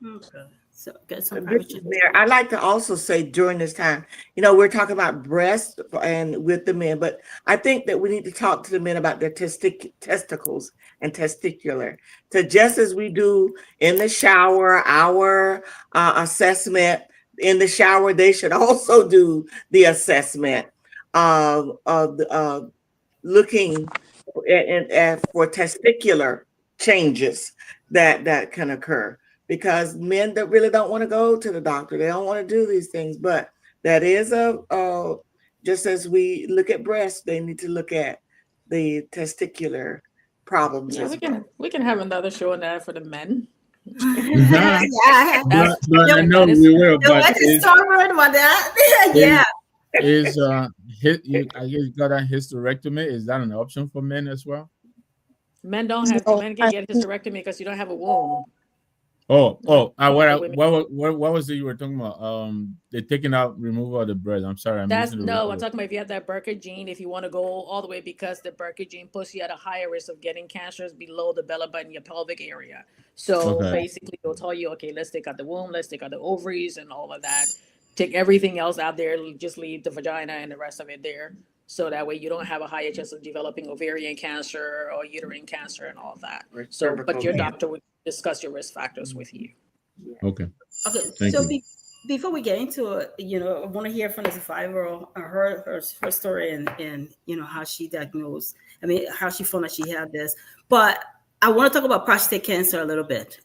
Okay. So get some I'd like to also say during this time, we're talking about breast and with the men, but I think that we need to talk to the men about their testicles and testicular. So just as we do in the shower, our assessment in the shower, they should also do the assessment of looking for testicular changes that can occur. Because men that really don't want to go to the doctor, they don't want to do these things. But that is just as we look at breasts, they need to look at the testicular problems. Yeah, we can have another show on that for the men. But I know we will. But yeah. Is I guess you got a hysterectomy. Is that an option for men as well? Men don't have No, men can get hysterectomy because you don't have a womb. What women- what was it you were talking about? They're taking out removal of the breast. I'm sorry, I'm That's using the wrong no, I'm word. talking about if you have that BRCA gene, if you want to go all the way because the BRCA gene puts you at a higher risk of getting cancers below the belly button, your pelvic area. So Okay. basically they'll tell you, okay, let's take out the womb, let's take out the ovaries and all of that. Take everything else out there, just leave the vagina and the rest of it there. So that way you don't have a higher chance of developing ovarian cancer or uterine cancer and all of that. So but your doctor would discuss your risk factors with you. Okay. Okay, Thank so you. before we get into it, I want to hear from the survivor, her story and how she diagnosed. I mean, how she found out she had this. But I want to talk about prostate cancer a little bit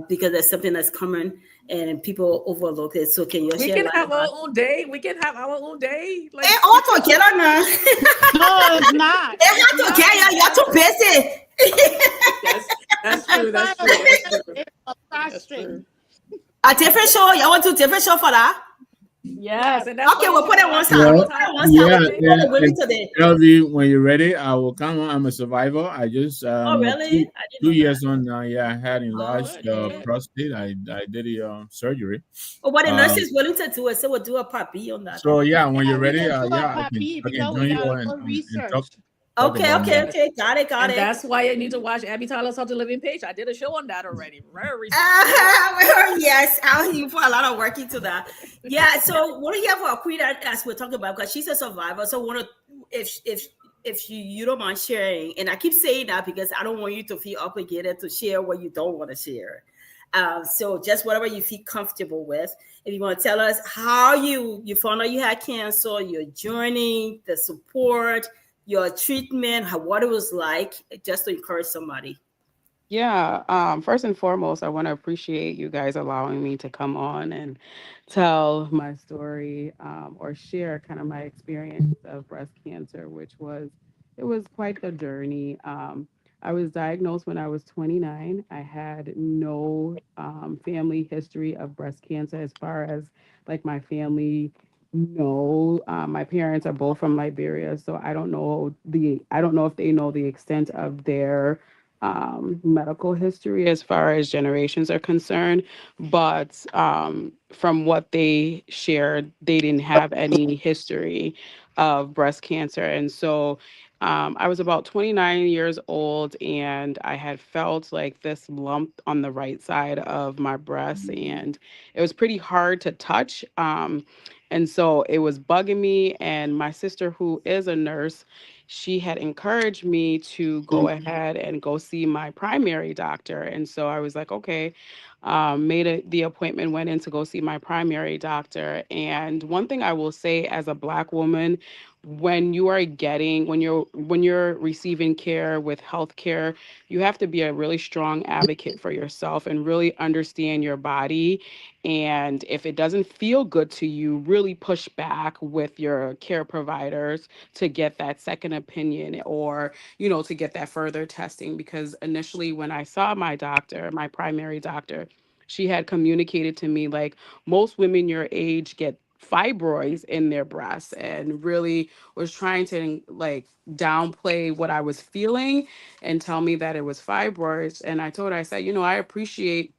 because that's something that's common and people overlook it. So can you We share can light have about? our own day. We can have our own day. Like Hey, all together now. No, it's not. They have to get you. You're too busy. That's true. That's true. That's true. It's a That's prostrate. true. A different show. You want to do a different show for that? Yes, and that's Okay, why we'll put it one side. Well, We'll put it one side. yeah, We'll do the women today. LV, when you're ready, I will come on. I'm a survivor. I just Oh, really? two, I didn't 2 know years on now. Yeah, I had Oh, enlarged okay. prostate. I did the surgery. Well, what the Um, nurse is willing to do it, so we'll do a part B on that. so yeah, when you're Yeah, we ready, can do a yeah, part B I can because we join you got and, more and talk research. Okay, about okay, that. okay. Got it, got And it. that's why you need to watch Abby Tyler's How to Live in Page. I did a show on that already. Very recently. Yes, I'll you put a lot of work into that. Yeah, so what do you have for a queen as we're talking about? Because she's a survivor. So want to, if you don't mind sharing, and I keep saying that because I don't want you to feel obligated to share what you don't want to share. So just whatever you feel comfortable with. If you want to tell us how you found out you had cancer, your journey, the support, your treatment, what it was like, just to encourage somebody. Yeah, first and foremost, I want to appreciate you guys allowing me to come on and tell my story or share kind of my experience of breast cancer, it was quite the journey. I was diagnosed when I was 29. I had no family history of breast cancer as far as like my family. No, my parents are both from Liberia, so I don't know if they know the extent of their medical history as far as generations are concerned. But from what they shared, they didn't have any history of breast cancer. And so I was about 29 years old and I had felt like this lump on the right side of my breast, and it was pretty hard to touch. And so it was bugging me. And my sister, who is a nurse, she had encouraged me to go ahead and go see my primary doctor. And so I was like, okay, the appointment, went in to go see my primary doctor. And one thing I will say as a Black woman, when you're receiving care with healthcare, you have to be a really strong advocate for yourself and really understand your body. And if it doesn't feel good to you, really push back with your care providers to get that second opinion, or to get that further testing. Because initially when I saw my doctor, my primary doctor, she had communicated to me like most women your age get fibroids in their breasts, and really was trying to like downplay what I was feeling and tell me that it was fibroids. And I told her, I said, I appreciate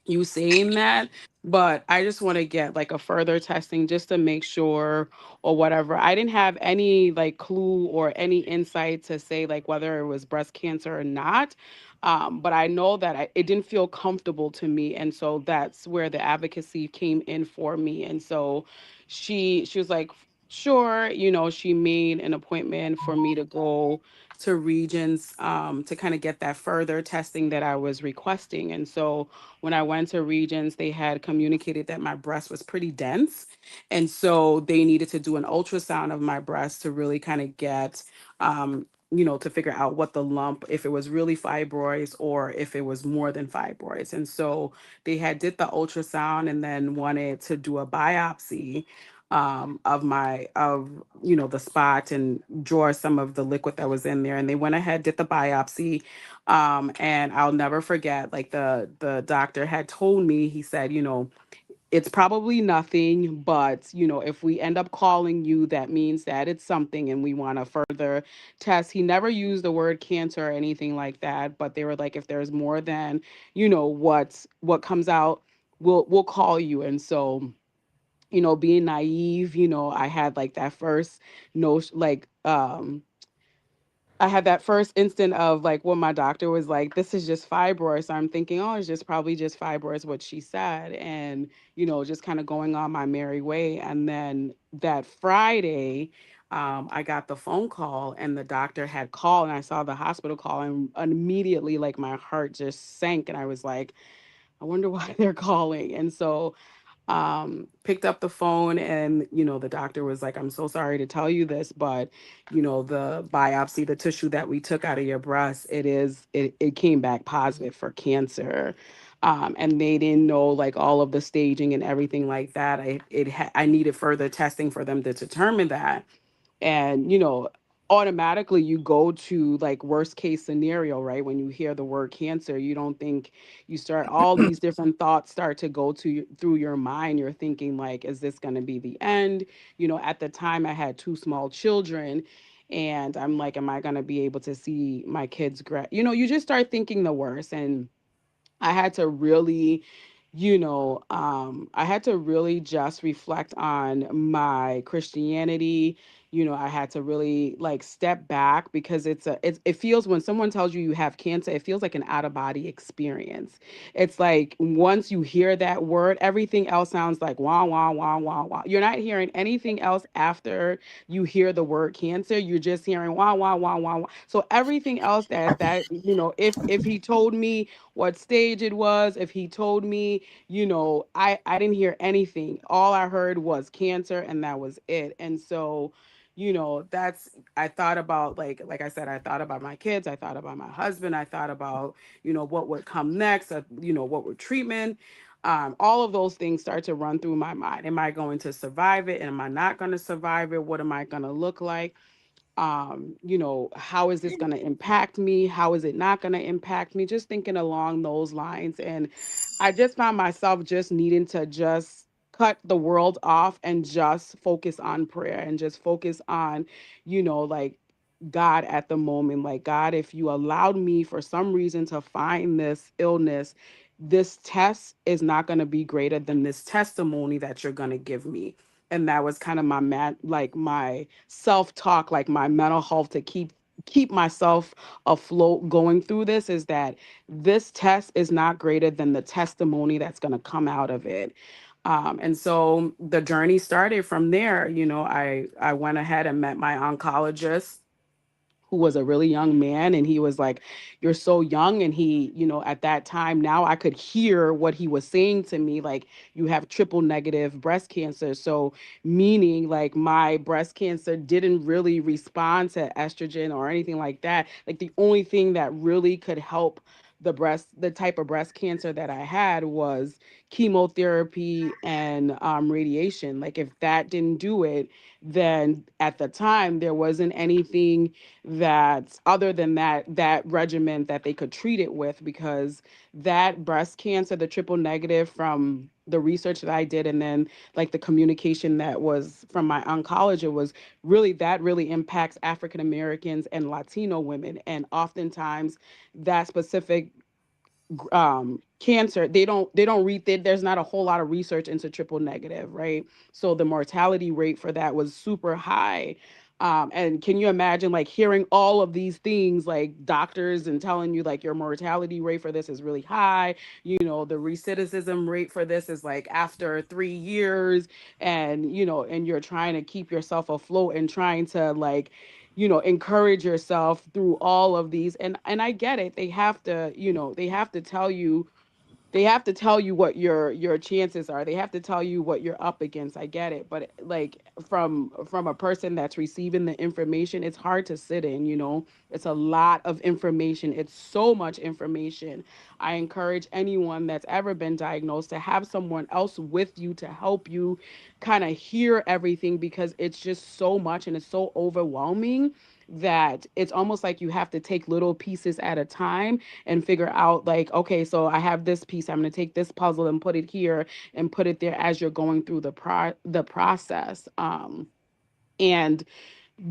you saying that, but I just want to get like a further testing just to make sure or whatever. I didn't have any like clue or any insight to say like whether it was breast cancer or not. But I know that it didn't feel comfortable to me. And so that's where the advocacy came in for me. And so she was like, sure, she made an appointment for me to go to Regions to kind of get that further testing that I was requesting. And so when I went to Regions, they had communicated that my breast was pretty dense. And so they needed to do an ultrasound of my breast to really kind of get, to figure out what the lump, if it was really fibroids or if it was more than fibroids. And so they had did the ultrasound and then wanted to do a biopsy of the spot and draw some of the liquid that was in there. And they went ahead, did the biopsy. And I'll never forget, like the doctor had told me, he said, it's probably nothing, but if we end up calling you, that means that it's something and we want to further test. He never used the word cancer or anything like that, but they were like, if there's more than, what comes out, we'll call you. And so, being naive, I had like that first no like I had that first instant of like when my doctor was like, this is just fibroids. So I'm thinking, oh, it's just probably just fibroids, what she said. And, just kind of going on my merry way. And then that Friday, I got the phone call and the doctor had called and I saw the hospital call and immediately like my heart just sank. And I was like, I wonder why they're calling. And so picked up the phone and the doctor was like, I'm so sorry to tell you this, but the biopsy, the tissue that we took out of your breast, it came back positive for cancer. And they didn't know like all of the staging and everything like that. I needed further testing for them to determine that. And automatically you go to like worst case scenario, right? When you hear the word cancer, you don't think, you start, all these different thoughts start to go through your mind. You're thinking like, is this going to be the end? At the time I had two small children and I'm like, am I going to be able to see my kids you just start thinking the worst. And I had to really, I had to really just reflect on my Christianity. I had to really like step back because it feels, when someone tells you you have cancer, it feels like an out of body experience. It's like once you hear that word, everything else sounds like wah, wah, wah, wah, wah. You're not hearing anything else after you hear the word cancer. You're just hearing wah, wah, wah, wah, wah. So everything else if he told me what stage it was, if he told me, I didn't hear anything. All I heard was cancer and that was it. And so, that's, I thought about like I said, I thought about my kids, I thought about my husband, I thought about, what would come next, what would treatment. All of those things start to run through my mind. Am I going to survive it? And am I not going to survive it? What am I going to look like? How is this going to impact me? How is it not going to impact me? Just thinking along those lines. And I just found myself just needing to just cut the world off and just focus on prayer and just focus on, like God at the moment. Like, God, if you allowed me for some reason to find this illness, this test is not going to be greater than this testimony that you're going to give me. And that was kind of my self-talk, like my mental health to keep myself afloat going through this, is that this test is not greater than the testimony that's going to come out of it. And so the journey started from there. I went ahead and met my oncologist, who was a really young man, and he was like, you're so young. And he, at that time, now I could hear what he was saying to me, like, you have triple negative breast cancer. So meaning like my breast cancer didn't really respond to estrogen or anything like that. Like the only thing that really could help the type of breast cancer that I had was chemotherapy and radiation. Like if that didn't do it, then at the time there wasn't anything that other than that regimen that they could treat it with, because that breast cancer, the triple negative, from the research that I did and then like the communication that was from my oncologist, was really impacts African Americans and Latino women. And oftentimes that specific cancer, they don't read that, there's not a whole lot of research into triple negative, right? So the mortality rate for that was super high. And can you imagine like hearing all of these things, like doctors and telling you like your mortality rate for this is really high, the recidivism rate for this is like after 3 years, and and you're trying to keep yourself afloat and trying to like encourage yourself through all of these. And I get it, they have to, they have to tell you, what your chances are. They have to tell you what you're up against. I get it, but like from a person that's receiving the information, it's hard to sit in. It's a lot of information. It's so much information. I encourage anyone that's ever been diagnosed to have someone else with you to help you kind of hear everything, because it's just so much and it's so overwhelming. that it's almost like you have to take little pieces at a time and figure out like, okay, so I have this piece, I'm going to take this puzzle and put it here and put it there as you're going through the process. And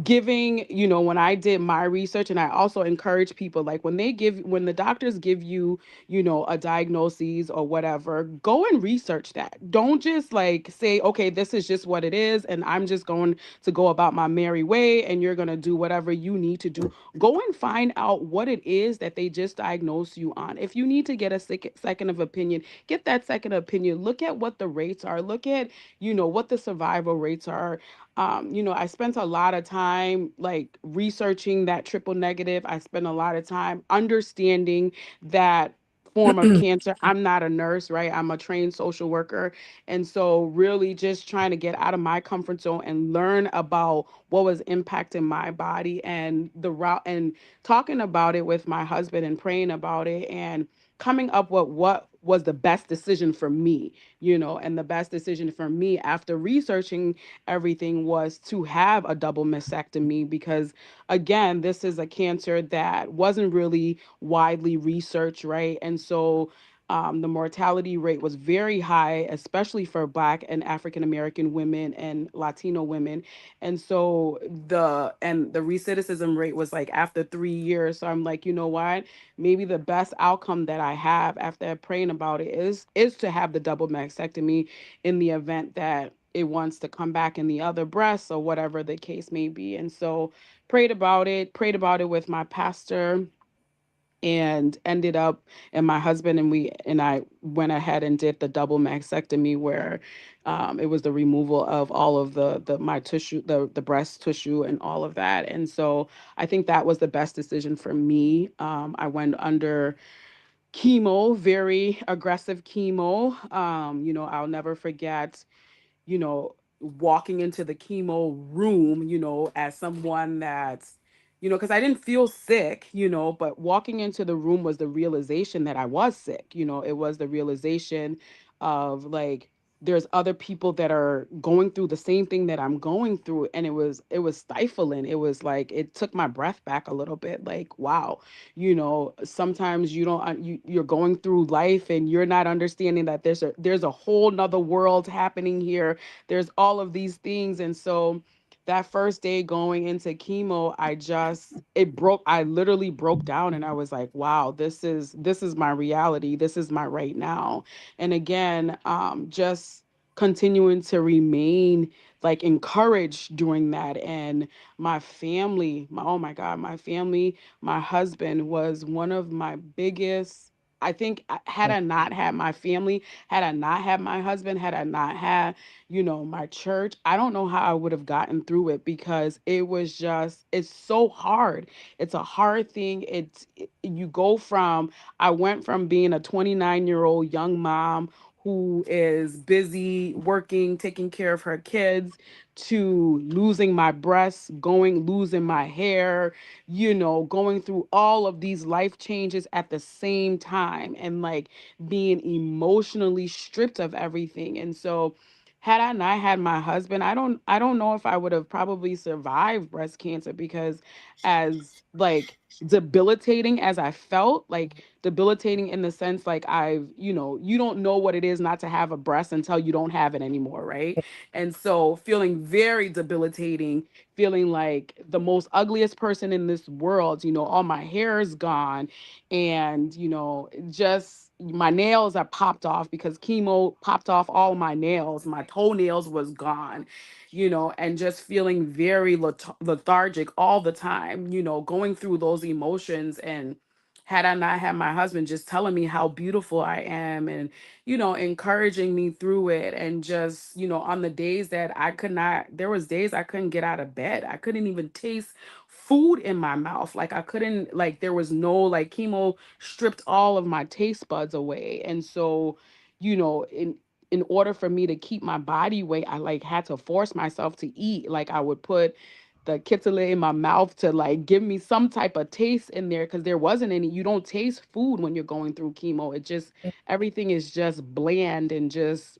giving, when I did my research, and I also encourage people, like when the doctors give you, a diagnosis or whatever, go and research that. Don't just like say, okay, this is just what it is and I'm just going to go about my merry way and you're going to do whatever you need to do. Go and find out what it is that they just diagnosed you on. If you need to get a second of opinion, get that second opinion. Look at what the rates are. Look at, what the survival rates are. I spent a lot of time like researching that triple negative. I spent a lot of time understanding that form of cancer. I'm not a nurse, right? I'm a trained social worker. And so really just trying to get out of my comfort zone and learn about what was impacting my body and the route, and talking about it with my husband and praying about it and coming up with what was the best decision for me, and the best decision for me after researching everything was to have a double mastectomy, because again, this is a cancer that wasn't really widely researched, right? And so the mortality rate was very high, especially for Black and African American women and Latino women. And so the recidivism rate was like after 3 years. So I'm like, you know what? Maybe the best outcome that I have after praying about it is to have the double mastectomy in the event that it wants to come back in the other breast or whatever the case may be. And so prayed about it with my pastor, and ended up, and my husband and I went ahead and did the double mastectomy, where it was the removal of all of the my tissue, the breast tissue and all of that. And so I think that was the best decision for me. I went under chemo, very aggressive chemo. I'll never forget, walking into the chemo room, as someone that's, because I didn't feel sick, but walking into the room was the realization that I was sick. It was the realization of like, there's other people that are going through the same thing that I'm going through. And it was stifling. It was like, it took my breath back a little bit. Like, wow, sometimes you don't, you're going through life and you're not understanding that there's a whole nother world happening here. There's all of these things. And so that first day going into chemo, I literally broke down, and I was like, wow, this is my reality. This is my right now. And again, just continuing to remain like encouraged during that. And my family, oh my God, my family, my husband was one of my biggest. I think had I not had my family, had I not had my husband, had I not had, my church, I don't know how I would have gotten through it, because it's so hard. It's a hard thing. I went from being a 29-year-old young mom who is busy working, taking care of her kids, to losing my breasts, losing my hair, going through all of these life changes at the same time, and like being emotionally stripped of everything. And so had I not had my husband, I don't know if I would have probably survived breast cancer, because as like debilitating as I felt, like debilitating in the sense like you don't know what it is not to have a breast until you don't have it anymore, right? And so feeling very debilitating, feeling like the most ugliest person in this world, all my hair is gone, and just my nails are popped off because chemo popped off all my nails. My toenails was gone, and just feeling very lethargic all the time, going through those emotions. And had I not had my husband just telling me how beautiful I am, and encouraging me through it, and just on the days that there was days I couldn't get out of bed. I couldn't even taste food in my mouth. Like I couldn't, like there was no, like chemo stripped all of my taste buds away. And so, in order for me to keep my body weight, I like had to force myself to eat. Like I would put the kitale in my mouth to like give me some type of taste in there, because there wasn't any. You don't taste food when you're going through chemo. Everything is just bland and just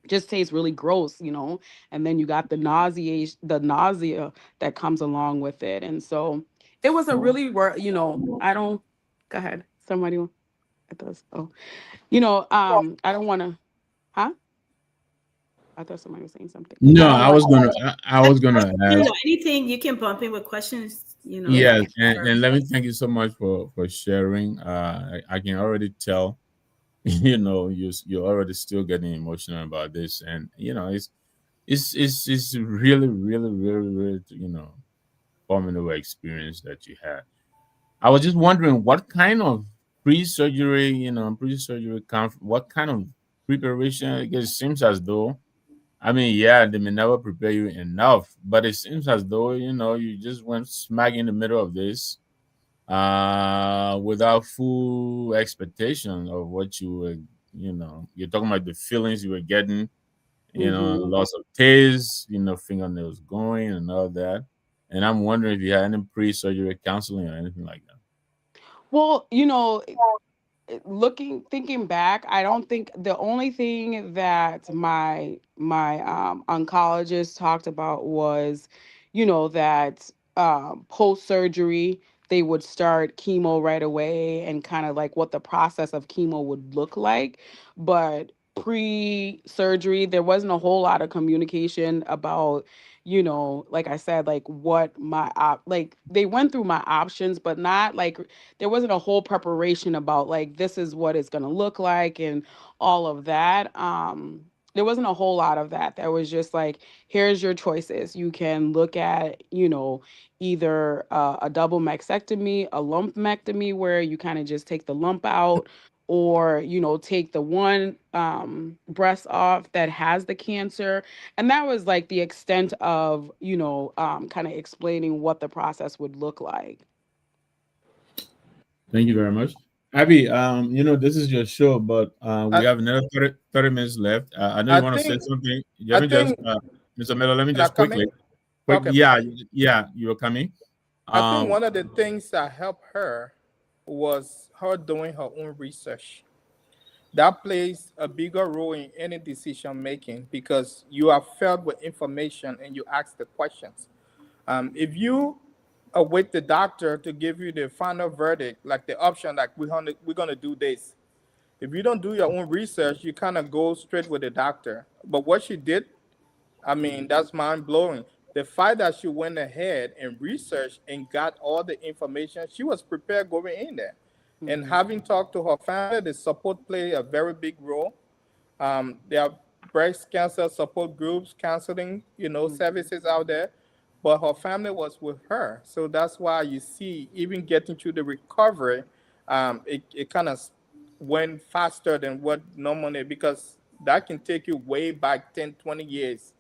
just tastes really gross, and then you got the nausea that comes along with it. And so it was a really I don't go ahead. Somebody I thought oh. I don't wanna huh? I thought somebody was saying something. No, Oh, I was gonna ask. anything you can bump in with questions. Yes, and let me thank you so much for sharing. I can already tell, you're already still getting emotional about this, and it's really, really, really, really, formidable experience that you had. I was just wondering what kind of pre-surgery, what kind of preparation. Because it seems as though, I mean, yeah, they may never prepare you enough, but it seems as though, you just went smack in the middle of this, without full expectation of what you were, you're talking about the feelings you were getting, loss of taste, fingernails going and all that. And I'm wondering if you had any pre-surgery counseling or anything like that. Well, thinking back, I don't think the only thing that my oncologist talked about was, that post surgery they would start chemo right away, and kind of like what the process of chemo would look like. But pre surgery there wasn't a whole lot of communication about, like I said, like what like they went through my options, but not like there wasn't a whole preparation about like this is what it's going to look like and all of that. There wasn't a whole lot of that. There was just like, here's your choices. You can look at, either a double mastectomy, a lumpectomy, where you kind of just take the lump out, or take the one breast off that has the cancer. And that was like the extent of kind of explaining what the process would look like. Thank you very much. Abby, this is your show, but we I, have another 30 minutes left. I know you I want to say think something. Let I me just, think Mr. Miller, let me can I just come in? quick, Okay, yeah, please. yeah, you were coming. I think Um, one of the things that helped her was her doing her own research. That plays a bigger role in any decision making because you are filled with information and you ask the questions. If you await the doctor to give you the final verdict, like the option, like we're gonna do this. If you don't do your own research, you kind of go straight with the doctor. But what she did, I mean, that's mind blowing. The fact that she went ahead and researched and got all the information, she was prepared going in there. And having talked to her family, the support played a very big role. There are breast cancer support groups, counseling, services out there. But her family was with her. So that's why you see, even getting through the recovery, it kind of went faster than what normally, because that can take you way back 10, 20 years.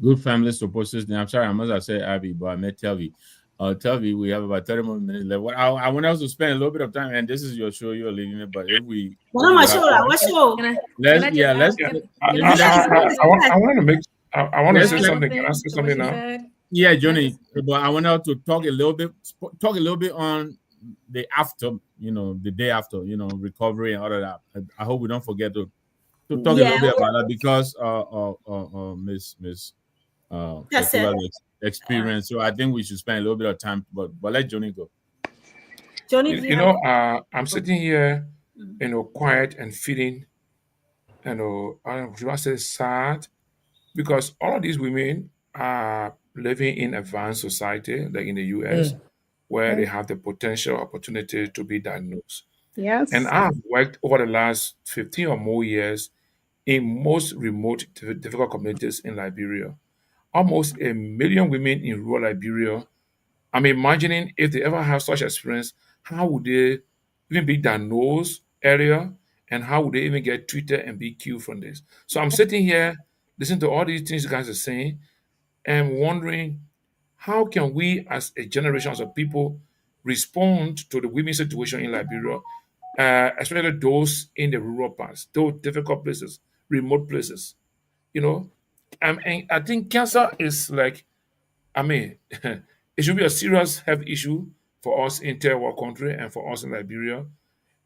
good family support system. I'm sorry, I must have said Abby, but I meant Telvi. Telvi, we have about 30 more minutes left. I want us to spend a little bit of time, and this is your show, you're leading it. But if we have time, let's Yeah, maybe let's I want to make. I want to let's say check. something. Can I say something now? Yeah, Johnny, but I want us to talk a little bit on the after, the day after, recovery and all of that. I hope we don't forget to talk a little bit about that, because Miss That's it. experience. So I think we should spend a little bit of time, but let Johnny go. Johnny, I'm sitting here, quiet and feeling, should I say sad, because all of these women are living in advanced society, like in the US, where they have the potential opportunity to be diagnosed. And Yes. I've worked over the last 15 or more years in most remote, difficult communities in Liberia. Almost 1 million women in rural Liberia. I'm imagining if they ever have such experience, how would they even be diagnosed earlier, and how would they even get treated and be cured from this? So I'm sitting here listening to all these things you guys are saying and wondering, how can we as a generation of people respond to the women's situation in Liberia, especially those in the rural parts, those difficult places, remote places? You know, and I think cancer is like, I mean, it should be a serious health issue for us in third world country and for us in Liberia,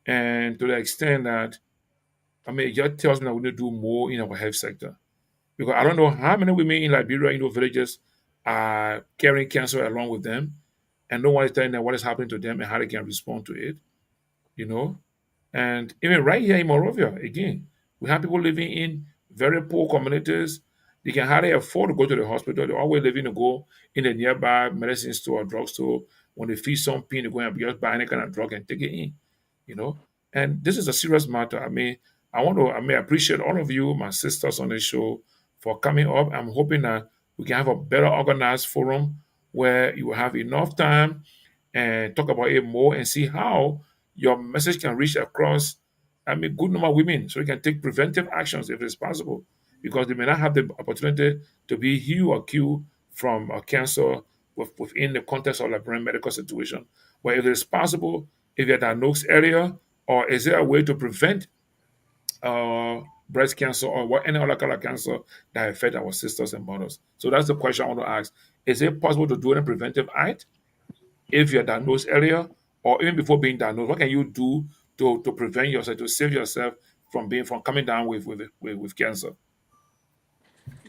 and to the extent that I mean, it just tells me that we need to do more in our health sector. Because I don't know how many women in Liberia, villages are carrying cancer along with them, and no one is telling them what is happening to them and how they can respond to it, you know. And even right here in Morovia, again, we have people living in very poor communities. They can hardly afford to go to the hospital. They're always living to go in the nearby medicine store or drugstore. When they feel some pain, they go and just buy any kind of drug and take it in, you know. And this is a serious matter. I mean, I appreciate all of you, my sisters on the show, for coming up. I'm hoping that we can have a better organized forum where you will have enough time and talk about it more and see how your message can reach across, good number of women, so you can take preventive actions if it's possible, because they may not have the opportunity to be healed or cured from cancer within the context of Liberian medical situation. But if it is possible, if you're diagnosed earlier, or is there a way to prevent breast cancer or any other kind of cancer that affect our sisters and mothers? So that's the question I want to ask. Is it possible to do any preventive act if you're diagnosed earlier, or even before being diagnosed? What can you do to prevent yourself, to save yourself from coming down with cancer?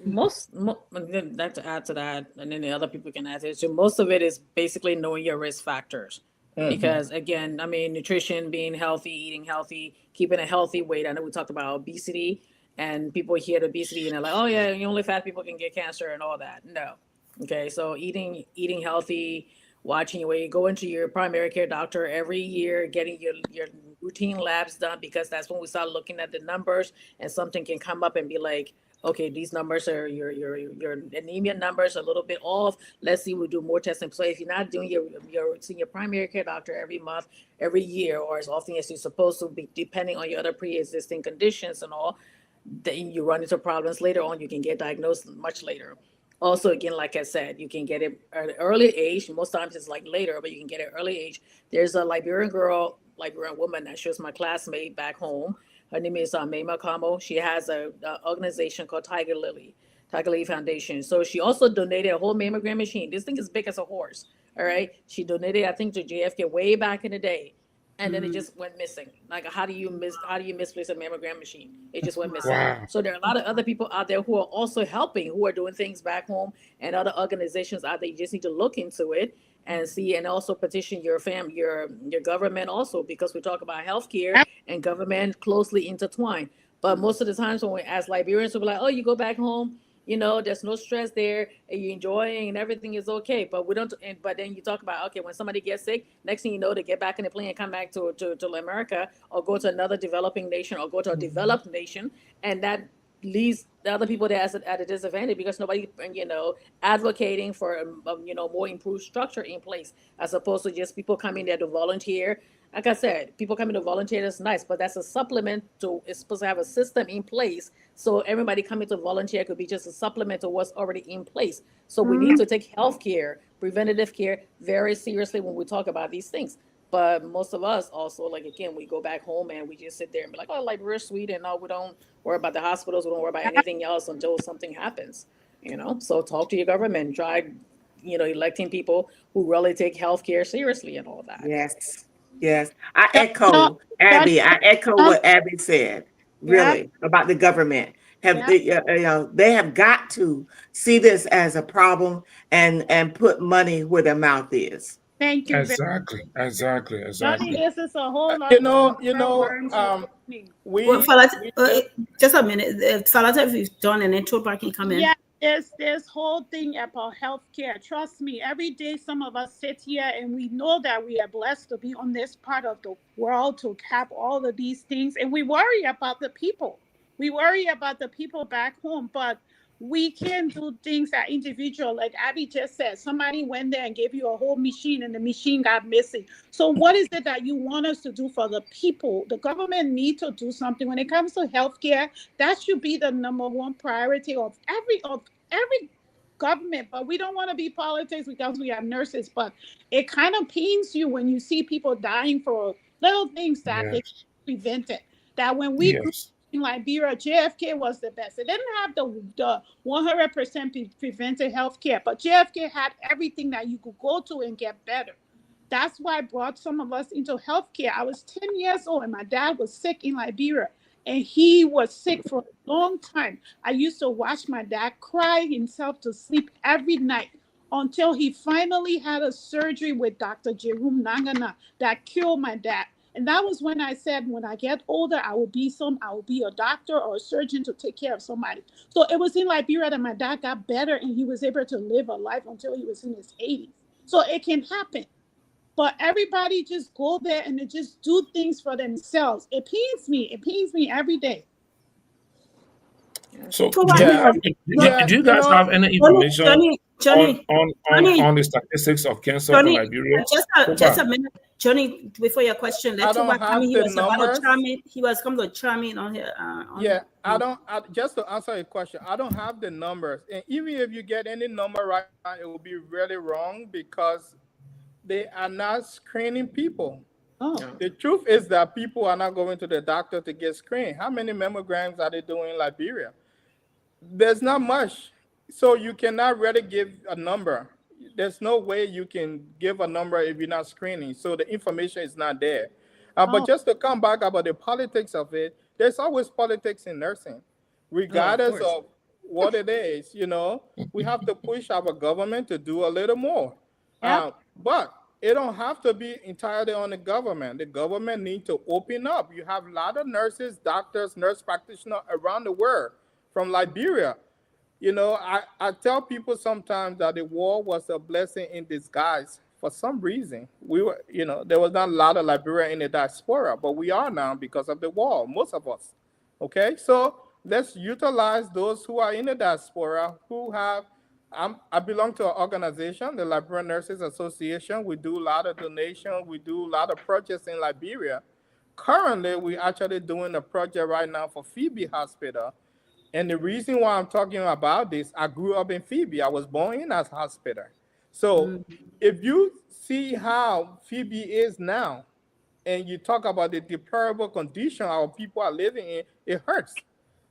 That to add to that, and then the other people can add to it. So most of it is basically knowing your risk factors. Because again, I mean, nutrition, being healthy, eating healthy, keeping a healthy weight. I know we talked about obesity, and people hear obesity and they're like, "Oh yeah, only fat people can get cancer and all that." No, okay. So eating healthy, watching your weight, going to your primary care doctor every year, getting your routine labs done, because that's when we start looking at the numbers, and something can come up and be like, okay, these numbers are your anemia numbers are a little bit off. Let's see, we'll do more testing. So if you're not doing seeing your primary care doctor every month, every year, or as often as you're supposed to be, depending on your other pre-existing conditions and all, then you run into problems later on. You can get diagnosed much later. Also, again, like I said, you can get it at an early age. Most times it's like later, but you can get it early age. There's a Liberian woman that she was my classmate back home. Her name is Myean Kamo. She has a organization called Tiger Lily Foundation. So she also donated a whole mammogram machine. This thing is big as a horse. All right. She donated, I think, to JFK way back in the day. And then it just went missing. Like, how do you misplace a mammogram machine? It just went missing. Wow. So there are a lot of other people out there who are also helping, who are doing things back home, and other organizations out there. You just need to look into it and see, and also petition your government also, because we talk about healthcare and government closely intertwined. But most of the times when we as Liberians, we'll be like, "Oh, you go back home, there's no stress there, and you're enjoying, and everything is okay." But we don't. But then you talk about, okay, when somebody gets sick, next thing you know, they get back in the plane and come back to America, or go to another developing nation, or go to a developed nation, and that leaves the other people there at a disadvantage, because nobody, advocating for more improved structure in place, as opposed to just people coming there to volunteer. Like I said, people coming to volunteer, that's nice, but that's a supplement to, it's supposed to have a system in place. So everybody coming to volunteer could be just a supplement to what's already in place. So we need to take healthcare, preventative care, very seriously when we talk about these things. But most of us also, like, again, we go back home and we just sit there and be like, "Oh, like, we're sweet, and no, we don't worry about the hospitals. We don't worry about anything else until something happens." So talk to your government, try, electing people who really take healthcare seriously and all that. Yes. Yes. I echo what Abby said, really, about the government. They have got to see this as a problem and put money where their mouth is. Thank you. Exactly. Johnny, this is a whole lot. Just a minute. Falata, if you've done an intro, I can come in. Yeah, this whole thing about healthcare. Trust me, every day some of us sit here and we know that we are blessed to be on this part of the world, to have all of these things, and we worry about the people. We worry about the people back home, but we can do things that individual, like Abby just said. Somebody went there and gave you a whole machine, and the machine got missing. So what is it that you want us to do for the people? The government needs to do something when it comes to healthcare. That should be the number one priority of every government. But we don't want to be politics because we have nurses. But it kind of pains you when you see people dying for little things that they prevented. That when we grew in Liberia, JFK was the best. It didn't have the 100% preventive health care, but JFK had everything that you could go to and get better. That's why I brought some of us into healthcare. I was 10 years old and my dad was sick in Liberia. and he was sick for a long time. I used to watch my dad cry himself to sleep every night until he finally had a surgery with Dr. Jerome Gayman that killed my dad. And that was when I said, when I get older, I will be a doctor or a surgeon to take care of somebody. So it was in Liberia that my dad got better and he was able to live a life until he was in his 80s. So it can happen. But everybody just go there and they just do things for themselves. It pains me. It pains me every day. So, do you guys have any information on the statistics of cancer in Liberia? Just a minute, Johnny. Before your question, let's go back. He was going to chime in on here. Just to answer your question, I don't have the numbers, and even if you get any number right now, it will be really wrong because they are not screening people. Oh. The truth is that people are not going to the doctor to get screened. How many mammograms are they doing in Liberia? There's not much. So you cannot really give a number. There's no way you can give a number if you're not screening. So the information is not there. But just to come back about the politics of it, there's always politics in nursing. Regardless of what it is, we have to push our government to do a little more. But it don't have to be entirely on the government. The government needs to open up. You have a lot of nurses, doctors, nurse practitioners around the world from Liberia. I tell people sometimes that the war was a blessing in disguise. For some reason, there was not a lot of Liberia in the diaspora, but we are now because of the war, most of us. Okay, so let's utilize those who are in the diaspora who have. I belong to an organization, the Liberian Nurses Association. We do a lot of donations. We do a lot of projects in Liberia. Currently, we're actually doing a project right now for Peabody Hospital. And the reason why I'm talking about this, I grew up in Peabody. I was born in a hospital. So if you see how Peabody is now, and you talk about the deplorable condition our people are living in, it hurts.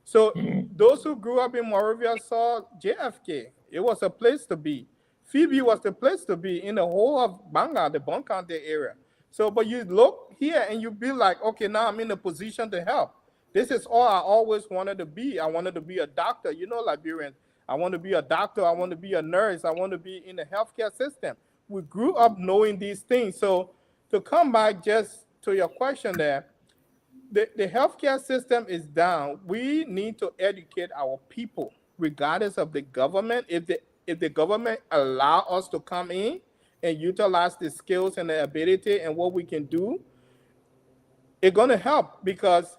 So those who grew up in Monrovia saw JFK. It was a place to be. Peabody was the place to be in the whole of Banga, the Bon County area. So, but you look here and you be like, okay, now I'm in a position to help. This is all I always wanted to be. I wanted to be a doctor. Liberians, I want to be a doctor. I want to be a nurse. I want to be in the healthcare system. We grew up knowing these things. So to come back just to your question there, the healthcare system is down. We need to educate our people, regardless of the government. If the government allow us to come in and utilize the skills and the ability and what we can do, it's going to help because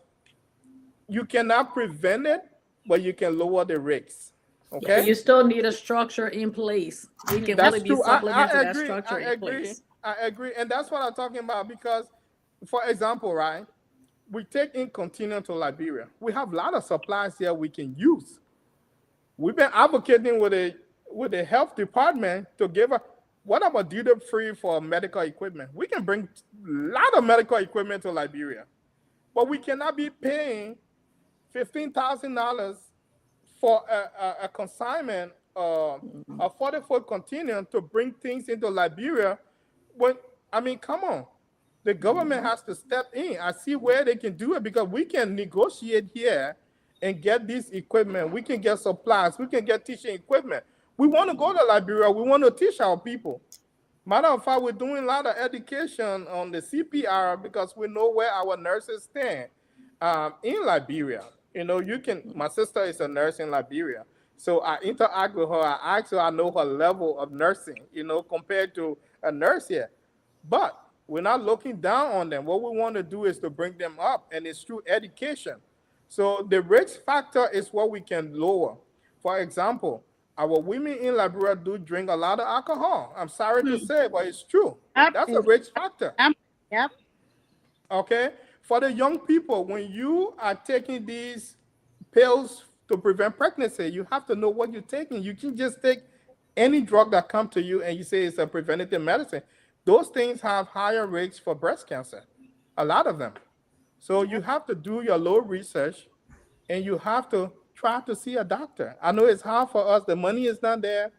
you cannot prevent it, but you can lower the risks. Okay. Yeah, you still need a structure in place. We can really be supplementing that structure in place. I agree. And that's what I'm talking about because, for example, right, we take in Continuum to Liberia. We have a lot of supplies here we can use. We've been advocating with the health department to give what about duty-free for medical equipment? We can bring a lot of medical equipment to Liberia, but we cannot be paying $15,000 for a consignment, a 40-foot Continuum to bring things into Liberia. Come on. The government has to step in. I see where they can do it because we can negotiate here and get this equipment. We can get supplies. We can get teaching equipment. We want to go to Liberia. We want to teach our people. Matter of fact, we're doing a lot of education on the CPR because we know where our nurses stand in Liberia. My sister is a nurse in Liberia. So I interact with her. I ask her, I know her level of nursing, compared to a nurse here. But we're not looking down on them. What we want to do is to bring them up, and it's through education. So the risk factor is what we can lower. For example, our women in Liberia do drink a lot of alcohol. I'm sorry to say, but it's true. That's a risk factor. Yep. Okay? For the young people, when you are taking these pills to prevent pregnancy, you have to know what you're taking. You can just take any drug that comes to you and you say it's a preventative medicine. Those things have higher rates for breast cancer, a lot of them. So you have to do your low research and you have to try to see a doctor. I know it's hard for us. The money is not there.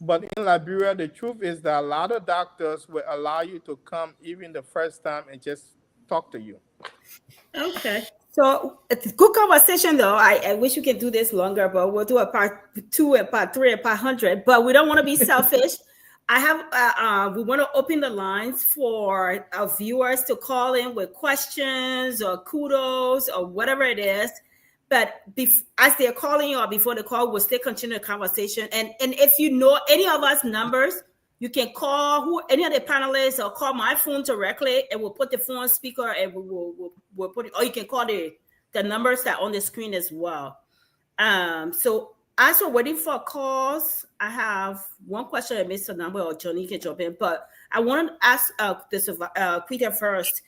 But in Liberia, the truth is that a lot of doctors will allow you to come even the first time and just talk to you. Okay. So it's a good conversation, though. I wish we could do this longer, but we'll do a part 2 and part 3 and part 100. But we don't want to be selfish. I have we want to open the lines for our viewers to call in with questions or kudos or whatever it is. But as they're calling or before the call, we'll still continue the conversation. And if you know any of us numbers, you can call any of the panelists or call my phone directly, and we'll put the phone on speaker, and we'll put it. Or you can call the numbers that are on the screen as well. So as we're waiting for calls, I have one question that Mr. Nagbe or Johnny can jump in, but I want to ask Peter first.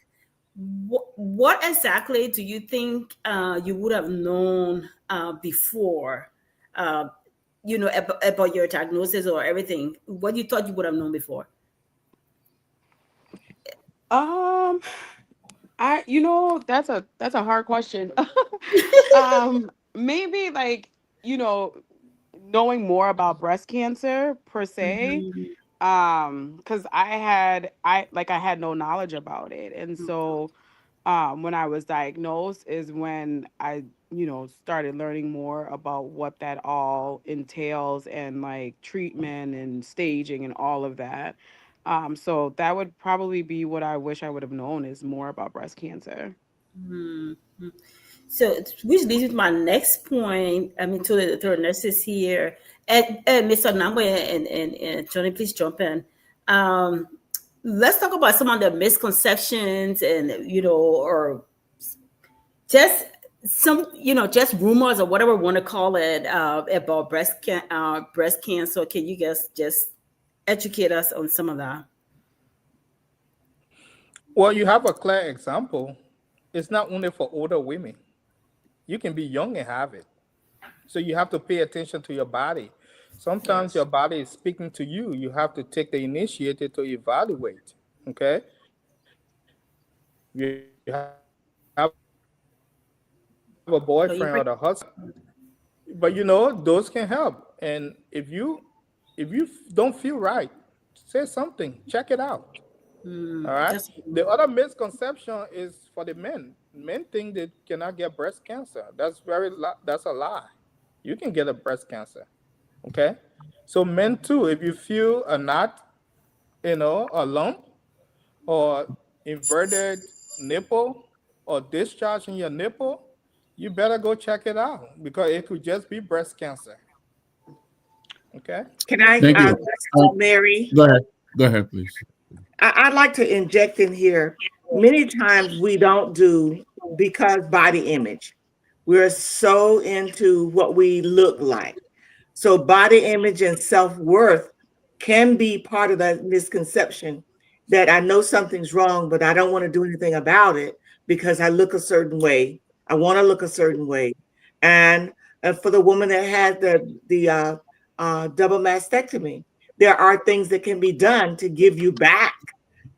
What exactly do you think you would have known before? About your diagnosis or everything, what you thought you would have known before? That's a hard question. Maybe knowing more about breast cancer per se, because I had no knowledge about it, and so when I was diagnosed is when I started learning more about what that all entails, and treatment and staging and all of that. So that would probably be what I wish I would have known, is more about breast cancer. Mm-hmm. So which leads me to my next point. I mean, to the nurses here, and Mr. Nagbe and Johnny, please jump in. Let's talk about some of the misconceptions and or just some just rumors or whatever we want to call it about breast cancer. Can you guys just educate us on some of that? Well, you have a clear example. It's not only for older women. You can be young and have it. So you have to pay attention to your body. Sometimes your body is speaking to you. You have to take the initiative to evaluate. Okay? You have a boyfriend or a husband. But those can help. And if you don't feel right, say something. Check it out. All right. The other misconception is for the men. Men think they cannot get breast cancer. That's a lie. You can get a breast cancer. Okay. So men too, if you feel a knot, a lump, or inverted nipple, or discharge in your nipple, you better go check it out, because it could just be breast cancer. Okay. Can I, Mary? Go ahead, please. I'd like to inject in here. Many times we don't do because body image. We're so into what we look like. So body image and self-worth can be part of that misconception that I know something's wrong, but I don't want to do anything about it because I look a certain way. I want to look a certain way. And for the woman that had the double mastectomy, there are things that can be done to give you back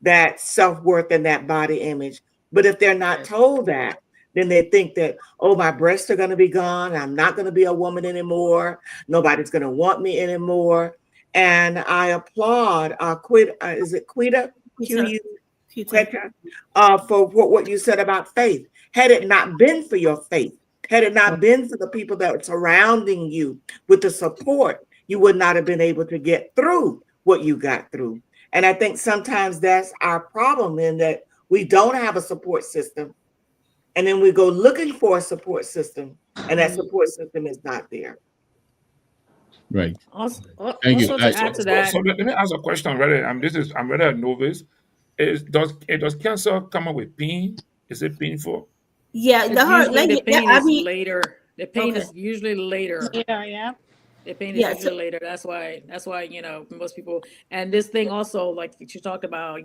that self-worth and that body image. But if they're not told that, then they think that, oh, my breasts are going to be gone. I'm not going to be a woman anymore. Nobody's going to want me anymore. And I applaud is it Quita? For what you said about faith. Had it not been for your faith, had it not been for the people that are surrounding you with the support, you would not have been able to get through what you got through. And I think sometimes that's our problem, in that we don't have a support system. And then we go looking for a support system, and that support system is not there. Right. Thank you. To add to that. So let me ask a question. I'm really a novice. Does cancer come up with pain? Is it painful? Yeah, the pain is later. The pain is usually later. Yeah. The pain is usually later. That's why most people, and this thing also, like you talked about,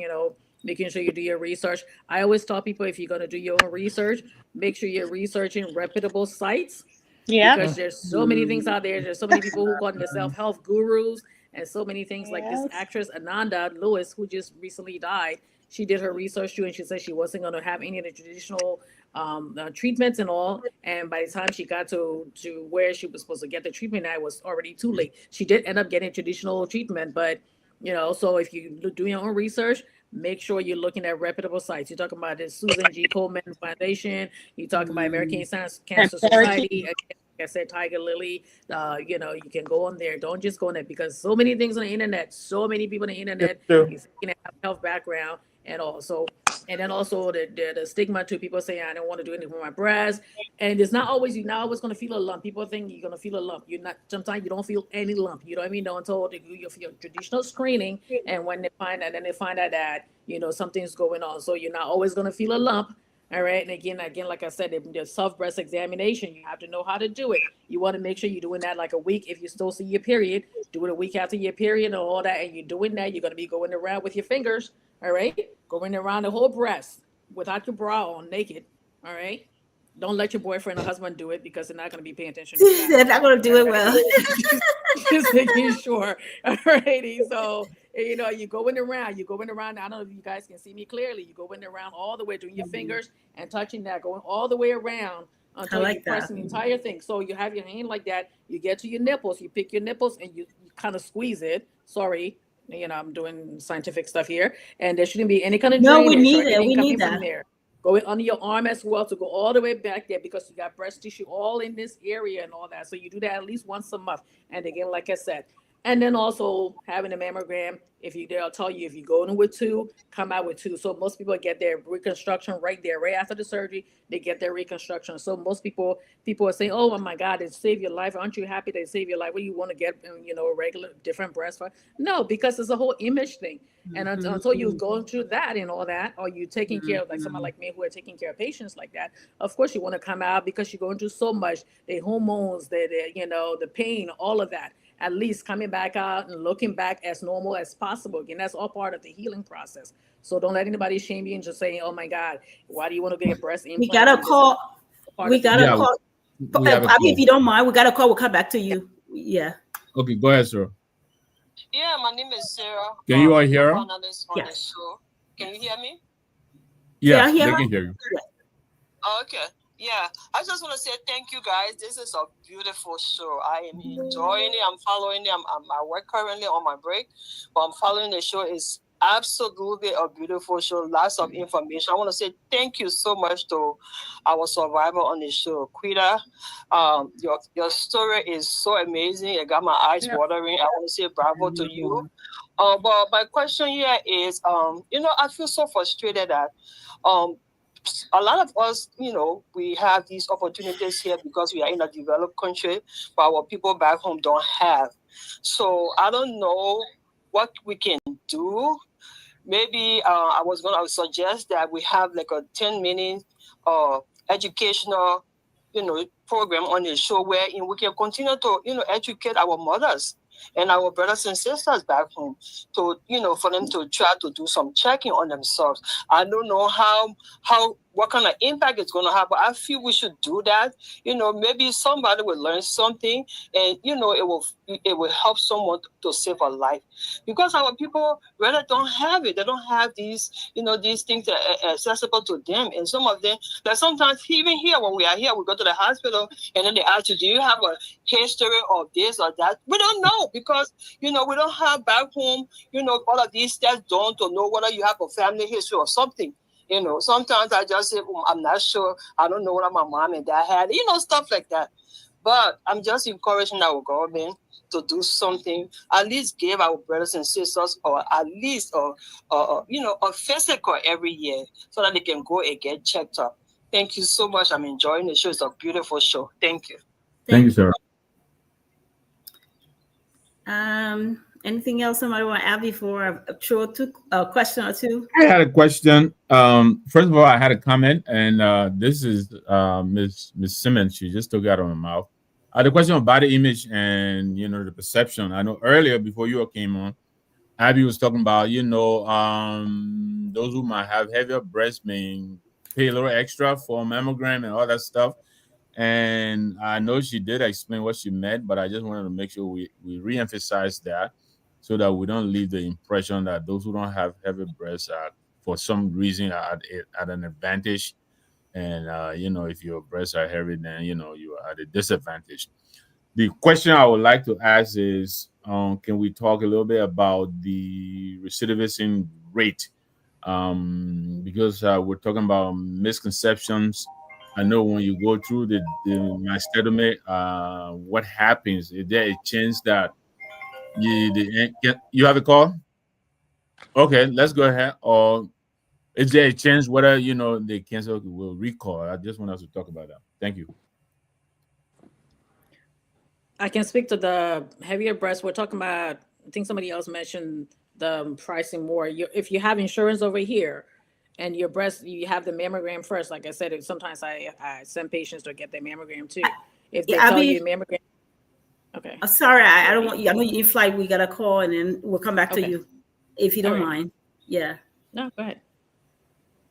making sure you do your research. I always tell people, if you're going to do your own research, make sure you're researching reputable sites. Yeah. Because there's so many things out there. There's so many people who call themselves health gurus, and so many things. Like this actress Ananda Lewis, who just recently died. She did her research too, and she said she wasn't going to have any of the traditional treatments and all. And by the time she got to where she was supposed to get the treatment, it was already too late. She did end up getting traditional treatment, but so if you do your own research, make sure you're looking at reputable sites. You're talking about the Susan G. Komen Foundation. You're talking about American Cancer Society. Again, like I said, Tiger Lily. You know, you can go on there. Don't just go on there because so many things on the internet. So many people on the internet. You can have health background and also. And then also the stigma to people saying I don't want to do anything with my breast, and it's not always you're not always going to feel a lump. People think you're going to feel a lump. You're not. Sometimes you don't feel any lump. You know what I mean? Until they do your traditional screening, and when they find that, then they find out that you know something's going on. So you're not always going to feel a lump. All right. And again, like I said, the self breast examination, you have to know how to do it. You want to make sure you're doing that like a week. If you still see your period, do it a week after your period and all that. And you're doing that, you're going to be going around with your fingers. All right. Going around the whole breast without your bra on, naked. All right. Don't let your boyfriend or husband do it because they're not going to be paying attention to that. They're not going to do it well. Just making sure. All righty. So, you know, you're going around. I don't know if you guys can see me clearly. You're going around all the way, doing your fingers and touching that, going all the way around until you're pressing the entire thing. So you have your hand like that. You get to your nipples. You pick your nipples and you kind of squeeze it. Sorry. You know, I'm doing scientific stuff here. And there shouldn't be any kind of drainage. No, we need it. We coming need that. from there. Go under your arm as well to go all the way back there because you got breast tissue all in this area and all that. So you do that at least once a month. And again, like I said, and then also having a mammogram. They'll tell you if you go in with 2, come out with 2. So most people get their reconstruction right there, right after the surgery. They get their reconstruction. So most people are saying, "Oh my God, it saved your life. Aren't you happy they saved your life? What do you want to get? You know, a regular different breast for?" No, because it's a whole image thing. And until you're going through that and all that, or you taking care of like someone like me who are taking care of patients like that, of course you want to come out because you're going through so much, the hormones, the pain, all of that. At least coming back out and looking back as normal as possible. Again, that's all part of the healing process. So don't let anybody shame you and just saying, "Oh my God, why do you want to get breast implants?" We gotta call. If you don't mind, we got a call. We'll come back to you. Yeah. Okay, go ahead, sir. Yeah, my name is Sarah. Can you all hear her? Yes. Can you hear me? Yeah, they can hear you. Okay. Yeah, I just want to say thank you guys. This is a beautiful show. I am enjoying it. I'm following it. I work currently on my break, but I'm following the show. It's absolutely a beautiful show. Lots of information. I want to say thank you so much to our survivor on the show, Quita. Your story is so amazing. It got my eyes watering. I want to say bravo to you. But my question here is, I feel so frustrated that a lot of us, we have these opportunities here because we are in a developed country, but our people back home don't have. So I don't know what we can do. Maybe I was going to suggest that we have like a 10-minute educational, program on the show where we can continue to, educate our mothers and our brothers and sisters back home to, for them to try to do some checking on themselves. I don't know what kind of impact it's going to have, but I feel we should do that. Maybe somebody will learn something and, it will help someone to save a life, because our people really don't have it. They don't have these, these things that are accessible to them. And some of them, like sometimes even here, when we are here, we go to the hospital and then they ask you, do you have a history of this or that? We don't know because, we don't have back home, all of these tests done to know whether you have a family history or something. Sometimes I just say, I'm not sure. I don't know what my mom and dad had, stuff like that. But I'm just encouraging our government to do something, at least give our brothers and sisters, or at least, a physical every year so that they can go and get checked up. Thank you so much. I'm enjoying the show. It's a beautiful show. Thank you. Thank you, sir. Anything else somebody want to add before I throw a question or two? I had a question. First of all, I had a comment, and this is Miss Simmons. She just took it out of my mouth. I had a question about body image and the perception. I know earlier before you all came on, Abby was talking about those who might have heavier breasts may pay a little extra for mammogram and all that stuff. And I know she did explain what she meant, but I just wanted to make sure we re-emphasize that, so that we don't leave the impression that those who don't have heavy breasts are, for some reason, at an advantage. And, if your breasts are heavy, then, you are at a disadvantage. The question I would like to ask is, can we talk a little bit about the recidivism rate because we're talking about misconceptions. I know when you go through the mastectomy, what happens? Is there a chance that you have a call? Okay, let's go ahead. Or is there a chance whether the cancer will recall? I just want us to talk about that. Thank you. I can speak to the heavier breast. We're talking about, I think somebody else mentioned the pricing more. If you have insurance over here and your breast, you have the mammogram first. Like I said, sometimes I send patients to get their mammogram too. If they tell you mammogram. Okay. I'm sorry, I don't want you. I know you're in flight. We got a call and then we'll come back to you if you don't mind. Yeah. No, go ahead.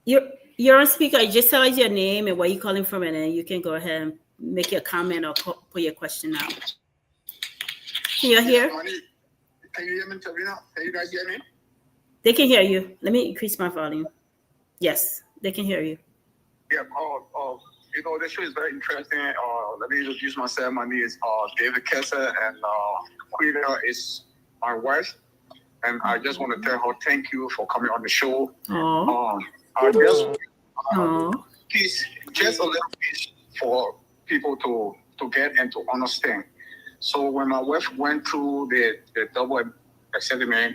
You're on speaker. Just tell us your name and where you're calling from, and then you can go ahead and make your comment or put your question out. Can you hear? Can you hear me, Tarina? Can you guys hear me? They can hear you. Let me increase my volume. Yes, they can hear you. Yeah. The show is very interesting. Let me introduce myself. My name is David Kessler, and Quita is my wife. And I just want to tell her thank you for coming on the show. I just a little piece for people to get and to understand. So when my wife went through the double mastectomy,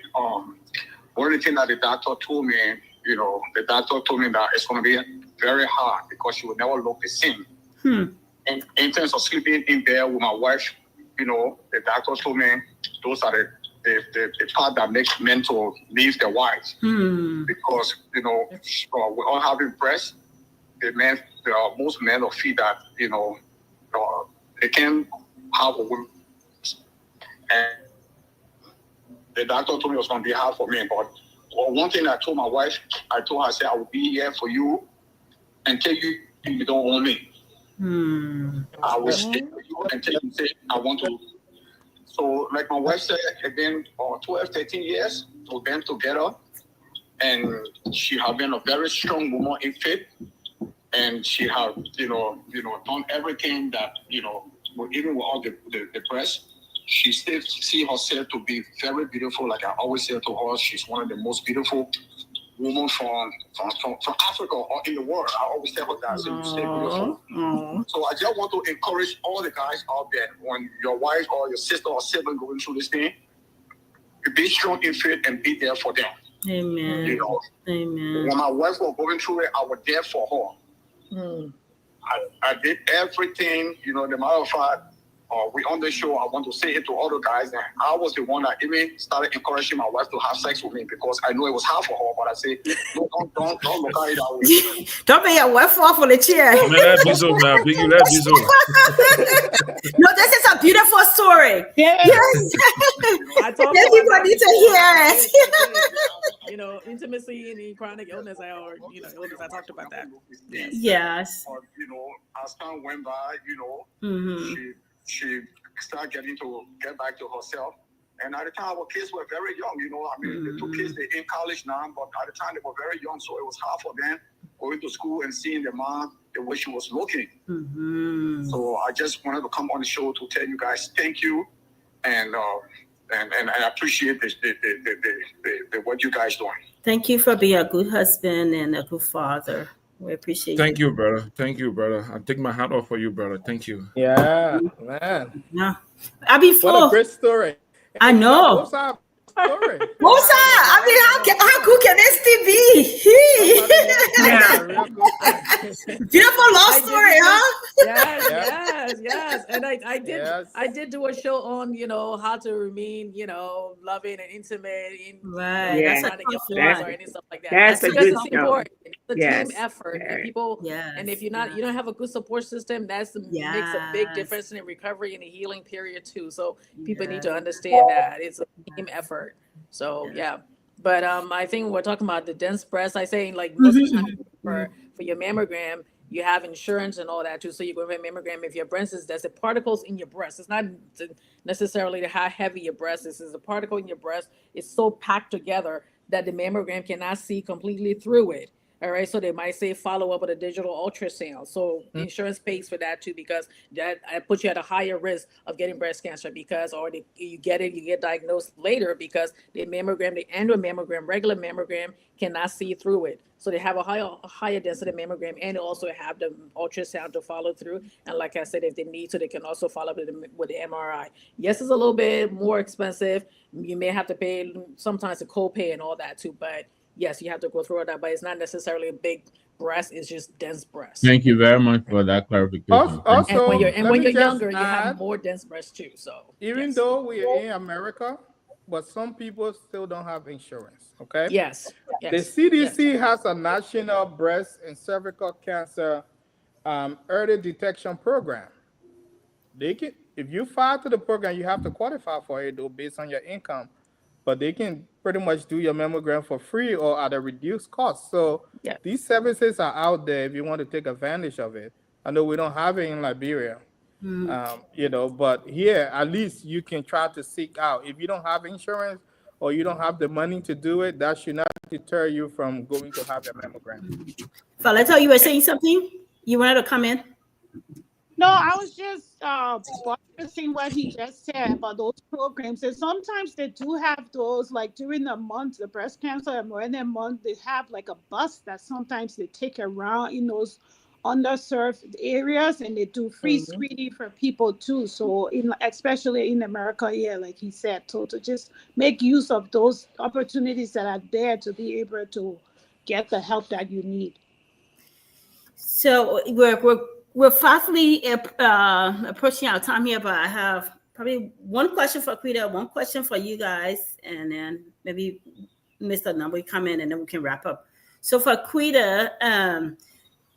one of the things that the doctor told me, the doctor told me that it's going to be very hard because she will never look the same. And in terms of sleeping in bed with my wife, the doctor told me those are the part that makes men to leave their wives. Because, we all having breasts, most men will feel that, they can have a woman. And the doctor told me it was going to be hard for me. But one thing I told my wife, I told her, I said, I will be here for you until you don't own me. I will stay for you until you say, I want to. So like my wife said, it's been 12, 13 years we've been together. And she has been a very strong woman in faith. And she has, done everything that, even with all the press, she still see herself to be very beautiful. Like I always say to her, she's one of the most beautiful women from Africa or in the world. I always tell her that, so you stay beautiful. So I just want to encourage all the guys out there, when your wife or your sister or sibling going through this thing, be strong in faith and be there for them. Amen. Amen. When my wife was going through it, I was there for her. I did everything, the matter of fact, we on the show, I want to say it to all the guys, and I was the one that even started encouraging my wife to have sex with me because I knew it was hard for her, but I said, no, don't look at it that way. Don't be your wife off on the chair. Man, that be so now, Biggie, that be so. No, this is a beautiful story. Yes. Everybody need to hear it. Intimacy and chronic illness, illness, I talked about that. Yes. As time went by, she started get back to herself. And at the time, our kids were very young, the two kids, they're in college now, but at the time they were very young, so it was hard for them going to school and seeing their mom the way she was looking. So I just wanted to come on the show to tell you guys thank you, and I appreciate the what you guys doing. Thank you for being a good husband and a good father. We appreciate Thank you, brother. Thank you, brother. I take my hat off for you, brother. Thank you. Yeah, man. Yeah. What a great story. I know. What's up? Story. What's up? I mean, how cool can this be? Beautiful love story, huh? Yes. And I did do a show on, how to remain, loving and intimate. Right. That's how to get flaws or anything stuff like that. That's a good show. The team effort. And people, and if you don't have a good support system, makes a big difference in the recovery and the healing period too. So people need to understand that it's a team effort. So but I think we're talking about the dense breast. I say most of the time for your mammogram, you have insurance and all that too. So you go for a mammogram. If your breast there's the particles in your breast. It's not necessarily how heavy your breast is. It's a particle in your breast. It's so packed together that the mammogram cannot see completely through it. All right, so they might say follow up with a digital ultrasound. So insurance pays for that too, because that puts you at a higher risk of getting breast cancer, because you get diagnosed later because the mammogram, the annual mammogram, regular mammogram cannot see through it. So they have a higher density mammogram, and they also have the ultrasound to follow through. And like I said, if they need to, they can also follow up with the MRI. Yes, it's a little bit more expensive. You may have to pay sometimes a copay and all that too, but yes, you have to go through all that, but it's not necessarily a big breast, it's just dense breast. Thank you very much for that clarification. Also, when you're younger, add, you have more dense breasts too. So even though we are in America, but some people still don't have insurance. Okay. Yes. The CDC has a national breast and cervical cancer early detection program. They can, if you file to the program, you have to qualify for it though, based on your income. But they can pretty much do your mammogram for free or at a reduced cost. So these services are out there if you want to take advantage of it. I know we don't have it in Liberia, but here at least you can try to seek out. If you don't have insurance or you don't have the money to do it, that should not deter you from going to have a mammogram. Faletta, you were saying something? You wanted to come in? No, I was just buttressing what he just said about those programs. And sometimes they do have those, like during the month, the breast cancer awareness month, they have like a bus that sometimes they take around in those underserved areas, and they do free screening for people too. So especially in America, like he said, so to just make use of those opportunities that are there to be able to get the help that you need. So we're fastly approaching our time here, but I have probably one question for Quita, one question for you guys, and then maybe Mr. Nagbe come in, and then we can wrap up. So for Quita,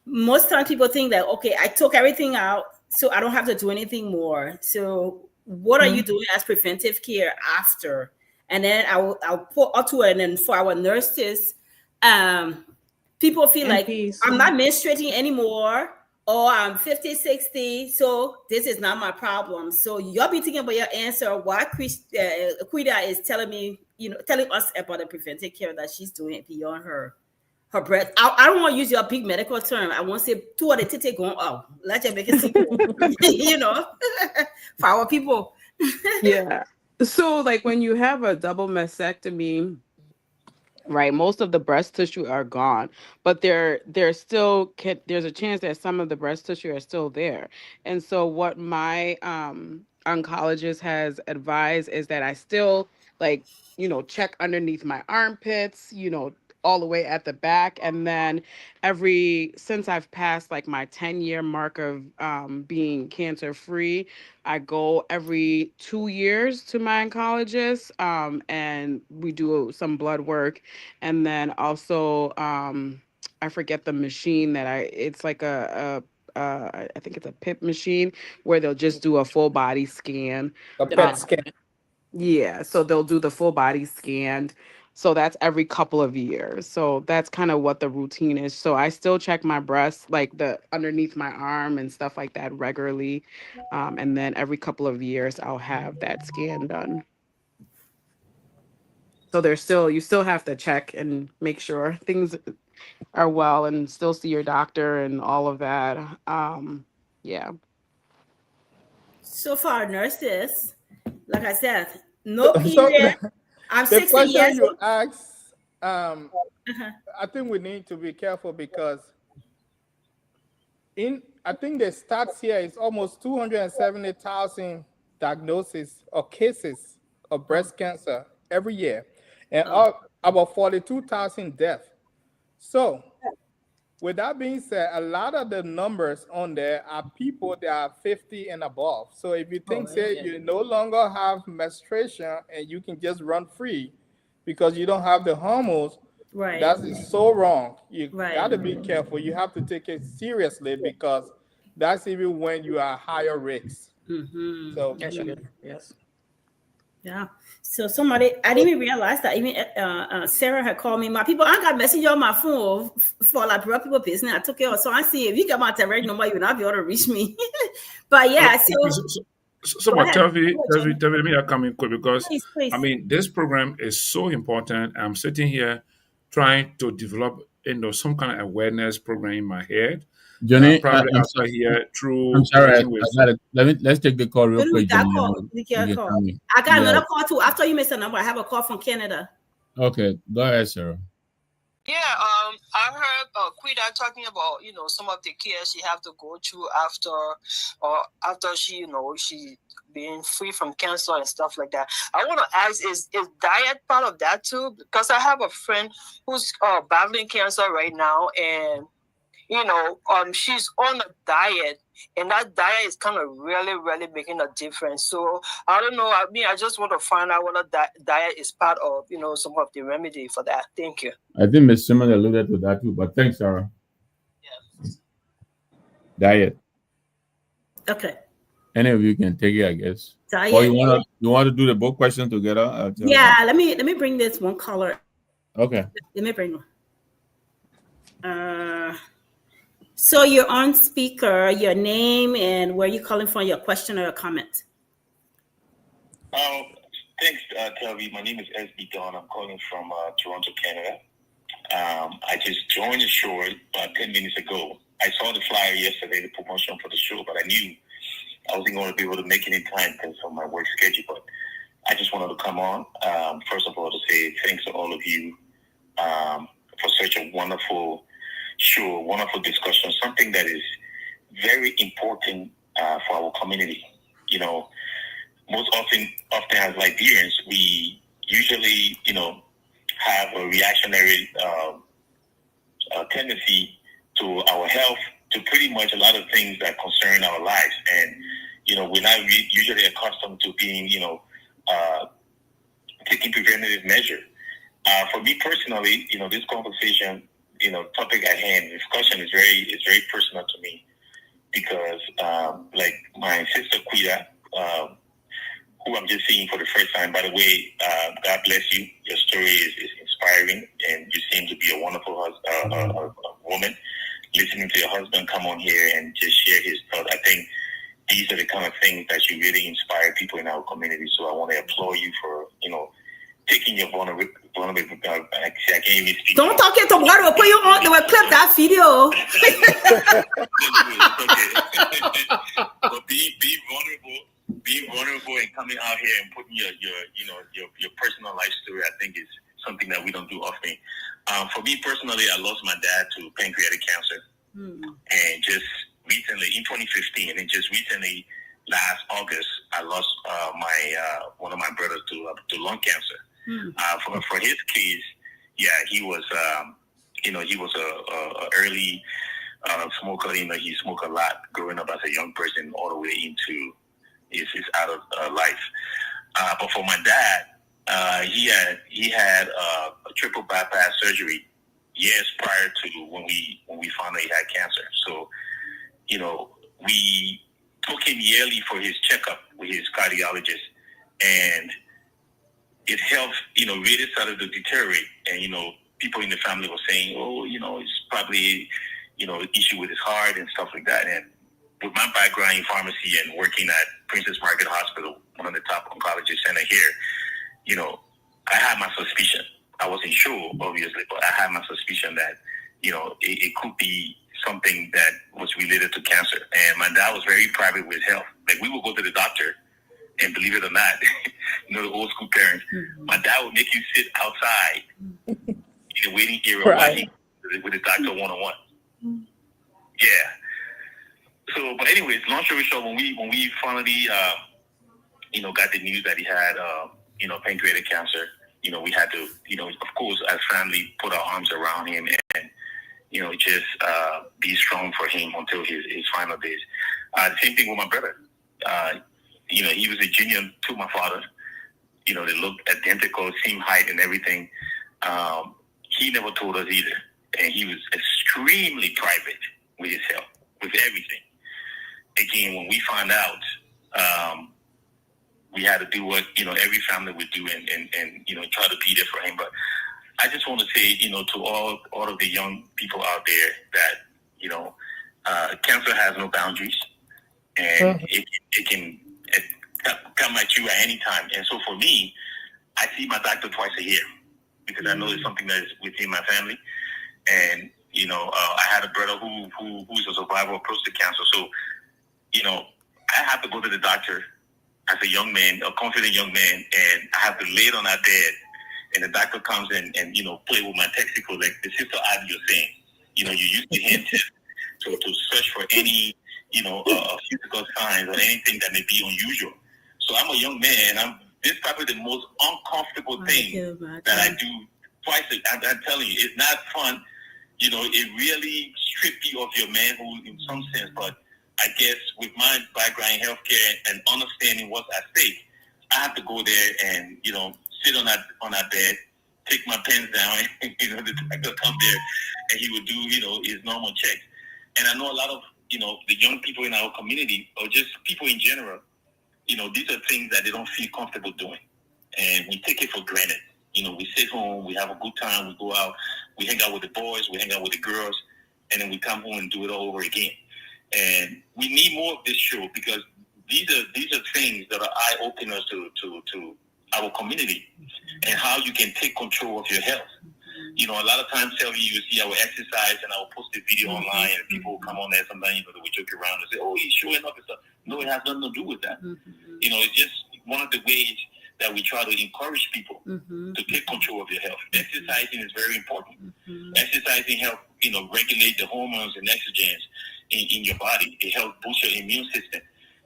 most times people think that, okay, I took everything out, so I don't have to do anything more. So what are you doing as preventive care after? And then I'll put up to it, and then for our nurses, people feel like I'm not menstruating anymore, or I'm 50, 60, so this is not my problem. So you'll be thinking about your answer why Quita is telling us about the preventive care that she's doing beyond her breast. I don't want to use your big medical term. I want to say two of the titty going out. Let's just make it simple, for our people. Yeah. So like when you have a double mastectomy, right, most of the breast tissue are gone, but there's a chance that some of the breast tissue are still there. And so what my oncologist has advised is that I still check underneath my armpits, all the way at the back. And then since I've passed like my 10-year mark of being cancer free, I go every 2 years to my oncologist, and we do some blood work. And then also, I forget the machine it's like I think it's a PIP machine where they'll just do a full body scan. A PET scan. Yeah, so they'll do the full body scan. So that's every couple of years. So that's kind of what the routine is. So I still check my breasts, like the underneath my arm and stuff like that regularly. And then every couple of years, I'll have that scan done. So you still have to check and make sure things are well, and still see your doctor and all of that. Yeah. So for our nurses, like I said, no period. I'm 60 years. The question you asked, I think we need to be careful because I think the stats here is almost 270,000 diagnoses or cases of breast cancer every year, and about 42,000 deaths. So with that being said, a lot of the numbers on there are people that are 50 and above. So if you think, you no longer have menstruation and you can just run free because you don't have the hormones, that is so wrong. You got to be careful. You have to take it seriously because that's even when you are higher risk. So yes. Yeah. So I didn't even realize that even Sarah had called me. My people, I got message on my phone for like real people business. I took it. So I see if you got my direct number, you'll not be able to reach me. But yeah, so tell me, let me come in quick because please. I mean, this program is so important. I'm sitting here trying to develop some kind of awareness program in my head. Johnny, Probably I'm after here through I'm sorry. working with. I got it. Let's take the call real quick, That Johnny. call, You can call. tell me. I got Yeah. another call too. After you miss a number, I have a call from Canada. Okay, go ahead, Sarah. Yeah, I heard Quita talking about, some of the care she have to go through after she, she being free from cancer and stuff like that. I want to ask, is diet part of that too? Because I have a friend who's battling cancer right now, and she's on a diet, and that diet is kind of really, really making a difference. So I don't know. I just want to find out whether that diet is part of, some of the remedy for that. Thank you. I think Ms. Simmons alluded to that too, but thanks, Sarah. Yeah. Diet. Okay. Any of you can take it, I guess. Diet. Or you want to do the book question together? Yeah. Let me bring this one caller. Okay. Let me bring one. So you're on speaker, your name and where you calling from, your question or your comment. Thanks, Telvi. My name is SB Don. I'm calling from Toronto, Canada. I just joined the show about 10 minutes ago. I saw the flyer yesterday, the promotion for the show, but I knew I wasn't going to be able to make it in time because of my work schedule. But I just wanted to come on, first of all, to say thanks to all of you for such a wonderful show, wonderful discussion, something that is very important for our community. Most often as Liberians, we usually, have a reactionary tendency to our health, to pretty much a lot of things that concern our lives. And, we're not usually accustomed to being, taking preventative measure. For me personally, this conversation, topic at hand, discussion is very personal to me because, like my sister Quita, who I'm just seeing for the first time. By the way, God bless you. Your story is inspiring, and you seem to be a wonderful woman. Listening to your husband come on here and just share his thoughts, I think these are the kind of things that you really inspire people in our community. So I want to applaud you for, taking your vulnerability. I can't even speak. Don't talk it to water. We'll put you on. They will clip that video. But being vulnerable and coming out here and putting your personal life story, I think is something that we don't do often. For me personally, I lost my dad to pancreatic cancer, and just recently in 2015, and just recently last August, I lost one of my brothers to lung cancer. For his case, he was he was a early smoker. He smoked a lot growing up as a young person, all the way into his adult life. But for my dad, he had a triple bypass surgery years prior to when we found out he had cancer. So, we took him yearly for his checkup with his cardiologist, and his health, really started to deteriorate. And, people in the family were saying, it's probably, issue with his heart and stuff like that. And with my background in pharmacy and working at Princess Margaret Hospital, one of the top oncology centers here, I had my suspicion. I wasn't sure, obviously, but I had my suspicion that, it could be something that was related to cancer. And my dad was very private with his health. Like, we would go to the doctor, and believe it or not, the old school parents, my dad would make you sit outside in the waiting area with the doctor one-on-one. Yeah. So, but anyways, long story short, when we finally, got the news that he had, pancreatic cancer, we had to, of course, as family, put our arms around him and, just be strong for him until his final days. The same thing with my brother. He was a junior to my father. They looked identical, same height and everything. He never told us either. And he was extremely private with his health, with everything. Again, when we found out, we had to do what, every family would do and try to be there for him. But I just want to say, to all of the young people out there that, cancer has no boundaries, and it can come at you at any time. And so for me, I see my doctor twice a year because I know it's something that is within my family. And I had a brother who's a survivor of prostate cancer. So I have to go to the doctor as a young man, a confident young man, and I have to lay it on that bed, and the doctor comes in and play with my testicle like the sister Ivy was saying. You use the hand to search for any physical signs or anything that may be unusual. So I'm a young man. This is probably the most uncomfortable thing that I do twice. I'm telling you, it's not fun. It really strips you of your manhood in some sense. But I guess with my background in healthcare and understanding what's at stake, I have to go there and sit on that bed, take my pens down, and the doctor come there, and he would do his normal checks. And I know a lot of the young people in our community, or just people in general, these are things that they don't feel comfortable doing, and we take it for granted. We sit home, we have a good time, we go out, we hang out with the boys, we hang out with the girls, and then we come home and do it all over again. And we need more of this show, because these are things that are eye openers to our community, and how you can take control of your health. A lot of times, Selvi, you see our exercise and I'll post a video online, and people will come on there sometimes, they will joke around and say, "Oh, he's showing up and stuff." No, it has nothing to do with that. It's just one of the ways that we try to encourage people to take control of your health. Exercising is very important. Exercising helps, regulate the hormones and estrogens in your body. It helps boost your immune system.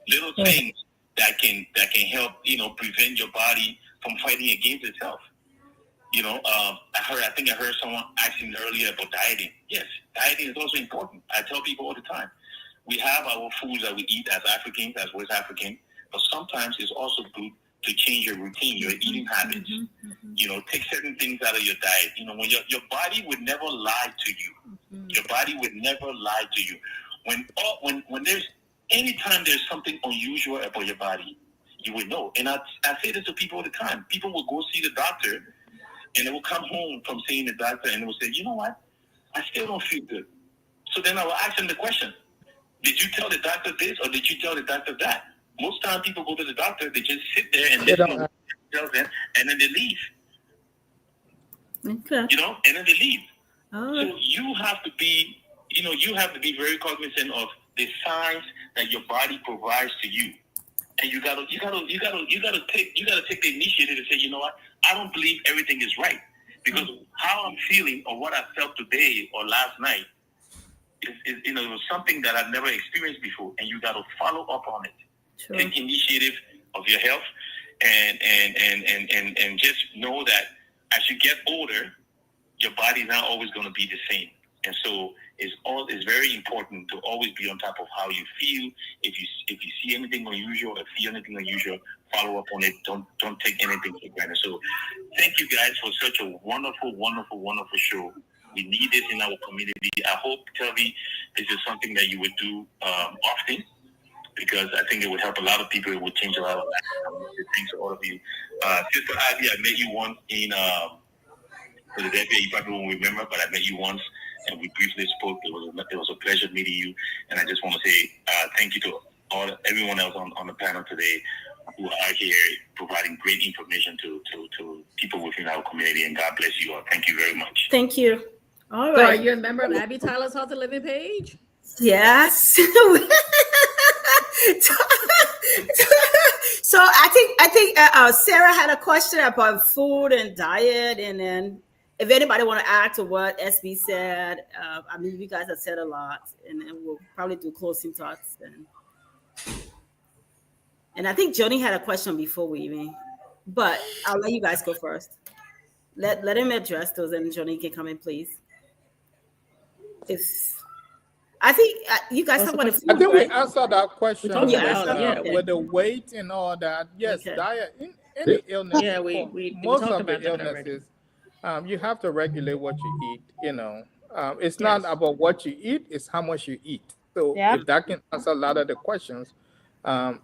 Little things that can help, prevent your body from fighting against itself. I think I heard someone asking earlier about dieting. Yes, dieting is also important. I tell people all the time, we have our foods that we eat as Africans, as West Africans, but sometimes it's also good to change your routine, your eating habits. Take certain things out of your diet. When your body would never lie to you. Your body would never lie to you. When there's anytime there's something unusual about your body, you would know. And I say this to people all the time. People will go see the doctor, and they will come home from seeing the doctor, and they will say, "You know what? I still don't feel good." So then I will ask them the question: did you tell the doctor this, or did you tell the doctor that? Most times people go to the doctor, they just sit there and listen to what he tells them, and then they leave. Okay. And then they leave. Oh. So you have to be, very cognizant of the signs that your body provides to you, and you gotta take the initiative to say, "You know what? I don't believe everything is right, because how I'm feeling or what I felt today or last night is it was something that I've never experienced before, and you got to follow up on it." Sure. Take initiative of your health, and just know that as you get older, your body is not always going to be the same. And so it's very important to always be on top of how you feel. If you see anything unusual or feel anything unusual, follow up on it. Don't take anything for granted. So thank you guys for such a wonderful, wonderful, wonderful show. We need this in our community. I hope, Telvi, this is something that you would do often, because I think it would help a lot of people. It would change a lot of lives. Thanks to all of you. Sister Ivy, I met you once in Philadelphia. You probably won't remember, but I met you once, and we briefly spoke. It was a pleasure meeting you, and I just want to say thank you to everyone else on the panel today who are here providing great information to people within our community, and God bless you all. Thank you very much. Thank you. All So are right. you a member of Abby Tyler's Healthy Living page? Yes. So I think Sarah had a question about food and diet, and then if anybody want to add to what SB said, you guys have said a lot, and then we'll probably do closing thoughts. And I think Joni had a question before we even, but I'll let you guys go first. Let him address those, and Joni can come in, please. I think you guys talk about the food, I think right? we answered that question with the weight and all that. Yes, diet, any illness. Yeah, we most talked of about the that already. illnesses, you have to regulate what you eat. It's not about what you eat; it's how much you eat. So if that can answer a lot of the questions, like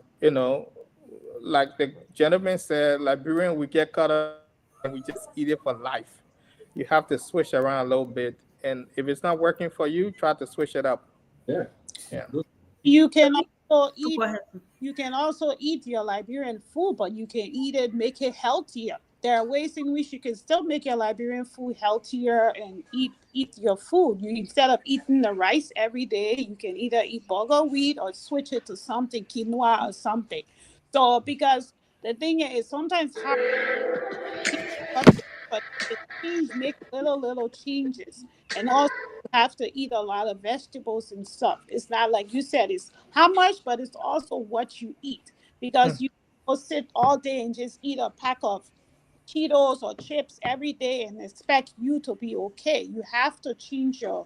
the gentleman said, Liberian, we get caught up and we just eat it for life. You have to switch around a little bit, and if it's not working for you, try to switch it up. Yeah. You can also eat. You can also eat your Liberian food, but you can eat it, make it healthier. there are ways in which you can still make your Liberian food healthier and eat your food. You, instead of eating the rice every day, you can either eat bulgur wheat or switch it to something quinoa or something. So because the thing is sometimes hard to change something, but the change make little changes. And also you have to eat a lot of vegetables and stuff. It's not like you said it's how much, but it's also what you eat. Because you don't sit all day and just eat a pack of Cheetos or chips every day and expect you to be okay. You have to change your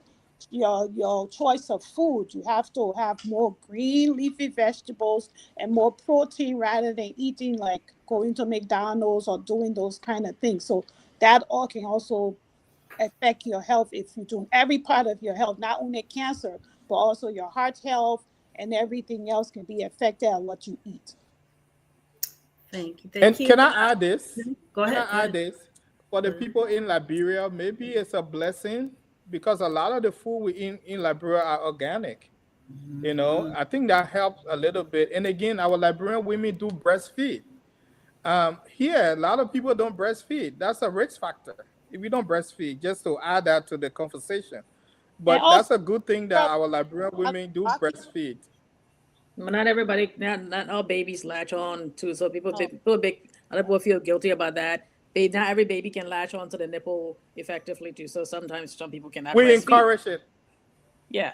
choice of food. You have to have more green leafy vegetables and more protein rather than eating like going to McDonald's or doing those kind of things. So that all can also affect your health if you're doing every part of your health, not only cancer, but also your heart health and everything else can be affected by what you eat. Thank you. And can I add this? Go ahead. Can I add this? For the people in Liberia, maybe it's a blessing because a lot of the food we eat in Liberia are organic. You know, I think that helps a little bit. And again, our Liberian women do breastfeed. Here, a lot of people don't breastfeed. That's a risk factor. If you don't breastfeed, just to add that to the conversation. But that's a good thing that our Liberian women do breastfeed. But not everybody, not all babies latch on to. So people feel guilty about that. Not every baby can latch on to the nipple effectively too. So sometimes some people cannot. We encourage it. Yeah.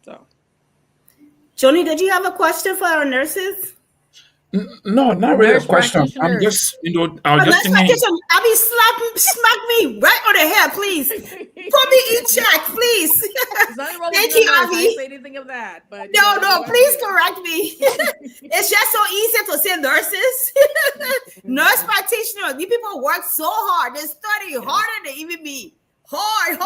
So, Joni, did you have a question for our nurses? No, not really a question. I'm just, I was just thinking. I mean, smack me right on the head, please. Put me in check, please. Thank you, Abby. I didn't say anything of that, but no, please correct me. It's just so easy to say nurses. Nurse practitioners, these people work so hard. They study harder than even me. Hard.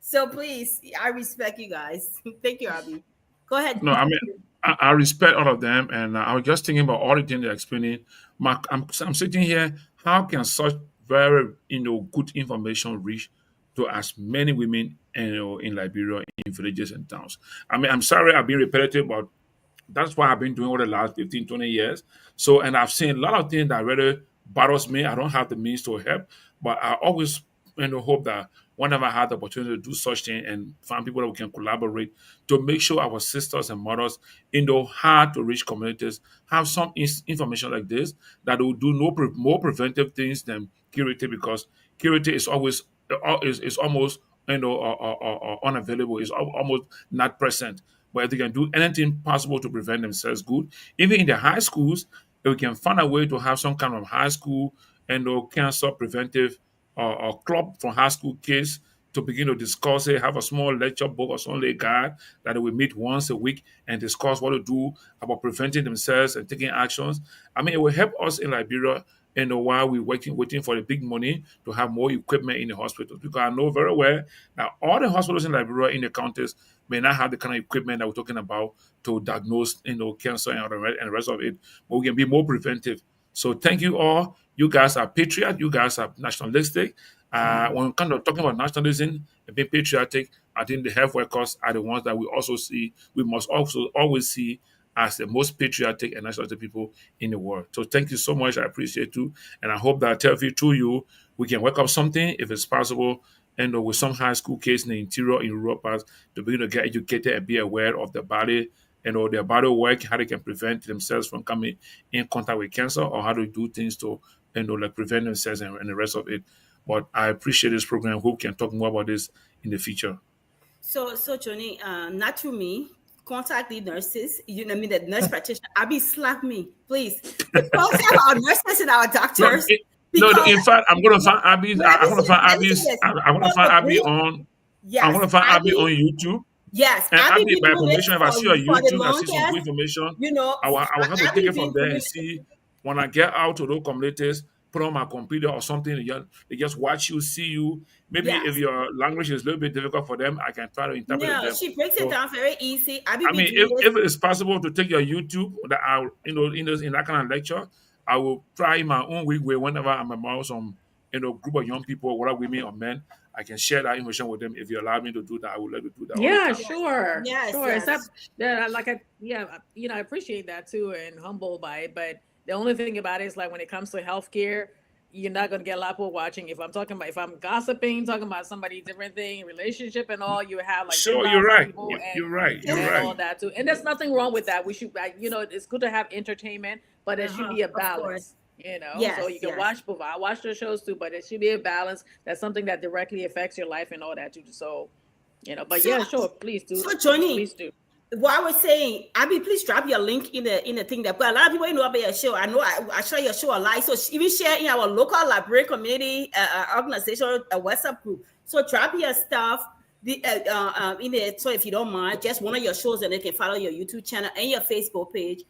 So please, I respect you guys. Thank you, Abby. Go ahead. No, I mean, I respect all of them, and I was just thinking about all the things they're explaining. I'm sitting here. How can such very good information reach to as many women in Liberia, in villages and towns? I mean, I'm sorry I've been repetitive, but that's what I've been doing over the last 15, 20 years. So, and I've seen a lot of things that really bothers me. I don't have the means to help, but I always hope that whenever I had the opportunity to do such thing and find people that we can collaborate to make sure our sisters and mothers in the hard to reach communities have some information like this that will do more preventive things than curative, because curative is always is almost unavailable, is almost not present. But if they can do anything possible to prevent themselves, good. Even in the high schools, if we can find a way to have some kind of high school cancer preventive club for high school kids to begin to discuss it, have a small lecture book or Sunday guide that we meet once a week and discuss what to do about preventing themselves and taking actions. I mean, it will help us in Liberia while we're waiting for the big money to have more equipment in the hospitals. Because I know very well that all the hospitals in Liberia in the counties may not have the kind of equipment that we're talking about to diagnose cancer and the rest of it, but we can be more preventive. So thank you all. You guys are patriots. You guys are nationalistic. When we're kind of talking about nationalism and being patriotic, I think the health workers are the ones that we also see. We must also always see as the most patriotic and nationalistic people in the world. So thank you so much. I appreciate you. And I hope that through you, we can work up something, if it's possible, with some high school kids in the interior, in rural parts, to begin to get educated and be aware of the body, their body work, how they can prevent themselves from coming in contact with cancer, or how to do things to, prevent themselves and the rest of it. But I appreciate this program. Hope we can talk more about this in the future. So Johnny, not through me. Contact the nurses. You know what I mean? The nurse practitioner. Abby, slap me, please. Contact our nurses and our doctors. No, in fact, I'm going to find Abby. I'm going to find Abby's. I'm going to find Abby on. Yes, I'm going to find Abby on YouTube. Yes, and Abby, by information, if I see on YouTube, I see some good information. I will have to take it from there and see. When I get out to those communities, put on my computer or something, they just watch you, see you. Maybe if your language is a little bit difficult for them, I can try to interpret it. No, she breaks it down very easy. I mean, if it's possible to take your YouTube, that I, in that kind of lecture, I will try my own way whenever I'm among some, group of young people, whether women or men. I can share that information with them. If you allow me to do that, I will let you do that. Yeah, sure. Yes, sure. yes. I appreciate that too and humbled by it. But the only thing about it is, like, when it comes to healthcare, you're not gonna get a lot of people watching. If I'm gossiping, talking about somebody different thing, relationship and all, you have like Sure, 2,000 you're right. people You're right. You're and right. all that too. And there's nothing wrong with that. We should, it's good to have entertainment, but it should be a balance. Yes, So you can watch both. I watch the shows too, but it should be a balance. That's something that directly affects your life and all that too. So, but So- yeah, sure, please do. So Johnny, Please do. what I was saying, Abby, please drop your link in the thing there. But a lot of people know about your show. I know I share your show a lot. So even share in our local library community organization, a WhatsApp group. So drop your stuff in there. So if you don't mind, just one of your shows, and they can follow your YouTube channel and your Facebook page.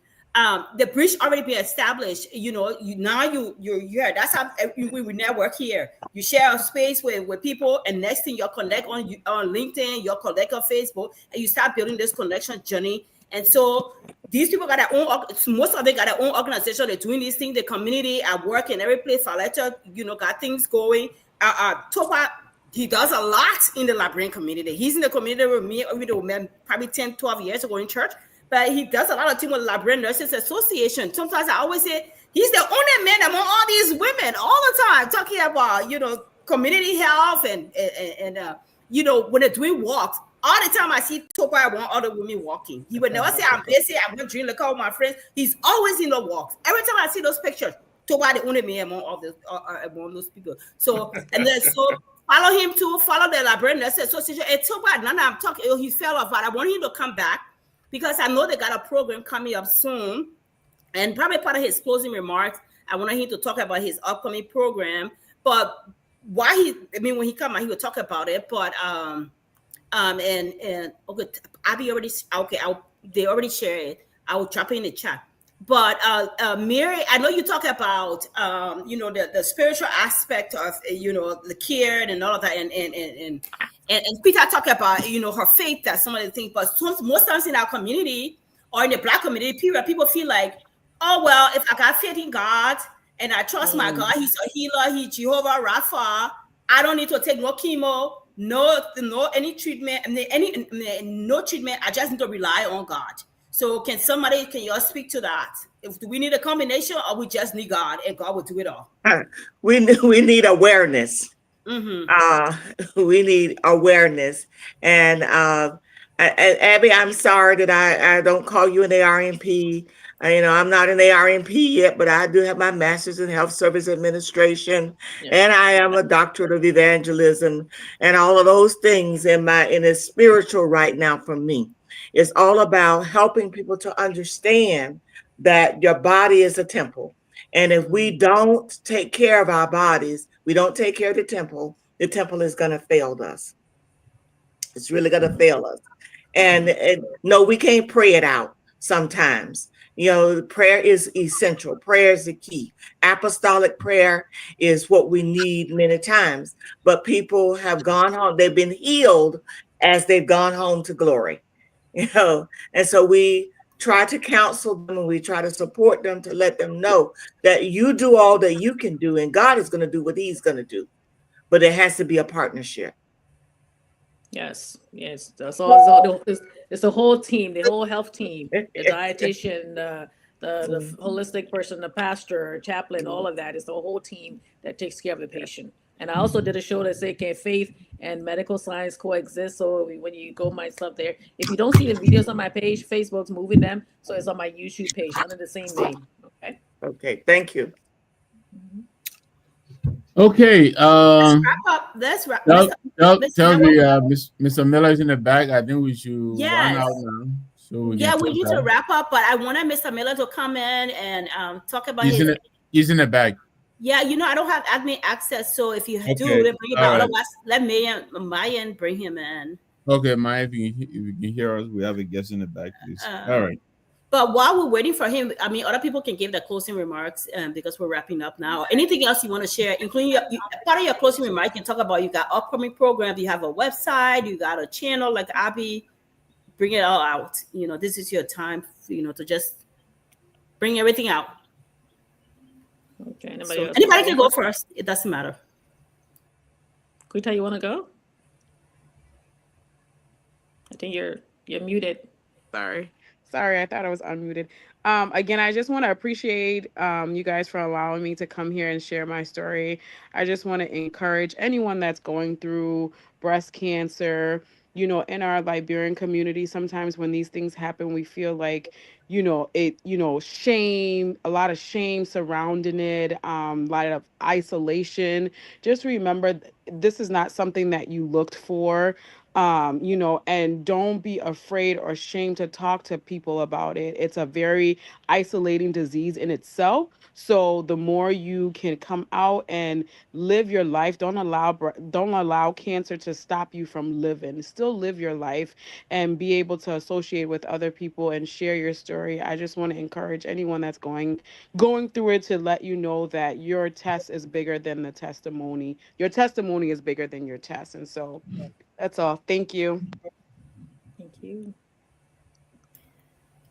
The bridge already been established. You're here. That's how we network here. You share a space with people, and next thing you'll connect on LinkedIn, you'll connect on Facebook, and you start building this connection journey. And so these people got their own. Most of them got their own organization. They're doing these things. The community at work and every place. Faletta, got things going. Topa, he does a lot in the Liberian community. He's in the community with me. Probably 10, 12 years ago in church. But he does a lot of things with the Liberian Nurses Association. Sometimes I always say he's the only man among all these women all the time talking about, community health and when they're doing walks. All the time I see Topa, I want other women walking. He would never say, I'm busy, I'm going to drink liquor with my friends. He's always in the walks. Every time I see those pictures, Topa the only man among those people. So, follow him too, follow the Liberian Nurses Association. And Topa, now I'm talking, he fell off, but I want him to come back, because I know they got a program coming up soon. And probably part of his closing remarks, I wanted him to talk about his upcoming program. But when he come out, he will talk about it. But okay, Abby already, they already shared it. I will drop it in the chat. But Mary, I know you talk about the spiritual aspect of the care and all of that, and Peter talked about her faith, that some of the things. But most times in our community or in the Black community, people feel like, oh well, if I got faith in God and I trust my God, He's a healer, He's Jehovah Rapha, I don't need to take no chemo, no any treatment, no treatment. I just need to rely on God. So can you all speak to that? Do we need a combination, or we just need God and God will do it all? We need awareness. Mm-hmm. We need awareness. And Abby, I'm sorry that I don't call you an ARNP. I'm not an ARNP yet, but I do have my master's in health service administration, and I am a doctorate of evangelism, and all of those things in the spiritual right now for me. It's all about helping people to understand that your body is a temple. And if we don't take care of our bodies, we don't take care of the temple is going to fail us. It's really going to fail us. And no, we can't pray it out sometimes. Prayer is essential. Prayer is the key. Apostolic prayer is what we need many times. But people have gone home. They've been healed as they've gone home to glory. And so we try to counsel them, and we try to support them to let them know that you do all that you can do, and God is going to do what He's going to do. But it has to be a partnership. Yes. That's all. It's the whole team, the whole health team, the dietitian, the holistic person, the pastor, chaplain, all of that. It's the whole team that takes care of the patient. And I also did a show that said, can faith and medical science coexist? So when you go my stuff there, if you don't see the videos on my page, Facebook's moving them. So it's on my YouTube page under the same name. Okay. Okay. Thank you. Okay. Let's wrap Tell me, Miller. Mr. Miller is in the back. I think we should Yes. run out now. So we need to wrap up, but I wanted Mr. Miller to come in and talk about He's in the back. Yeah, I don't have admin access, so if you do, then bring him out. Otherwise, let Myean bring him in. Okay, Myean, if you can hear us, we have a guest in the back, please. All right. But while we're waiting for him, other people can give their closing remarks because we're wrapping up now. Anything else you want to share, including part of your closing remark, you can talk about you got upcoming programs, you have a website, you got a channel like Abby. Bring it all out. This is your time, to just bring everything out. Okay. Anybody can go first. It doesn't matter. Kuita, you want to go? I think you're muted. Sorry. Sorry, I thought I was unmuted. Again, I just want to appreciate you guys for allowing me to come here and share my story. I just want to encourage anyone that's going through breast cancer. In our Liberian community, sometimes when these things happen, we feel like, shame, a lot of shame surrounding it, a lot of isolation. Just remember, this is not something that you looked for. And don't be afraid or ashamed to talk to people about it. It's a very isolating disease in itself. So the more you can come out and live your life, don't allow cancer to stop you from living. Still live your life and be able to associate with other people and share your story. I just want to encourage anyone that's going through it to let you know that your test is bigger than the testimony. Your testimony is bigger than your test. And so that's all. Thank you. Thank you.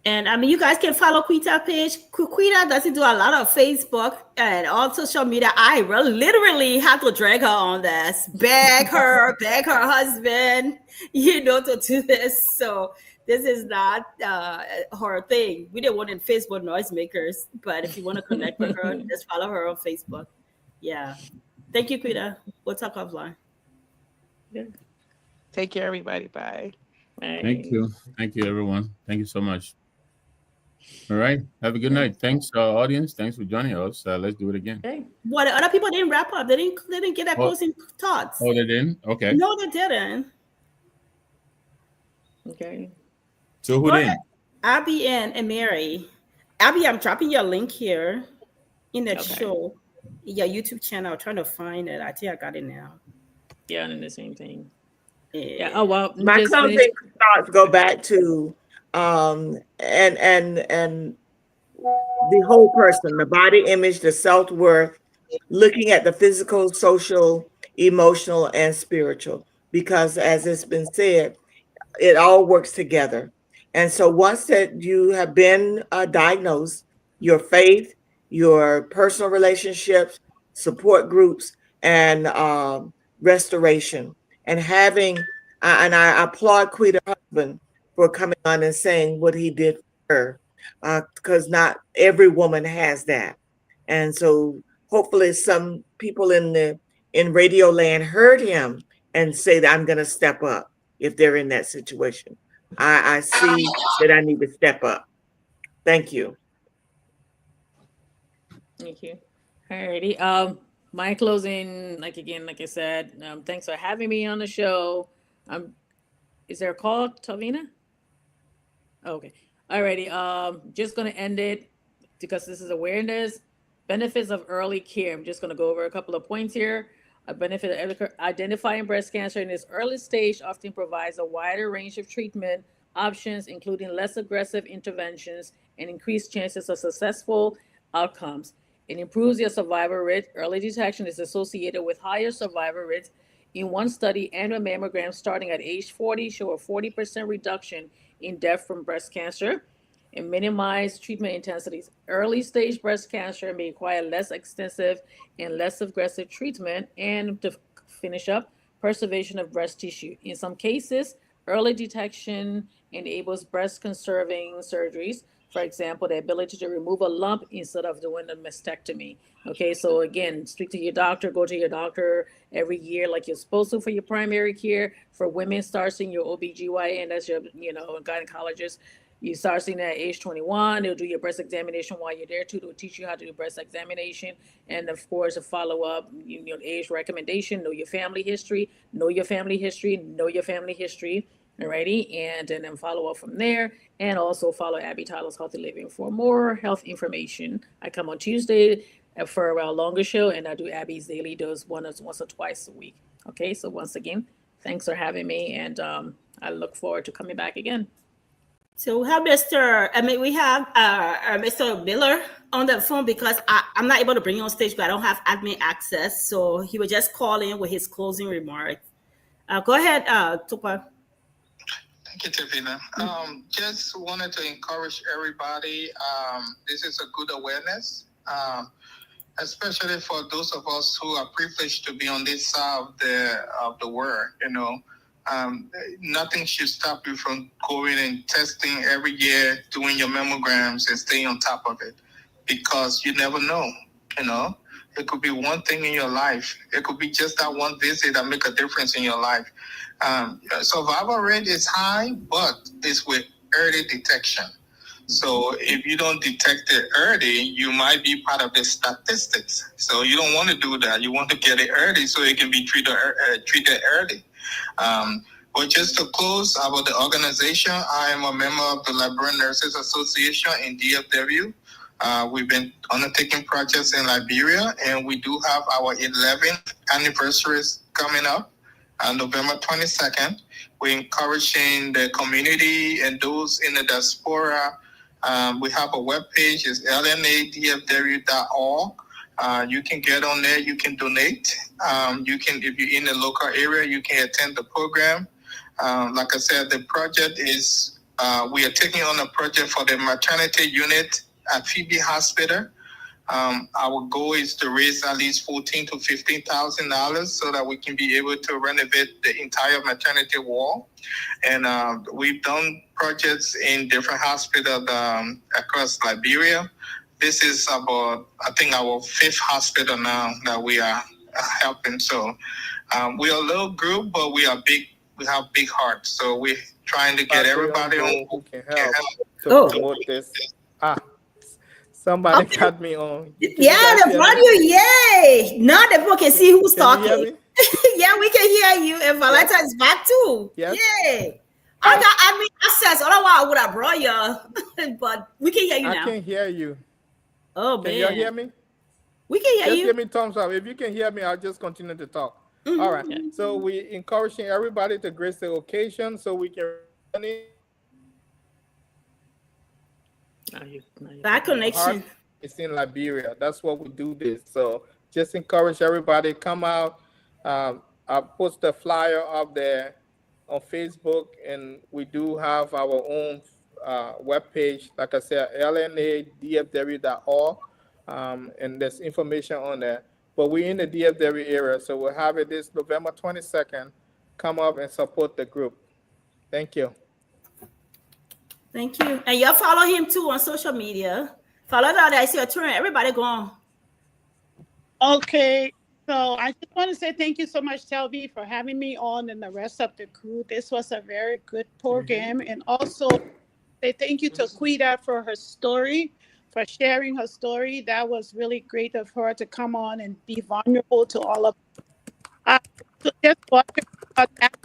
And I mean, you guys can follow Quita page. Quita doesn't do a lot of Facebook and all social media. I literally have to drag her on this, beg her husband, to do this. So this is not her thing. We didn't want in Facebook noisemakers, but if you want to connect with her, just follow her on Facebook. Yeah. Thank you, Quita. We'll talk offline. Good. Take care, everybody. Bye. Thank you. Thank you, everyone. Thank you so much. All right. Have a good night. Thanks, audience. Thanks for joining us. Let's do it again. Okay. Well, the other people didn't wrap up. They didn't get that closing thoughts. Oh, they didn't? Okay. No, they didn't. Okay. So who didn't? Abby and Mary. Abby, I'm dropping your link here in the show. Your YouTube channel. I'm trying to find it. I think I got it now. Yeah, and the same thing. Yeah. Oh well. My closing thoughts go back to and the whole person, the body image, the self-worth, looking at the physical, social, emotional, and spiritual. Because as it's been said, it all works together. And so once that you have been diagnosed, your faith, your personal relationships, support groups, and restoration, and having, and I applaud Quita's husband for coming on and saying what he did for her, because not every woman has that. And so hopefully some people in radio land heard him and say that I'm going to step up if they're in that situation. I see that I need to step up. Thank you. Thank you. Alrighty. My closing, like I said, thanks for having me on the show. Is there a call, Tavina? Okay. Alrighty. Just gonna end it because this is awareness. Benefits of early care. I'm just gonna go over a couple of points here. A benefit of identifying breast cancer in its early stage often provides a wider range of treatment options, including less aggressive interventions and increased chances of successful outcomes. It improves your survival rate. Early detection is associated with higher survival rates. In one study, annual mammograms starting at age 40 show a 40% reduction in death from breast cancer and minimize treatment intensities. Early stage breast cancer may require less extensive and less aggressive treatment. And to finish up, preservation of breast tissue. In some cases, early detection enables breast conserving surgeries. For example, the ability to remove a lump instead of doing a mastectomy. Okay, so again, speak to your doctor, go to your doctor every year like you're supposed to for your primary care. For women, start seeing your OBGYN, that's your, gynecologist. You start seeing that at age 21. They'll do your breast examination while you're there too. They'll teach you how to do breast examination. And of course, a follow-up, age recommendation, know your family history, alrighty, and then follow up from there. And also follow Abby Tyler's Healthy Living for more health information. I come on Tuesday for a longer show, and I do Abby's daily dose once or twice a week. Okay, so once again, thanks for having me, and I look forward to coming back again. So we have Mr. Miller on the phone because I'm not able to bring you on stage, but I don't have admin access. So he will just call in with his closing remarks. Go ahead, Tupa. Thank you, Tavina. Just wanted to encourage everybody. This is a good awareness, especially for those of us who are privileged to be on this side of the world. nothing should stop you from going and testing every year, doing your mammograms and staying on top of it, because you never know, you know. It could be one thing in your life. It could be just that one visit that make a difference in your life. Survival rate is high, but it's with early detection. So if you don't detect it early, you might be part of the statistics. So you don't want to do that. You want to get it early so it can be treated early. But just to close about the organization, I am a member of the Liberian Nurses Association in DFW. We've been undertaking projects in Liberia, and we do have our 11th anniversaries coming up on November 22nd. We're encouraging the community and those in the diaspora. We have a webpage, it's lnadfw.org. You can get on there, you can donate. You can, if you're in the local area, you can attend the program. Like I said, the project is, we are taking on a project for the maternity unit at Peabody Hospital. Our goal is to raise at least $14,000 to $15,000 so that we can be able to renovate the entire maternity wall. And we've done projects in different hospitals across Liberia. This is about, I think, our 5th hospital now that we are helping. So we are a little group, but we are big. We have big hearts. So we're trying to get everybody on who can help to promote this. Somebody got me on. Yeah, they brought you. Yay! Now the people can see who's talking. You hear me? Yeah, we can hear you. And Valetta is back too. Yes. Yay! I got admin access. Otherwise, I would have brought you. But we can hear you now. I can hear you. Oh, man. Can you hear me? We can hear just you. Give me thumbs up. If you can hear me, I'll just continue to talk. Mm-hmm. All right. So we're encouraging everybody to grace the occasion so we can run it. Bad connection. It's in Liberia. That's what we do this. So just encourage everybody, come out. I'll post the flyer up there on Facebook, and we do have our own webpage, like I said, lnadfw.org, and there's information on there. But we're in the DFW area, so we'll have it this November 22nd. Come up and support the group. Thank you. Thank you. And y'all follow him too on social media. Follow that. I see a turn. Everybody go on. Okay. So I just want to say thank you so much, Selvi, for having me on and the rest of the crew. This was a very good program. And also say thank you to Quita for her story, for sharing her story. That was really great of her to come on and be vulnerable to all of us. So just talking about that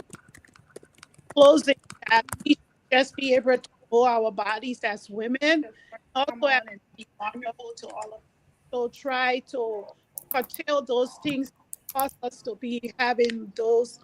closing, that we should just be able to know our bodies as women, also and be vulnerable to all of us. So try to curtail those things that cause us to be having those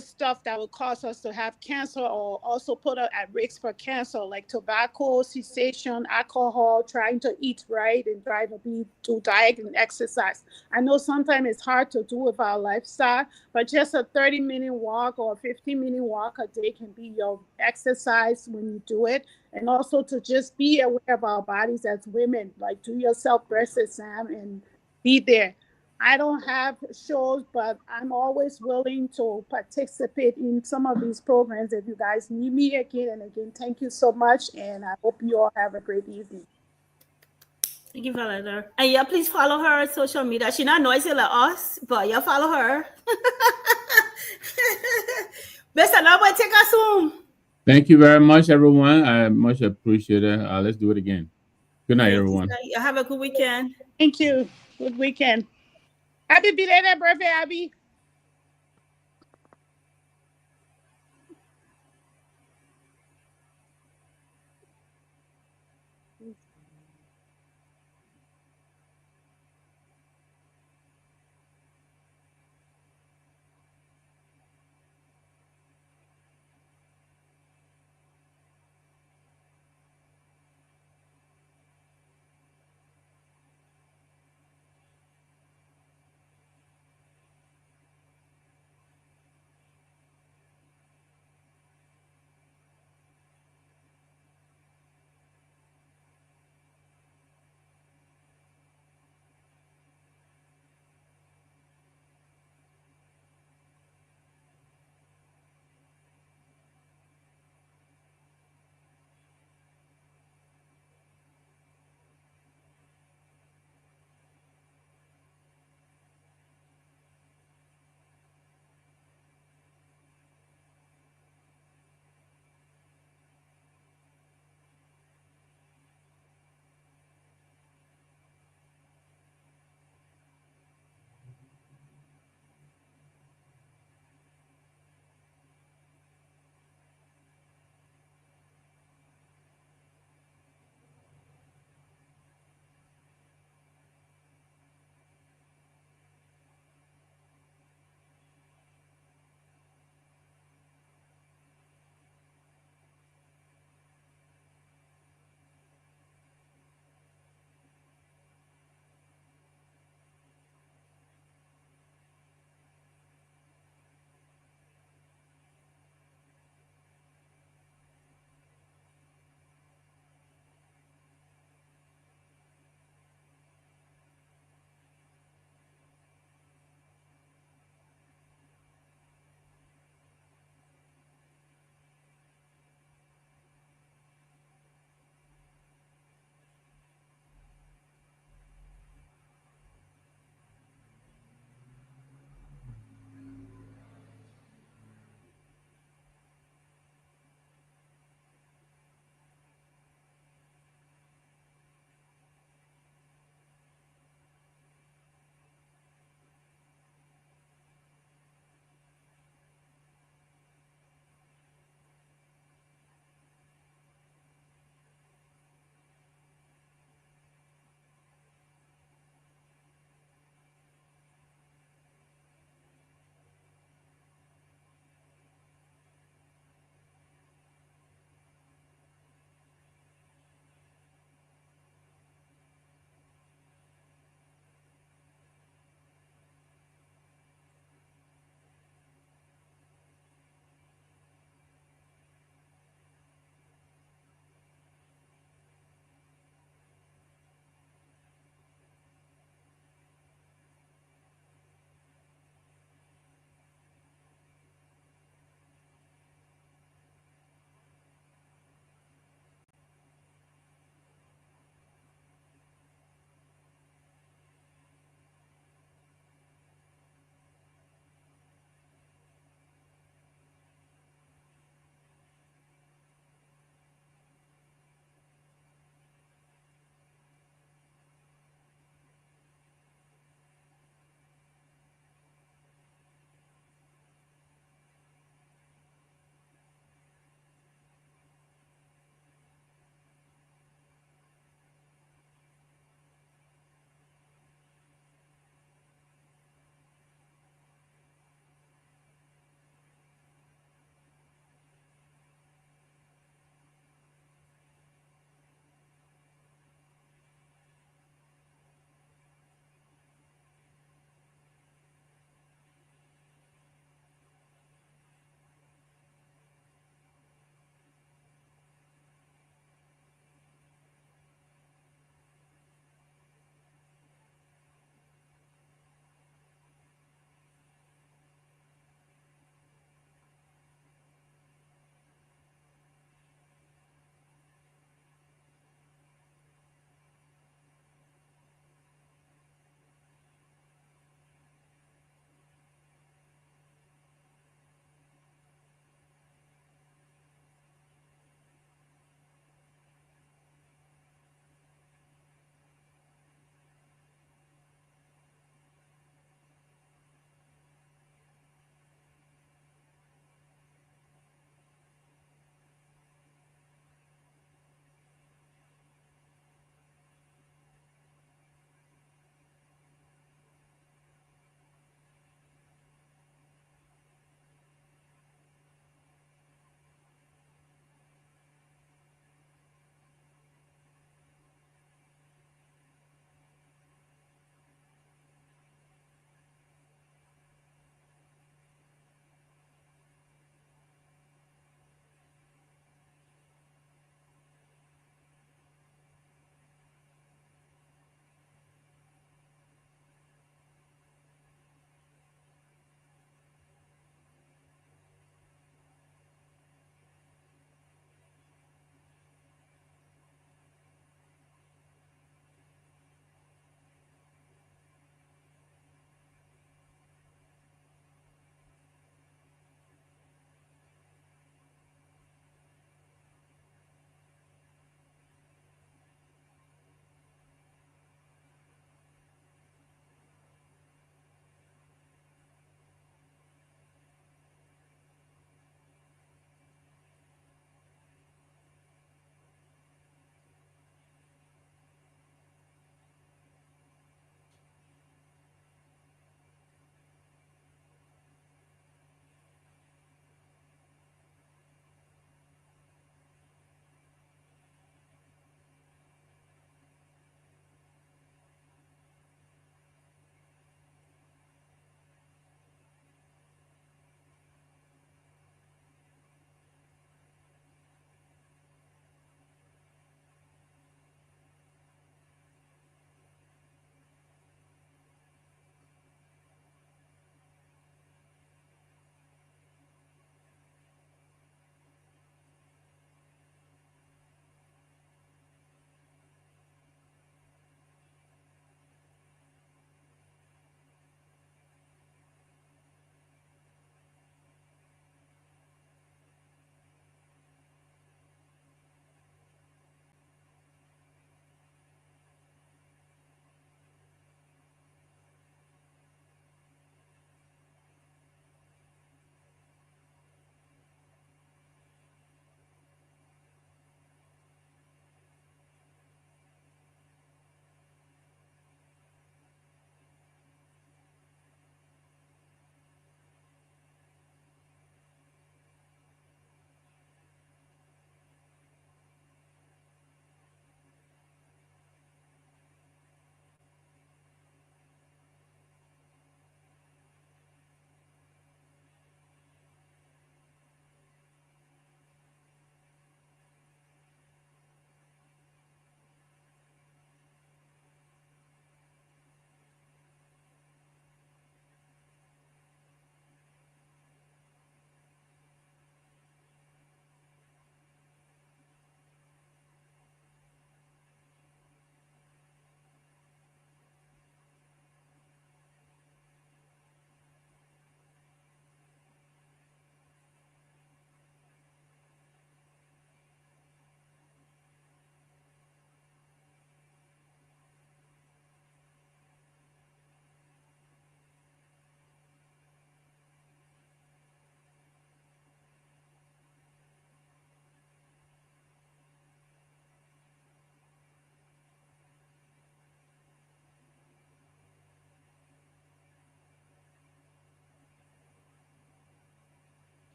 stuff that will cause us to have cancer, or also put us at risk for cancer, like tobacco, cessation, alcohol, trying to eat right and trying to do diet and exercise. I know sometimes it's hard to do with our lifestyle, but just a 30-minute walk or a 15-minute walk a day can be your exercise when you do it. And also to just be aware of our bodies as women, like do your self-breast exam and be there. I don't have shows, but I'm always willing to participate in some of these programs if you guys need me again and again. Thank you so much, and I hope you all have a great evening. Thank you, Valetta. And yeah, please follow her on social media. She's not noisy like us, but yeah, follow her. Mr. Nagbe, take us home. Thank you very much, everyone. I much appreciate it. Let's do it again. Good night, everyone. Have a good weekend. Thank you. Good weekend. Happy belated birthday, Abby.